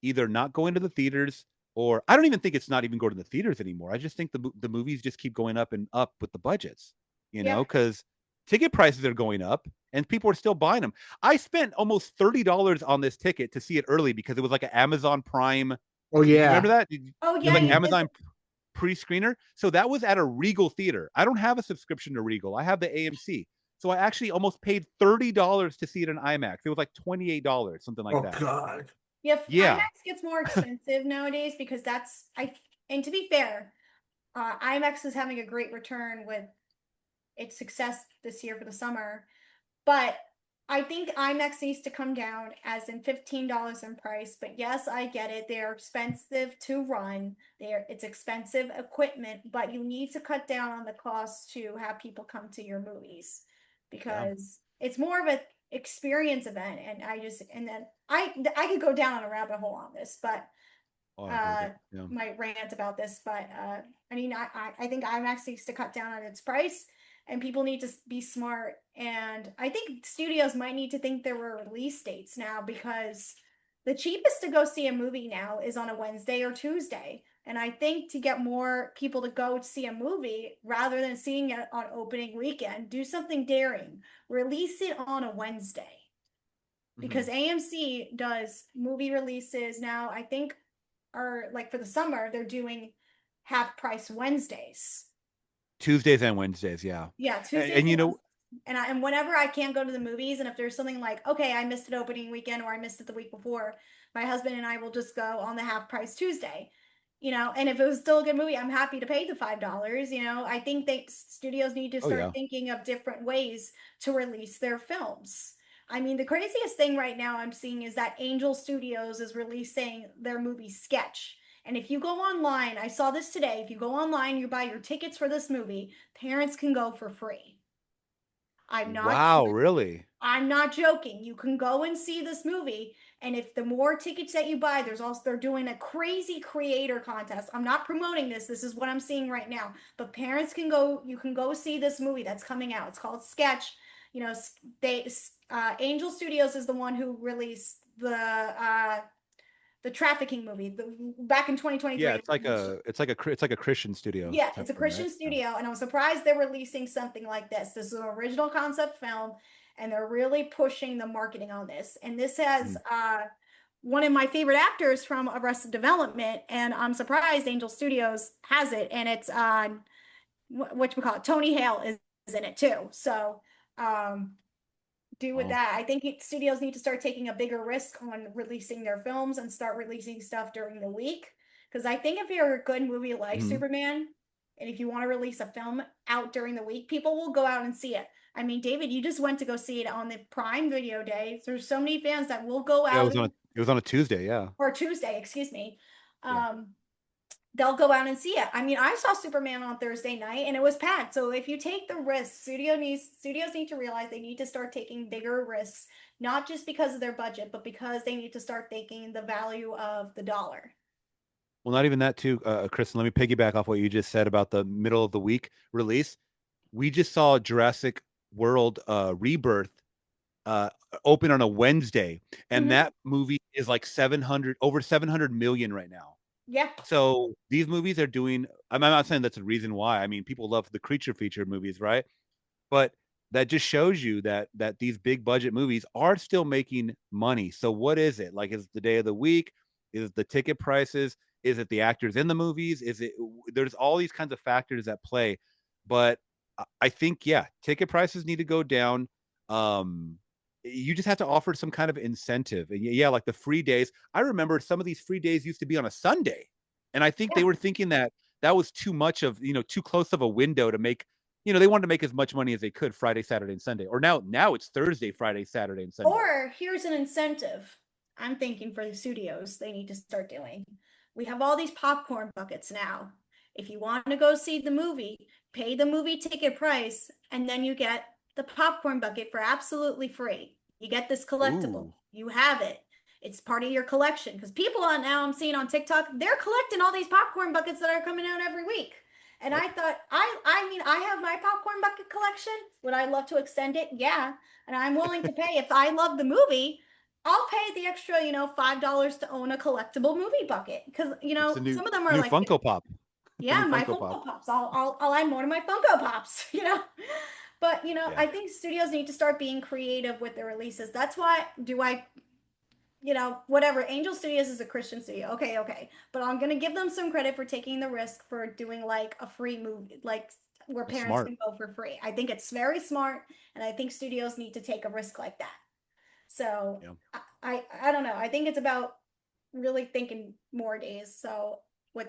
either not going to the theaters, or I don't even think it's not even going to the theaters anymore. I just think the movies just keep going up and up with the budgets, because ticket prices are going up and people are still buying them. I spent almost $30 on this ticket to see it early because it was like an Amazon Prime. Oh yeah, remember that? Like yeah, Amazon pre-screener. So that was at a Regal theater. I don't have a subscription to Regal. I have the AMC. So I actually almost paid $30 to see it in IMAX. It was like $28, something like that. Oh God. Yeah, yeah. IMAX gets more expensive nowadays because and to be fair, IMAX is having a great return with its success this year for the summer. But I think IMAX needs to come down, as in $15 in price. But yes, I get it. They're expensive to run. It's expensive equipment, but you need to cut down on the cost to have people come to your movies, because it's more of an experience event. And then I could go down on a rabbit hole on this, but my rant about this. But I mean, I think IMAX needs to cut down on its price. And people need to be smart. And I think studios might need to think there were release dates now, because the cheapest to go see a movie now is on a Wednesday or Tuesday. And I think to get more people to go see a movie rather than seeing it on opening weekend, do something daring. Release it on a Wednesday. Because AMC does movie releases now, I think, are like for the summer, they're doing half price Wednesdays. Tuesdays and Wednesdays, yeah. Yeah, Tuesdays. And whenever I can't go to the movies, and if there's something like, okay, I missed it opening weekend or I missed it the week before, my husband and I will just go on the half price Tuesday. And if it was still a good movie, I'm happy to pay the $5. I think studios need to start thinking of different ways to release their films. I mean, the craziest thing right now I'm seeing is that Angel Studios is releasing their movie Sketch. And if you go online, I saw this today, if you go online, you buy your tickets for this movie, parents can go for free. Wow, really? I'm not joking. You can go and see this movie. And if the more tickets that you buy, they're doing a crazy creator contest. I'm not promoting this. This is what I'm seeing right now. But parents you can go see this movie that's coming out. It's called Sketch. Angel Studios is the one who released the trafficking movie back in 2023. Yeah, it's like a Christian studio. Yeah, it's a Christian studio, and I'm surprised they're releasing something like this. This is an original concept film, and they're really pushing the marketing on this. And this has one of my favorite actors from Arrested Development, and I'm surprised Angel Studios has it. And it's Tony Hale is in it too. So with that, I think studios need to start taking a bigger risk on releasing their films and start releasing stuff during the week. Because I think if you're a good movie like Superman, And if you want to release a film out during the week, people will go out and see it. I mean, David, you just went to go see it on the Prime Video day. There's so many fans that will go Yeah, out. it was on a Tuesday, yeah. Or Tuesday, excuse me. Yeah. They'll go out and see it. I mean, I saw Superman on Thursday night and it was packed. So if you take the risks, studios need to realize they need to start taking bigger risks, not just because of their budget, but because they need to start thinking the value of the dollar. Well, not even that too, Kristen. Let me piggyback off what you just said about the middle of the week release. We just saw Jurassic World Rebirth open on a Wednesday, and that movie is like over 700 million right now. Yeah. So these movies are doing. I'm not saying that's the reason why. I mean, people love the creature feature movies, right? But that just shows you that these big budget movies are still making money. So what is it? Like, is it the day of the week? Is it the ticket prices? Is it the actors in the movies? There's all these kinds of factors at play. But I think, yeah, ticket prices need to go down. You just have to offer some kind of incentive. And yeah, like the free days. I remember some of these free days used to be on a Sunday. And I think they were thinking that was too much of, too close of a window to make, they wanted to make as much money as they could Friday, Saturday, and Sunday. Or now it's Thursday, Friday, Saturday, and Sunday. Or here's an incentive I'm thinking for the studios they need to start doing. We have all these popcorn buckets now. If you want to go see the movie, pay the movie ticket price, and then you get the popcorn bucket for absolutely free. You get this collectible. Ooh. You have it. It's part of your collection. Because people I'm seeing on TikTok, they're collecting all these popcorn buckets that are coming out every week. And I thought, I have my popcorn bucket collection. Would I love to extend it? Yeah. And I'm willing to pay. If I love the movie, I'll pay the extra, $5 to own a collectible movie bucket. Because, some of them are like Funko Pop. Yeah, my Funko Pops. I'll add more to my Funko Pops, But, I think studios need to start being creative with their releases. That's why whatever. Angel Studios is a Christian studio. Okay. But I'm going to give them some credit for taking the risk for doing like a free movie, like where parents can go for free. I think it's very smart. And I think studios need to take a risk like that. So I don't know. I think it's about really thinking more days. So with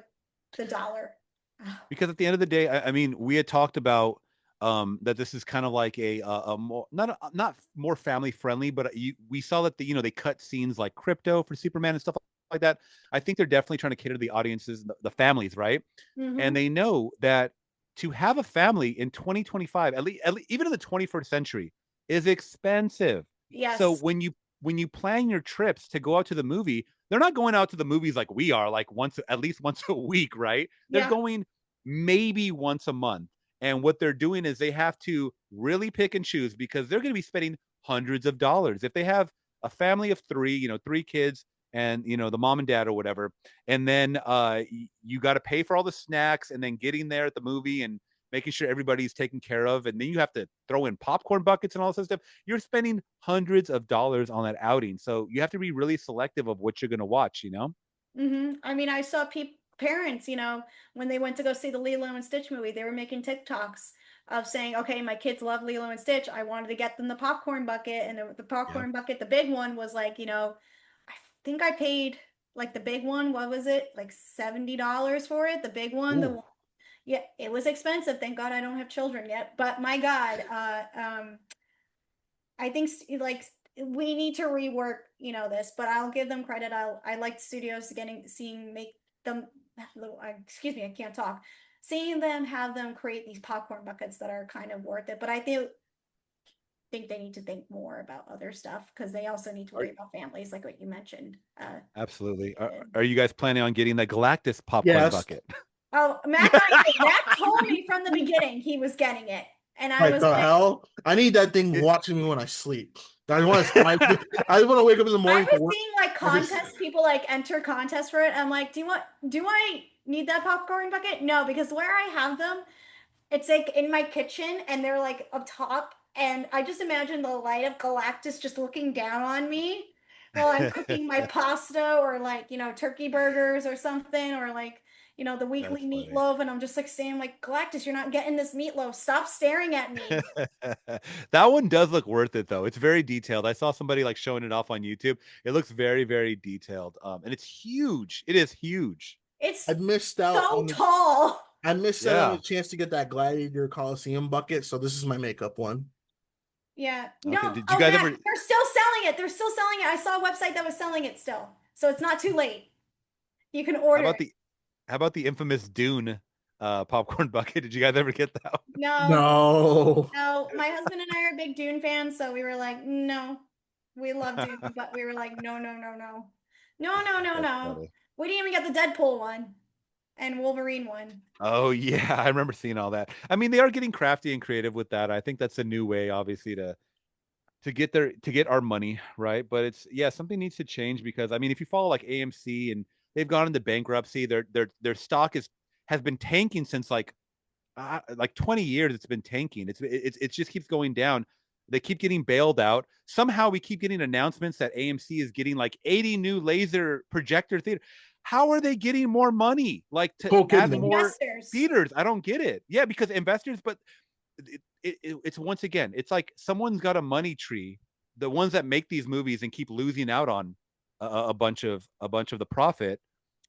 the dollar. Because at the end of the day, I mean, we had talked about that this is kind of like a more not more family friendly, but we saw that they cut scenes like crypto for Superman and stuff like that. I think they're definitely trying to cater to the audiences, the families, right? And they know that to have a family in 2025, at least even in the 21st century, is expensive. Yes. So when you plan your trips to go out to the movie, they're not going out to the movies like we are, like at least once a week, right? They're going maybe once a month. And what they're doing is they have to really pick and choose because they're going to be spending hundreds of dollars. If they have a family of three, 3 kids and, the mom and dad or whatever, and then you got to pay for all the snacks and then getting there at the movie and making sure everybody's taken care of. And then you have to throw in popcorn buckets and all this stuff. You're spending hundreds of dollars on that outing. So you have to be really selective of what you're going to watch, I mean, I saw parents, when they went to go see the Lilo and Stitch movie, they were making TikToks of saying, okay, my kids love Lilo and Stitch. I wanted to get them the popcorn bucket. And the popcorn bucket, the big one was like, I think I paid like the big one. What was it? Like $70 for it. The big one. Yeah, it was expensive. Thank God I don't have children yet. But my God, I think like we need to rework, this, but I'll give them credit. I like studios make them, excuse me, I can't talk. Seeing them have them create these popcorn buckets that are kind of worth it. But I think they need to think more about other stuff because they also need to worry about families, like what you mentioned. Absolutely. Are you guys planning on getting the Galactus popcorn bucket? Oh, Matt told me from the beginning he was getting it. And I was like, hell? I need that thing watching me when I sleep. I want to wake up in the morning. I was seeing like contests, people like enter contests for it. I'm like, do I need that popcorn bucket? No, because where I have them, it's like in my kitchen and they're like up top. And I just imagine the light of Galactus just looking down on me while I'm cooking my pasta or like, turkey burgers or something, or like, the weekly meatloaf, and I'm just like saying, like, Galactus, you're not getting this meatloaf. Stop staring at me. That one does look worth it, though. It's very detailed. I saw somebody like showing it off on YouTube. It looks very, very detailed, and it's huge. It is huge. It's I missed out. So tall. I missed out on Yeah. a chance to get that Gladiator Coliseum bucket, so this is my makeup one. Yeah. Okay, No. did you guys ever- They're still selling it. They're still selling it. I saw a website that was selling it still. So it's not too late. You can How order about it. the infamous Dune popcorn bucket? Did you guys ever get that one? No. No, my husband and I are big Dune fans, so we were like, no. We love Dune, but we were like, no. That's No. funny. We didn't even get the Deadpool one and Wolverine one. Oh yeah, I remember seeing all that. I mean, they are getting crafty and creative with that. I think that's a new way, obviously, to get our money, right? But it's something needs to change because I mean, if you follow like AMC and they've gone into bankruptcy, their stock has been tanking since like 20 years. It's been tanking. It just keeps going down. They keep getting bailed out. Somehow we keep getting announcements that AMC is getting like 80 new laser projector theater. How are they getting more money? Like to add more Investors. theaters? I don't get it. Yeah, because investors, but it's once again, it's like someone's got a money tree. The ones that make these movies and keep losing out on a bunch of the profit.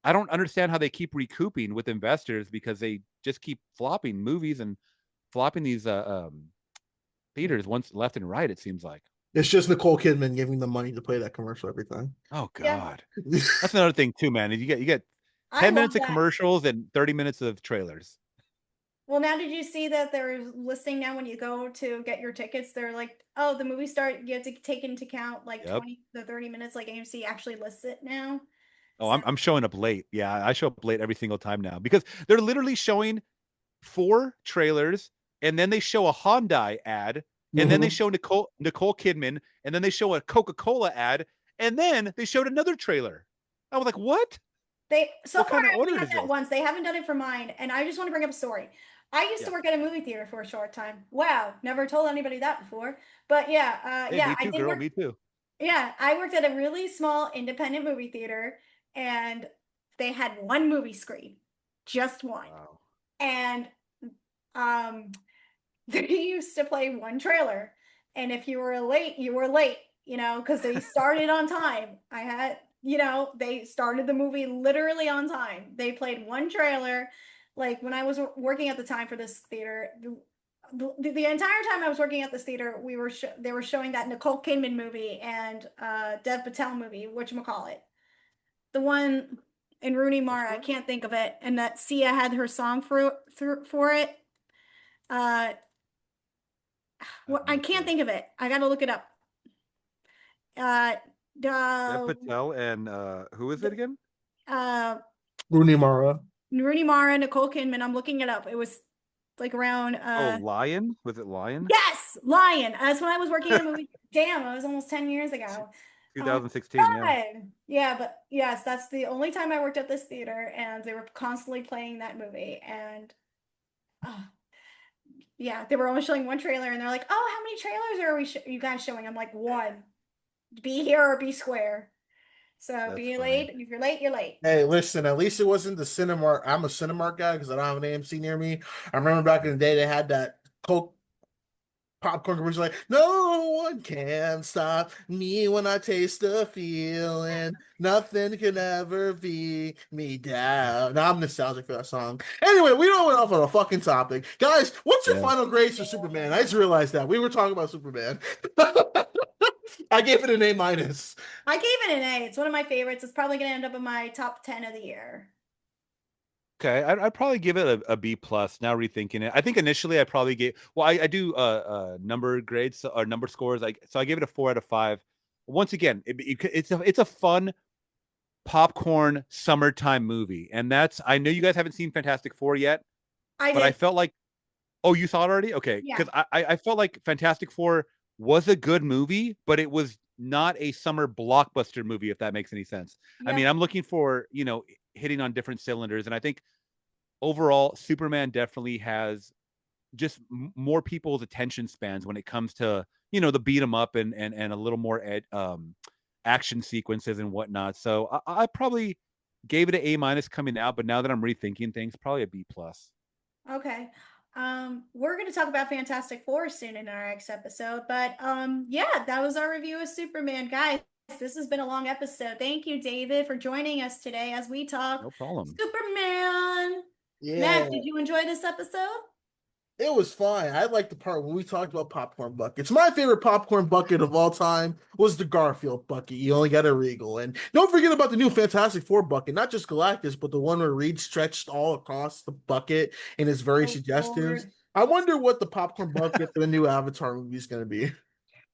I don't understand how they keep recouping with investors because they just keep flopping movies and flopping these theaters once left and right. It seems like It's just Nicole Kidman giving them money to play that commercial every time. oh Yeah. god, that's another thing too, man. You get I 10 love minutes of that. commercials and 30 minutes of trailers. Well, now did you see that they're listing now when you go to get your tickets? They're like, oh, the movie start, you have to take into account like Yep. 20 to 30 minutes, like AMC actually lists it now. Oh, I'm showing up late. Yeah, I show up late every single time now because they're literally showing 4 trailers and then they show a Hyundai ad and then they show Nicole Kidman and then they show a Coca-Cola ad and then they showed another trailer. I was like, what? So What far kind of I order only is had that this? once. They haven't done it for mine, and I just want to bring up a story. I used to work at a movie theater for a short time. Wow, never told anybody that before. But yeah, Hey, yeah, me I too, did girl. work. Me too. Yeah, I worked at a really small independent movie theater, and they had one movie screen, just one. Wow. And they used to play one trailer. And if you were late, you were late, because they started on time. They started the movie literally on time. They played one trailer. Like when I was working at the time for this theater, the entire time I was working at this theater, they were showing that Nicole Kidman movie and Dev Patel movie, whatchamacallit. The one in Rooney Mara, I can't think of it, and that Sia had her song for it. Well, I can't think of it. I got to look it up. Dev Patel and who is it again? Rooney Mara. Rooney Mara, Nicole Kidman. I'm looking it up. It was like around. Lion? Was it Lion? Yes, Lion. That's when I was working in a movie. Damn, it was almost 10 years ago. 2016. Yeah. Yeah, but yes, that's the only time I worked at this theater, and they were constantly playing that movie. And yeah, they were only showing one trailer, and they're like, "Oh, how many trailers are you guys showing?" I'm like, "One. Be here or be square." So That's be funny. late. If you're late, you're late. Hey, listen, at least it wasn't the Cinemark. I'm a Cinemark guy because I don't have an AMC near me. I remember back in the day they had that Coke popcorn commercial like, no one can stop me when I taste the feeling. Nothing can ever be me down. Now I'm nostalgic for that song. Anyway, we don't went off on a fucking topic. Guys, what's your final grades for Superman? I just realized that. We were talking about Superman. I gave it an A-. I gave it an A. It's one of my favorites. It's probably going to end up in my top 10 of the year. Okay, I'd probably give it a B plus. Now rethinking it, I think initially I probably gave. Well, I do number grades or number scores. So I gave it a 4 out of 5. Once again, it's a fun popcorn summertime movie, and that's. I know you guys haven't seen Fantastic Four yet, but I felt like. Oh, you saw it already? Okay, because I felt like Fantastic Four was a good movie, but it was not a summer blockbuster movie, if that makes any sense. I mean, I'm looking for hitting on different cylinders, and I think overall Superman definitely has just more people's attention spans when it comes to the beat 'em up and a little more action sequences and whatnot. So I probably gave it an A- coming out, but now that I'm rethinking things, probably a B plus. Okay. We're going to talk about Fantastic Four soon in our next episode, but yeah, that was our review of Superman, guys. This has been a long episode. Thank you, David, for joining us today as we talk No problem. Superman. Yeah. Matt, did you enjoy this episode? It was fine. I liked the part when we talked about popcorn buckets. My favorite popcorn bucket of all time was the Garfield bucket. You only got a Regal. And don't forget about the new Fantastic Four bucket, not just Galactus, but the one where Reed stretched all across the bucket and is very suggestive. Lord. I wonder what the popcorn bucket for the new Avatar movie is going to be.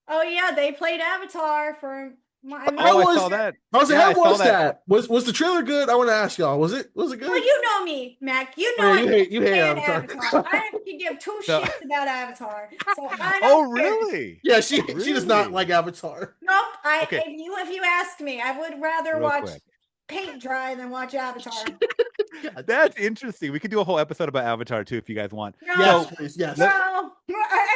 Oh yeah, they played Avatar for my. I saw that. How was that. Was the trailer good? I want to ask y'all. Was it good? Well, you know me, Mac. You know you hate Avatar. I can give two shits about Avatar. So I don't Oh, care. Really? Yeah, she does not like Avatar. Nope. Okay. If you ask me, I would rather Real watch quick. paint dry than watch Avatar. That's interesting. We could do a whole episode about Avatar too, if you guys want. No, Yes, please. Yes. no.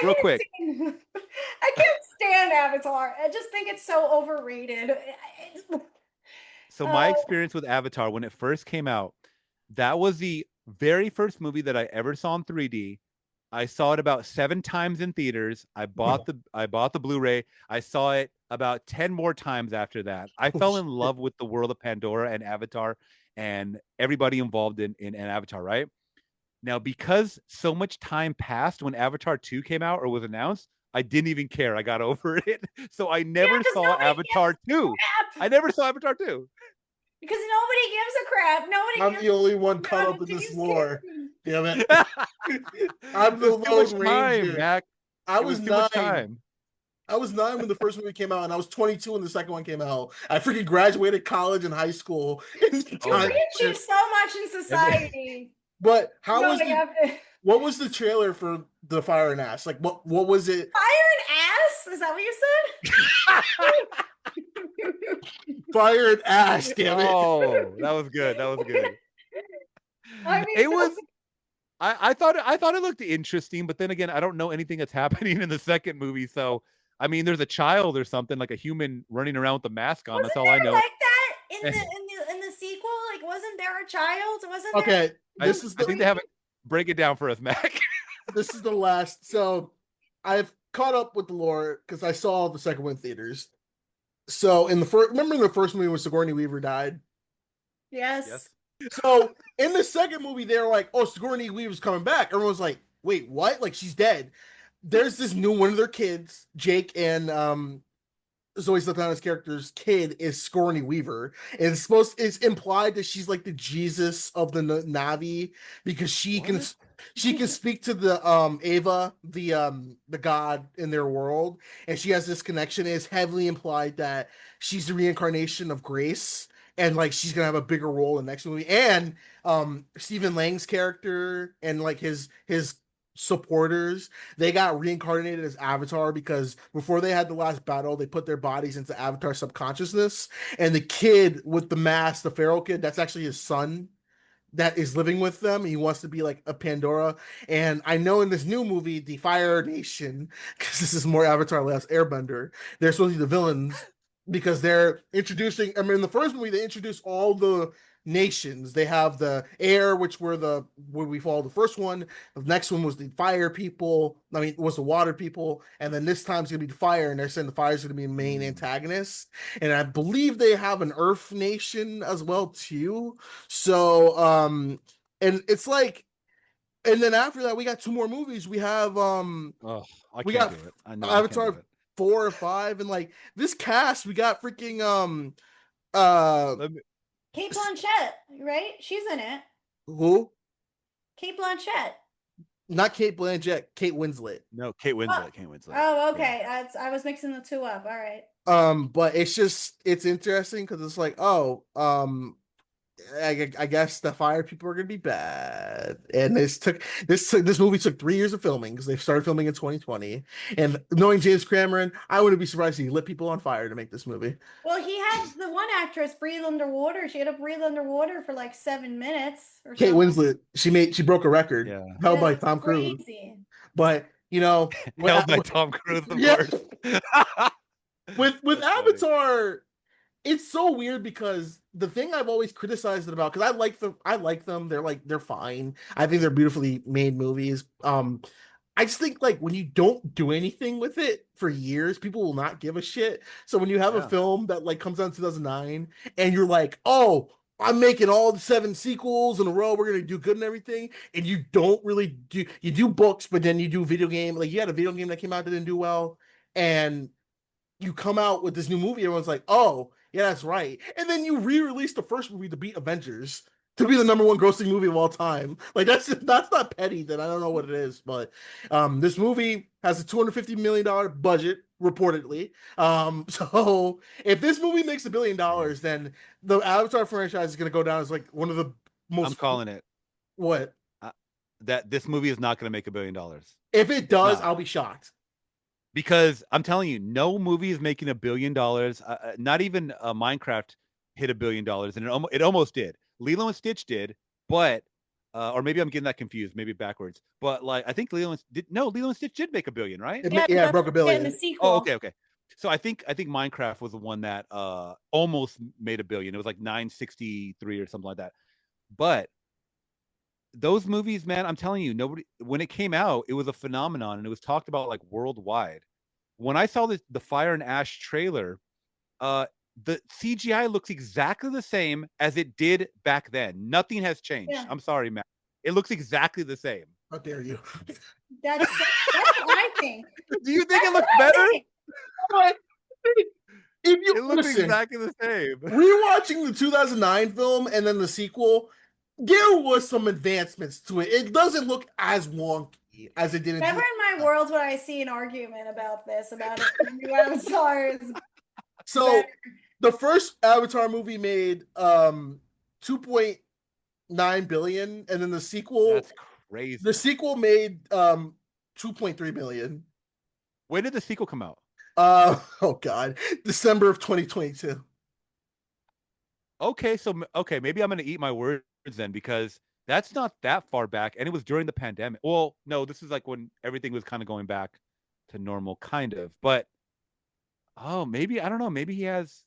Real quick. I can't stand Avatar. I just think it's so overrated. So my experience with Avatar when it first came out, that was the very first movie that I ever saw in 3D. I saw it about 7 times in theaters. I bought the Blu-ray. I saw it about 10 more times after that. I fell in love with the world of Pandora and Avatar and everybody involved in Avatar, right? Now, because so much time passed when Avatar 2 came out or was announced, I didn't even care. I got over it. So I never saw Avatar 2. I never saw Avatar 2. Because nobody gives a crap. I'm the only one caught up in this lore. Damn it. I'm the Lone Ranger. Mac. I was too much 9. time. I was 9 when the first movie came out, and I was 22 when the second one came out. I freaking graduated college and high school. We achieved so much in society. But what was the trailer for the Fire and Ash? Like what was it? Fire and ass? Is that what you said? Fire and Ash, damn it. Oh, that was good. I mean, It was I thought it looked interesting, but then again, I don't know anything that's happening in the second movie. So I mean, there's a child or something, like a human running around with a mask on. That's all I know. Like that in the sequel? Like, wasn't there a child? Wasn't okay? There... I think they haven't break it down for us, Mac. This is the last. So I've caught up with the lore because I saw the second one in theaters. So remember in the first movie when Sigourney Weaver died? Yes. So in the second movie, they're like, "Oh, Sigourney Weaver's coming back." Everyone's like, "Wait, what? Like she's dead?" There's this new one of their kids, Jake, and Zoe Saldana's character's kid is Sigourney Weaver. And it's implied that she's like the Jesus of the Na'vi because she can speak to the Ava, the god in their world, and she has this connection. It's heavily implied that she's the reincarnation of Grace, and like she's gonna have a bigger role in the next movie. And Stephen Lang's character and like his supporters, they got reincarnated as Avatar because before they had the last battle, they put their bodies into Avatar subconsciousness, and the kid with the mask, the feral kid, that's actually his son that is living with them. He wants to be like a Pandora. And I know in this new movie, the Fire Nation, because this is more Avatar Last Airbender, they're supposed to be the villains because they're introducing, I mean, in the first movie, they introduced all the nations. They have the air, which were where we follow the first one. The next one was the fire people. I mean, it was the water people. And then this time it's going to be the fire. And they're saying the fire is going to be the main antagonist. And I believe they have an earth nation as well, too. So, and it's like, and then after that, we got 2 more movies. We have, we got do it. I know Avatar 4 or 5. And like this cast, we got freaking, Kate Blanchett, right? She's in it. Who? Kate Blanchett. Not Kate Blanchett, Kate Winslet. No, Kate Winslet. Kate Winslet. Oh, okay. Yeah. I was mixing the 2 up. All right. But it's interesting because it's like, I guess the fire people are gonna be bad, and this movie took 3 years of filming because they started filming in 2020. And knowing James Cameron, I wouldn't be surprised if he lit people on fire to make this movie. Well, he had the one actress breathe underwater. She had to breathe underwater for like 7 minutes. Or Kate something. Winslet, she broke a record held by Tom Cruise. But held by Tom Cruise, of course. with Avatar. It's so weird because the thing I've always criticized it about, because I like them. They're fine. I think they're beautifully made movies. I just think like when you don't do anything with it for years, people will not give a shit. So when you have a film that like comes out in 2009 and you're like, oh, I'm making all the 7 sequels in a row. We're gonna do good and everything. And you don't really do. You do books, but then you do video game. Like you had a video game that came out that didn't do well, and you come out with this new movie. Everyone's like, "Oh, yeah, that's right." And then you re-release the first movie to beat Avengers, to be the #1 grossing movie of all time. Like that's not petty. Then I don't know what it is, but this movie has a $250 million budget reportedly. So if this movie makes $1 billion, then the Avatar franchise is going to go down as like one of the most. I'm calling it. What? That this movie is not going to make $1 billion. If it does, I'll be shocked. Because I'm telling you, no movie is making $1 billion. Not even Minecraft hit $1 billion, and it almost did. Lilo and Stitch did, but or maybe I'm getting that confused, maybe backwards. But like I think Lilo and Stitch did make $1 billion, right? It broke $1 billion. In the sequel. Oh, okay. So I think Minecraft was the one that almost made $1 billion. It was like 963 or something like that. But those movies, man, I'm telling you, nobody, when it came out, it was a phenomenon and it was talked about like worldwide. When I saw the Fire and Ash trailer, the CGI looks exactly the same as it did back then. Nothing has changed. Yeah. I'm sorry, Matt. It looks exactly the same. How dare you? That's what I think. Do you think it looks better? It looks exactly the same. Rewatching the 2009 film and then the sequel, there was some advancements to it. It doesn't look as wonky as it did. Never in my world would I see an argument about this, about it. New Avatar. So better. The first Avatar movie made 2.9 billion, and then the sequel. That's crazy. The sequel made 2.3 billion. When did the sequel come out? Oh God, December of 2022. Okay, maybe I'm gonna eat my words then, because that's not that far back, and it was during the pandemic. Well, no, this is like when everything was kind of going back to normal, kind of. But maybe I don't know. Maybe he has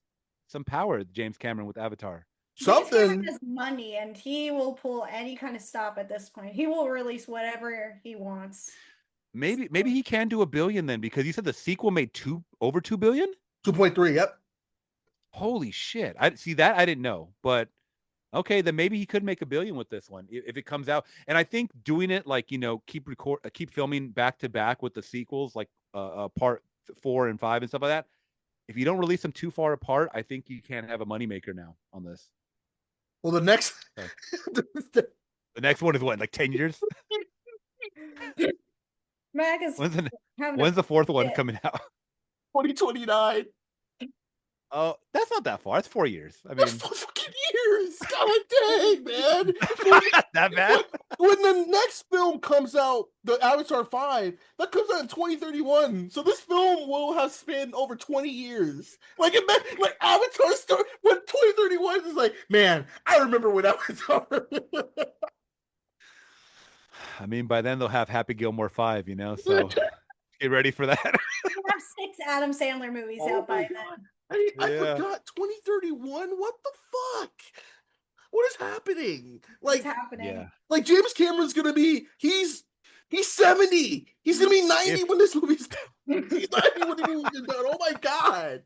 some power, James Cameron, with Avatar. Something. He has money, and he will pull any kind of stop at this point. He will release whatever he wants. Maybe he can do $1 billion then, because you said the sequel made over 2 billion. 2.3. Yep. Holy shit! I didn't know, but okay, then maybe he could make $1 billion with this one if it comes out. And I think doing it like, keep filming back to back with the sequels, like part 4 and 5 and stuff like that. If you don't release them too far apart, I think you can't have a moneymaker now on this. Well, the next the next one is what, like 10 years? Mac is when's the 4th one coming out? 2029. Oh, that's not that far. It's 4 years. I mean, that's 4 fucking years. God dang, man. That bad? When the next film comes out, the Avatar 5, that comes out in 2031. So this film will have spanned over 20 years. Like Avatar started when 2031 is like, man, I remember when Avatar. I mean, by then they'll have Happy Gilmore 5, so get ready for that. We'll have 6 Adam Sandler movies out by then. I forgot 2031. What the fuck? What is happening? What's happening? Yeah. Like James Cameron's gonna be he's 70. He's gonna be 90 when this movie's done. He's 90 when the movie's done. Oh my God.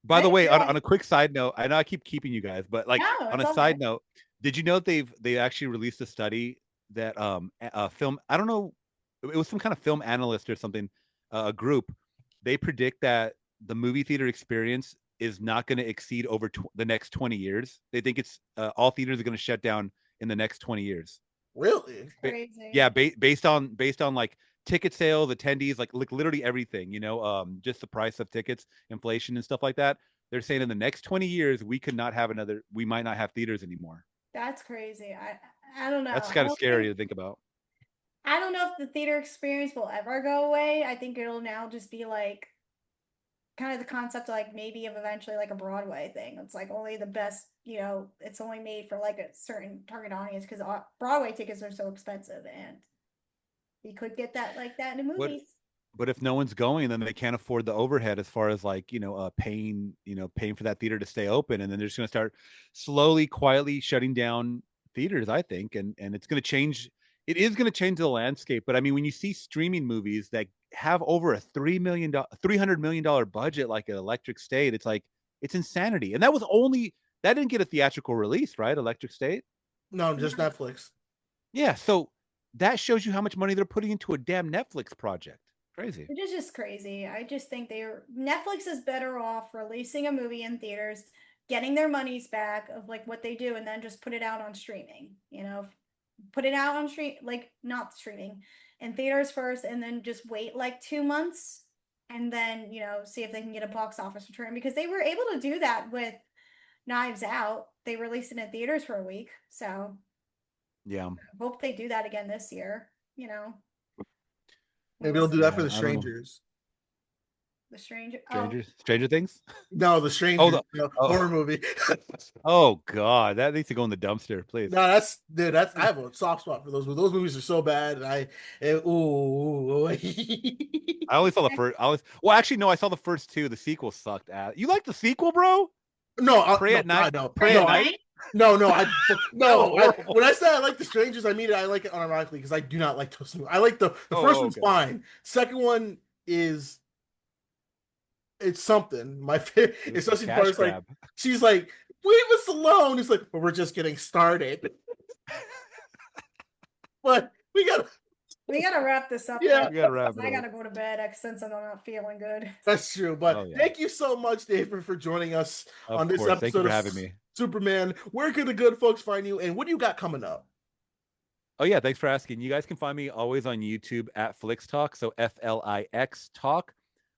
By the way, on a quick side note, I know I keep keeping you guys, but like on a side note, did you know they actually released a study that film, I don't know, it was some kind of film analyst or something, a group, they predict that the movie theater experience is not going to exceed over the next 20 years. They think it's all theaters are going to shut down in the next 20 years. Really? Crazy. Yeah, based on like ticket sales, attendees, like literally everything, just the price of tickets, inflation and stuff like that. They're saying in the next 20 years, we might not have theaters anymore. That's crazy. I don't know. That's kind of scary to think about. I don't know if the theater experience will ever go away. I think it'll now just be like kind of the concept like maybe of eventually like a Broadway thing. It's like only the best, it's only made for like a certain target audience because Broadway tickets are so expensive, and you could get that like that in the movies. But if no one's going, then they can't afford the overhead as far as like, paying for that theater to stay open. And then they're just going to start slowly, quietly shutting down theaters, I think. And it's going to change. It is going to change the landscape. But I mean, when you see streaming movies that have over a $300 million budget, like an Electric State, it's like, it's insanity. And that was only that didn't get a theatrical release, right? Electric State. No, just Netflix. Yeah, so that shows you how much money they're putting into a damn Netflix project. Crazy. It is just crazy. I just think Netflix is better off releasing a movie in theaters, getting their monies back of like what they do, and then just put it out on streaming. Put it out on not streaming, in theaters first, and then just wait like 2 months, and then see if they can get a box office return, because they were able to do that with Knives Out. They released it in theaters for a week, so yeah, I hope they do that again this year. Maybe they'll do that for Yeah, The I don't know. Strangers. The Stranger. Stranger Things. No, The Strangers. Oh. Horror movie. Oh God, that needs to go in the dumpster, please. No, that's I have a soft spot for those. Those movies are so bad. I only saw the first. Well, actually, no, I saw the first two. The sequel sucked. You like the sequel, bro? No, Pray at Night. No, Pray at Night. No, when I say I like The Strangers, I mean I like it unironically, because I do not like those movies. I like the first one's fine. Second one is it's something. My favorite, especially the part is like she's like, leave us alone. It's like, but we're just getting started. But we gotta wrap this up. Yeah, we gotta wrap it I up. gotta go to bed since I'm not feeling good. That's true. But thank you so much, David, for joining us on this episode Thank you for having me. Superman. Where could the good folks find you, and what do you got coming up? Oh yeah, thanks for asking. You guys can find me always on YouTube at Flix Talk, so FLIX Talk.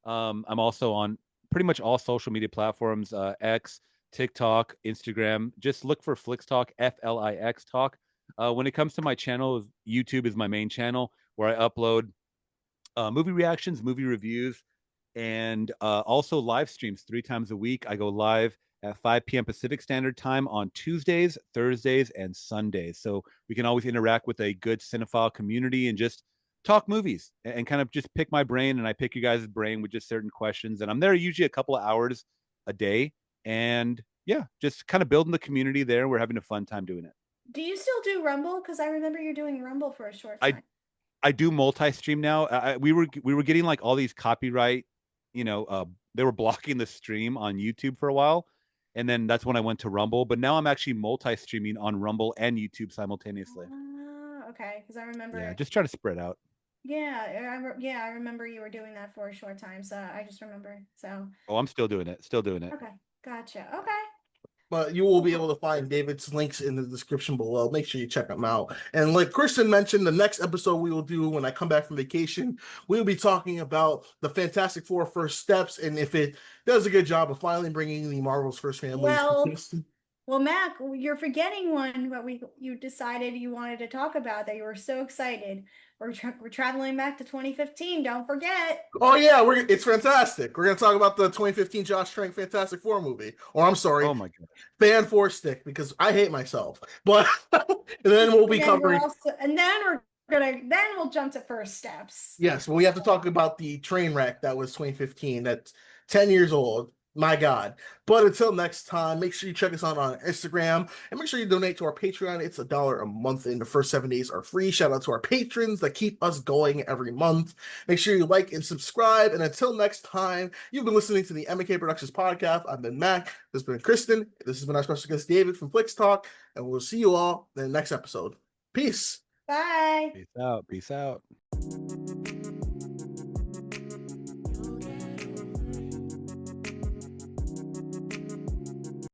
I'm also on pretty much all social media platforms, X, TikTok, Instagram. Just look for Flix Talk, FLIX Talk. When it comes to my channel, YouTube is my main channel, where I upload movie reactions, movie reviews, and also live streams 3 times a week. I go live at 5 p.m. Pacific Standard Time on Tuesdays, Thursdays, and Sundays. So we can always interact with a good cinephile community and just talk movies and kind of just pick my brain, and I pick you guys' brain with just certain questions. And I'm there usually a couple of hours a day. And yeah, just kind of building the community there. We're having a fun time doing it. Do you still do Rumble? Because I remember you're doing Rumble for a short time. I do multi-stream now. We were getting like all these copyright, they were blocking the stream on YouTube for a while. And then that's when I went to Rumble. But now I'm actually multi-streaming on Rumble and YouTube simultaneously. Okay, because I remember. Yeah, just try to spread out. Yeah, I remember you were doing that for a short time. So I just remember. So. Oh, I'm still doing it. Still doing it. Okay, gotcha. Okay. But you will be able to find David's links in the description below. Make sure you check them out. And like Kristen mentioned, the next episode we will do when I come back from vacation, we'll be talking about the Fantastic Four First Steps, and if it does a good job of finally bringing the Marvel's First Family. Well, Mac, you're forgetting one that you decided you wanted to talk about, that you were so excited. We're traveling back to 2015. Don't forget. Oh yeah, it's fantastic. We're gonna talk about the 2015 Josh Trank Fantastic Four movie. Or I'm sorry, oh my god, Fan Four Stick, because I hate myself. But and then we'll be covering. Then we'll jump to First Steps. Yes, well, we have to talk about the train wreck that was 2015. That's 10 years old. My God. But until next time, make sure you check us out on Instagram, and make sure you donate to our Patreon. It's $1 a month, and the first 7 days are free. Shout out to our patrons that keep us going every month. Make sure you like and subscribe. And until next time, you've been listening to the M&K Productions Podcast. I've been Mac. This has been Kristen. This has been our special guest, David from Flix Talk. And we'll see you all in the next episode. Peace. Bye. Peace out. Peace out.